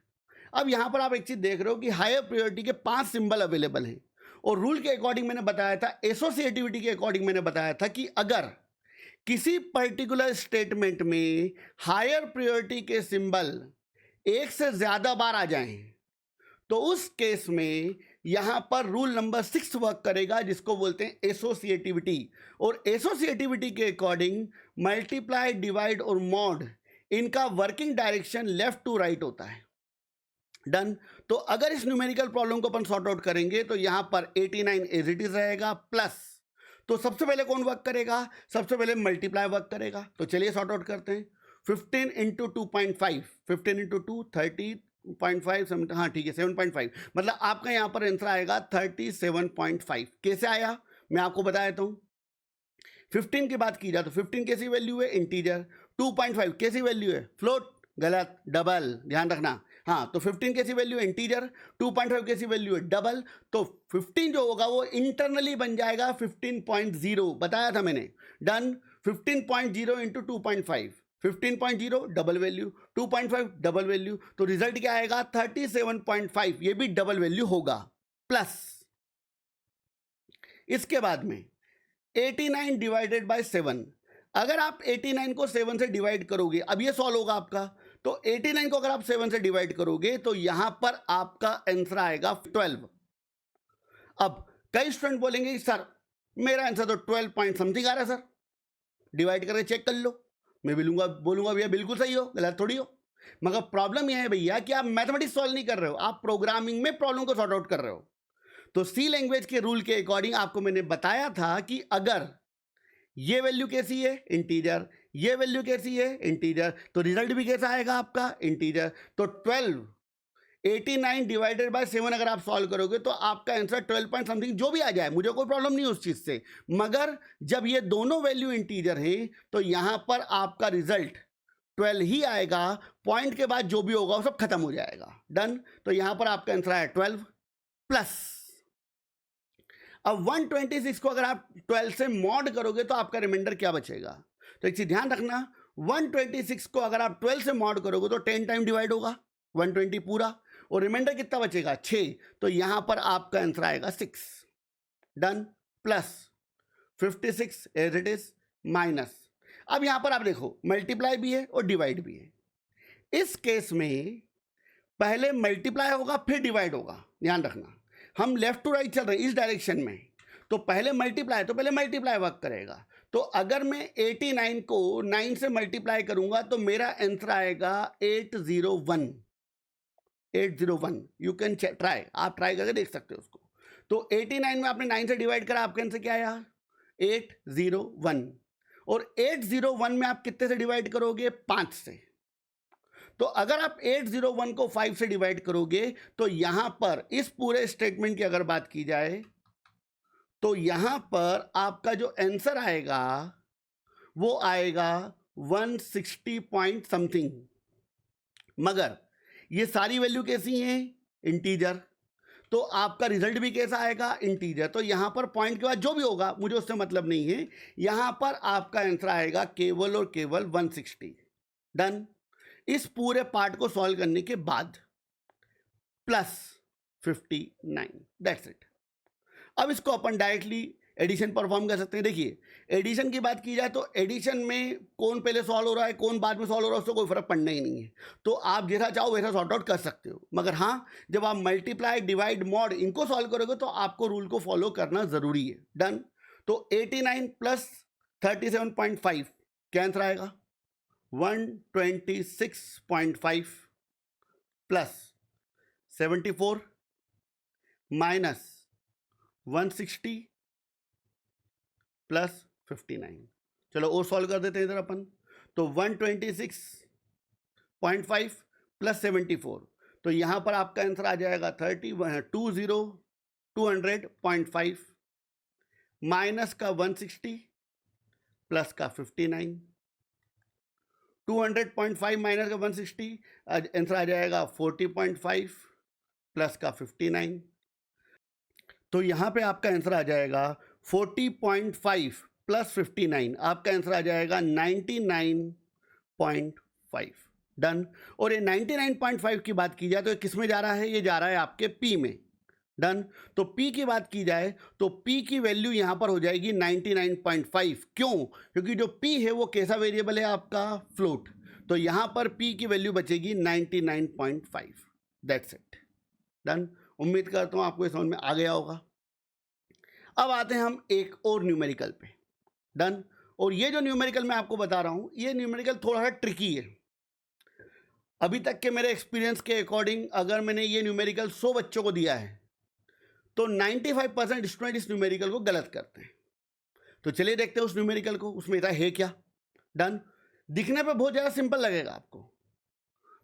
अब यहां पर आप एक चीज देख रहे हो कि हायर प्रायोरिटी के 5 सिंबल अवेलेबल हैं और रूल के अकॉर्डिंग मैंने बताया था, एसोसिएटिविटी के अकॉर्डिंग मैंने बताया था कि अगर किसी पर्टिकुलर स्टेटमेंट में हायर प्रायोरिटी के सिंबल एक से ज्यादा बार आ जाएं तो उस केस में यहां पर रूल नंबर 6 वर्क करेगा, जिसको बोलते हैं एसोसिएटिविटी। और एसोसिएटिविटी के अकॉर्डिंग मल्टीप्लाई, डिवाइड और मॉड इनका working direction left to right होता है। डन। तो अगर इस न्यूमेरिकल प्रॉब्लम को अपन सॉर्ट आउट करेंगे तो यहां पर 89 एज इट इज रहेगा प्लस। तो सबसे पहले कौन वर्क करेगा? सबसे पहले मल्टीप्लाई वर्क करेगा। तो चलिए सॉर्ट आउट करते हैं। 15 इंटू 2.5, 15 इंटू 2 30.5, हाँ ठीक है 7.5, मतलब आपका यहां पर आंसर आएगा 37.5। कैसे आया मैं आपको बता देता हूं। 15 की बात की जाए तो 15 कैसी वैल्यू है? इंटीजर। 2.5 कैसी वैल्यू है? फ्लोट। गलत, डबल, ध्यान रखना। हाँ, तो 15 कैसी वैल्यू है? इंटीजर। 2.5 कैसी वैल्यू है? डबल। तो 15 जो होगा वो इंटरनली बन जाएगा 15.0, बताया था मैंने। Done. 15.0 into 2.5, 15.0 double value, 2.5 double value, तो रिजल्ट क्या आएगा? 37.5। ये भी डबल वैल्यू होगा प्लस। इसके बाद में 89 डिवाइडेड बाय 7। अगर आप 89 को 7 से डिवाइड करोगे, अब ये सॉल्व होगा आपका, तो 89 को अगर आप 7 से डिवाइड करोगे तो यहां पर आपका आंसर आएगा 12। अब कई स्टूडेंट बोलेंगे सर मेरा आंसर तो 12 पॉइंट समथिंग आ रहा है सर, डिवाइड करके चेक कर लो। मैं बोलूंगा भैया बिल्कुल सही हो, गलत थोड़ी हो। मगर प्रॉब्लम यह है भैया कि आप मैथमेटिक्स सॉल्व नहीं कर रहे हो, आप प्रोग्रामिंग में प्रॉब्लम को सॉर्ट आउट कर रहे हो। तो सी लैंग्वेज के रूल के अकॉर्डिंग आपको मैंने बताया था कि अगर ये वैल्यू कैसी है? इंटीजर। ये वैल्यू कैसी है? इंटीजर। तो रिजल्ट भी कैसा आएगा आपका? इंटीजर। तो 12, 89 डिवाइडेड बाय 7 अगर आप सॉल्व करोगे तो आपका आंसर 12 पॉइंट समथिंग जो भी आ जाए, मुझे कोई प्रॉब्लम नहीं उस चीज से। मगर जब ये दोनों वैल्यू इंटीजर हैं तो यहां पर आपका रिजल्ट 12 ही आएगा। पॉइंट के बाद जो भी होगा वो सब खत्म हो जाएगा। डन। तो यहां पर आपका आंसर आया 12 प्लस। अब 126 को अगर आप 12 से मॉड करोगे तो आपका रिमाइंडर क्या बचेगा? तो एक चीज ध्यान रखना, 126 को अगर आप 12 से मॉड करोगे तो 10 टाइम डिवाइड होगा 120 पूरा, और रिमाइंडर कितना बचेगा? 6। तो यहां पर आपका आंसर आएगा 6। Done. Plus 56 as it is minus. अब यहां पर आप देखो मल्टीप्लाई भी है और डिवाइड भी है। इस केस में पहले मल्टीप्लाई होगा फिर डिवाइड होगा, ध्यान रखना। हम लेफ्ट टू राइट चल रहे हैं इस डायरेक्शन में, तो पहले मल्टीप्लाई वर्क करेगा। तो अगर मैं 89 को 9 से मल्टीप्लाई करूंगा तो मेरा आंसर आएगा 801। 801 यू कैन ट्राई, आप ट्राई करके देख सकते हो उसको। तो 89 में आपने 9 से डिवाइड करा, आपका आंसर क्या आया? 801। और 801 में आप कितने से डिवाइड करोगे? 5 से। तो अगर आप 801 को 5 से डिवाइड करोगे तो यहां पर इस पूरे स्टेटमेंट की अगर बात की जाए तो यहां पर आपका जो आंसर आएगा वो आएगा 160 पॉइंट समथिंग। मगर ये सारी वैल्यू कैसी हैं? इंटीजर। तो आपका रिजल्ट भी कैसा आएगा? इंटीजर। तो यहां पर पॉइंट के बाद जो भी होगा मुझे उससे मतलब नहीं है, यहां पर आपका आंसर आएगा केवल और केवल 160। डन। इस पूरे पार्ट को सॉल्व करने के बाद प्लस 59, दैट्स इट। अब इसको अपन डायरेक्टली एडिशन परफॉर्म कर सकते हैं। देखिए एडिशन की बात की जाए तो एडिशन में कौन पहले सॉल्व हो रहा है कौन बाद में सॉल्व हो रहा है उससे कोई फर्क पड़ना ही नहीं है। तो आप जैसा चाहो वैसा सॉर्ट आउट कर सकते हो। मगर हाँ, जब आप मल्टीप्लाई, डिवाइड, मॉड इनको सॉल्व करोगे तो आपको रूल को फॉलो करना जरूरी है। डन। तो 89 प्लस 37.5 क्या आंसर आएगा? 126.5 प्लस 74 माइनस 160 प्लस 59। चलो और सॉल्व कर देते हैं इधर अपन। तो 126.5 प्लस 74, तो यहां पर आपका आंसर आ जाएगा 200.5 माइनस का 160 प्लस का 59, 200.5 माइनस का 160, आंसर आ जाएगा 40.5 प्लस का 59। तो यहां पे आपका आंसर आ जाएगा 40.5 प्लस 59, आपका आंसर आ जाएगा 99.5। डन। और ये 99.5 की बात की जाए तो ये किस में जा रहा है? ये जा रहा है आपके P में। डन। तो P की बात की जाए तो P की वैल्यू यहां पर हो जाएगी 99.5। क्यों? क्योंकि जो P है वो कैसा वेरिएबल है आपका? फ्लोट। तो यहां पर P की वैल्यू बचेगी 99.5। That's it. डन। उम्मीद करता हूं आपको समझ में आ गया होगा। अब आते हैं हम एक और न्यूमेरिकल पे। डन। और ये जो न्यूमेरिकल मैं आपको बता रहा हूं, ये न्यूमेरिकल थोड़ा सा ट्रिकी है। अभी तक के मेरे एक्सपीरियंस के अकॉर्डिंग अगर मैंने ये न्यूमेरिकल 100 बच्चों को दिया है तो 95% स्टूडेंट इस न्यूमेरिकल को गलत करते हैं। तो चलिए देखते हैं उस न्यूमेरिकल को, उसमें ऐसा है क्या। डन। दिखने पे बहुत ज़्यादा सिंपल लगेगा आपको,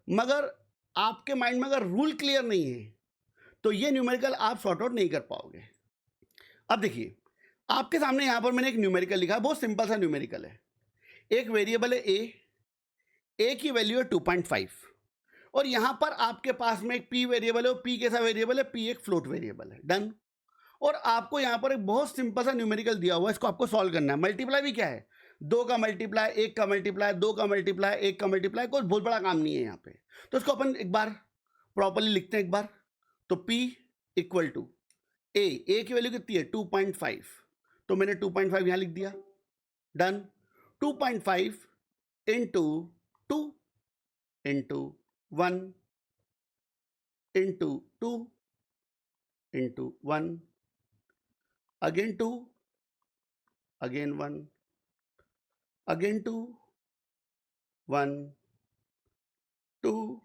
मगर आपके माइंड में अगर रूल क्लियर नहीं है तो ये न्यूमेरिकल आप सॉर्ट आउट नहीं कर पाओगे। अब देखिए, आपके सामने यहां पर मैंने एक न्यूमेरिकल लिखा है, बहुत सिंपल सा न्यूमेरिकल है। एक वेरिएबल है ए की वैल्यू है 2.5 और यहां पर आपके पास में एक P वेरिएबल है। P कैसा वेरिएबल है? P एक फ्लोट वेरिएबल है। डन। और आपको यहां पर एक बहुत सिंपल सा न्यूमेरिकल दिया हुआ है, इसको आपको सॉल्व करना है। मल्टीप्लाई भी क्या है? 2 का मल्टीप्लाई, 1 का मल्टीप्लाई, 2 का मल्टीप्लाई, 1 का मल्टीप्लाई, कोई बहुत बड़ा काम नहीं है यहाँ पे। तो इसको अपन एक बार प्रॉपरली लिखते हैं एक बार। तो P इक्वल टू ए की वैल्यू कितनी है? 2.5। तो मैंने 2.5 यहां लिख दिया। Done. 2.5 into 2 into 1 into 2 into 1 again 2 again 1 again 2 1 2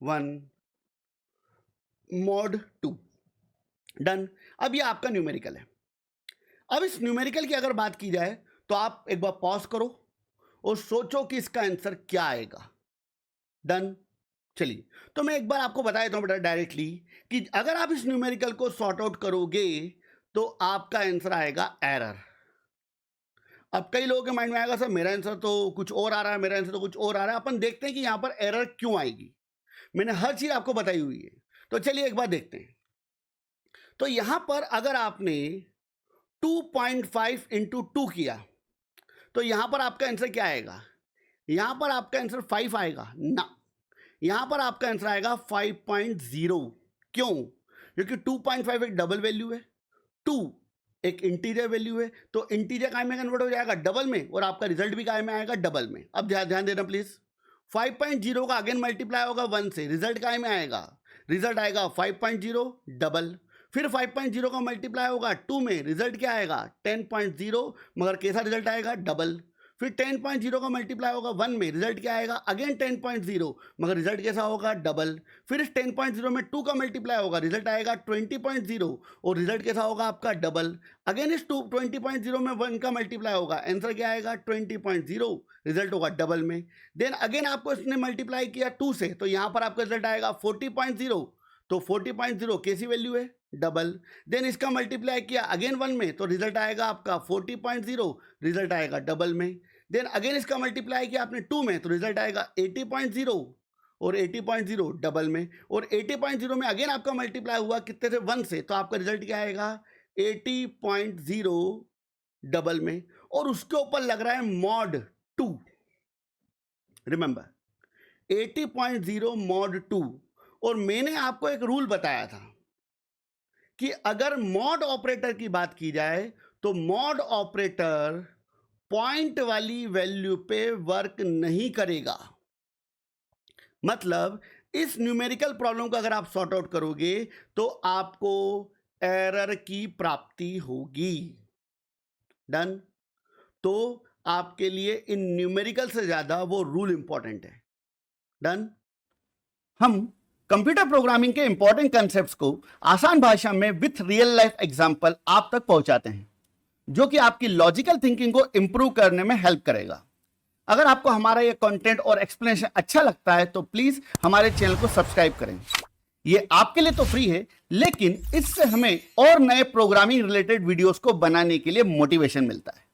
1 mod 2। Done. अब ये आपका न्यूमेरिकल है। अब इस न्यूमेरिकल की अगर बात की जाए तो आप एक बार पॉज करो और सोचो कि इसका आंसर क्या आएगा। डन। चलिए, तो मैं एक बार आपको बता देता हूं बेटा डायरेक्टली कि अगर आप इस न्यूमेरिकल को सॉर्ट आउट करोगे तो आपका आंसर आएगा एरर। अब कई लोगों के माइंड में आएगा सर मेरा आंसर तो कुछ और आ रहा है, मेरा आंसर तो कुछ और आ रहा है। अपन देखते हैं कि यहां पर एरर क्यों आएगी। मैंने हर चीज आपको बताई हुई है, तो चलिए एक बार देखते हैं। तो यहां पर अगर आपने 2.5 इंटू 2 किया तो यहां पर आपका आंसर क्या आएगा? यहां पर आपका आंसर 5 आएगा ना, यहां पर आपका आंसर आएगा 5.0। क्यों? क्योंकि 2.5 एक डबल वैल्यू है, 2 एक इंटीजर वैल्यू है, तो इंटीजर काय में कन्वर्ट हो जाएगा? डबल में, और आपका रिजल्ट भी काय में आएगा? डबल में। अब ध्यान देना प्लीज। 5.0 का अगेन मल्टीप्लाई होगा 1 से, रिजल्ट काय में आएगा? रिजल्ट आएगा 5.0 डबल। फिर 5.0 का मल्टीप्लाई होगा 2 में, रिजल्ट क्या आएगा? 10.0, मगर कैसा रिजल्ट आएगा? डबल। फिर 10.0 का मल्टीप्लाई होगा 1 में, रिजल्ट क्या आएगा? अगेन 10.0, मगर रिजल्ट कैसा होगा? डबल। फिर इस 10.0 में 2 का मल्टीप्लाई होगा, रिजल्ट आएगा 20.0 और रिजल्ट कैसा होगा आपका? डबल। अगेन इस 20.0 में 1 का मल्टीप्लाई होगा, आंसर क्या आएगा? 20.0, रिजल्ट होगा डबल में। देन अगेन आपको इसने मल्टीप्लाई किया 2 से, तो यहां पर आपका रिजल्ट आएगा 40.0, तो 40.0 कैसी वैल्यू है? डबल। देन इसका मल्टीप्लाई किया अगेन 1 में, तो रिजल्ट आएगा आपका 40.0, रिजल्ट आएगा डबल में। देन अगेन इसका मल्टीप्लाई किया आपने 2 में, तो रिजल्ट आएगा 80.0 और 80.0 डबल में। और 80.0 में अगेन आपका मल्टीप्लाई हुआ कितने से? 1 से, तो आपका रिजल्ट क्या आएगा? 80.0 डबल में। और उसके ऊपर लग रहा है मॉड 2। Remember 80.0 mod 2। और मैंने आपको एक रूल बताया था कि अगर मॉड ऑपरेटर की बात की जाए तो मॉड ऑपरेटर पॉइंट वाली वैल्यू पे वर्क नहीं करेगा। मतलब इस न्यूमेरिकल प्रॉब्लम को अगर आप सॉर्ट आउट करोगे तो आपको एरर की प्राप्ति होगी। डन। तो आपके लिए इन न्यूमेरिकल से ज्यादा वो रूल इंपॉर्टेंट है। डन। हम कंप्यूटर प्रोग्रामिंग के इंपॉर्टेंट कंसेप्ट्स को आसान भाषा में विथ रियल लाइफ एग्जांपल आप तक पहुंचाते हैं, जो कि आपकी लॉजिकल थिंकिंग को इंप्रूव करने में हेल्प करेगा। अगर आपको हमारा ये कंटेंट और एक्सप्लेनेशन अच्छा लगता है तो प्लीज हमारे चैनल को सब्सक्राइब करें। ये आपके लिए तो फ्री है, लेकिन इससे हमें और नए प्रोग्रामिंग रिलेटेड वीडियोस को बनाने के लिए मोटिवेशन मिलता है।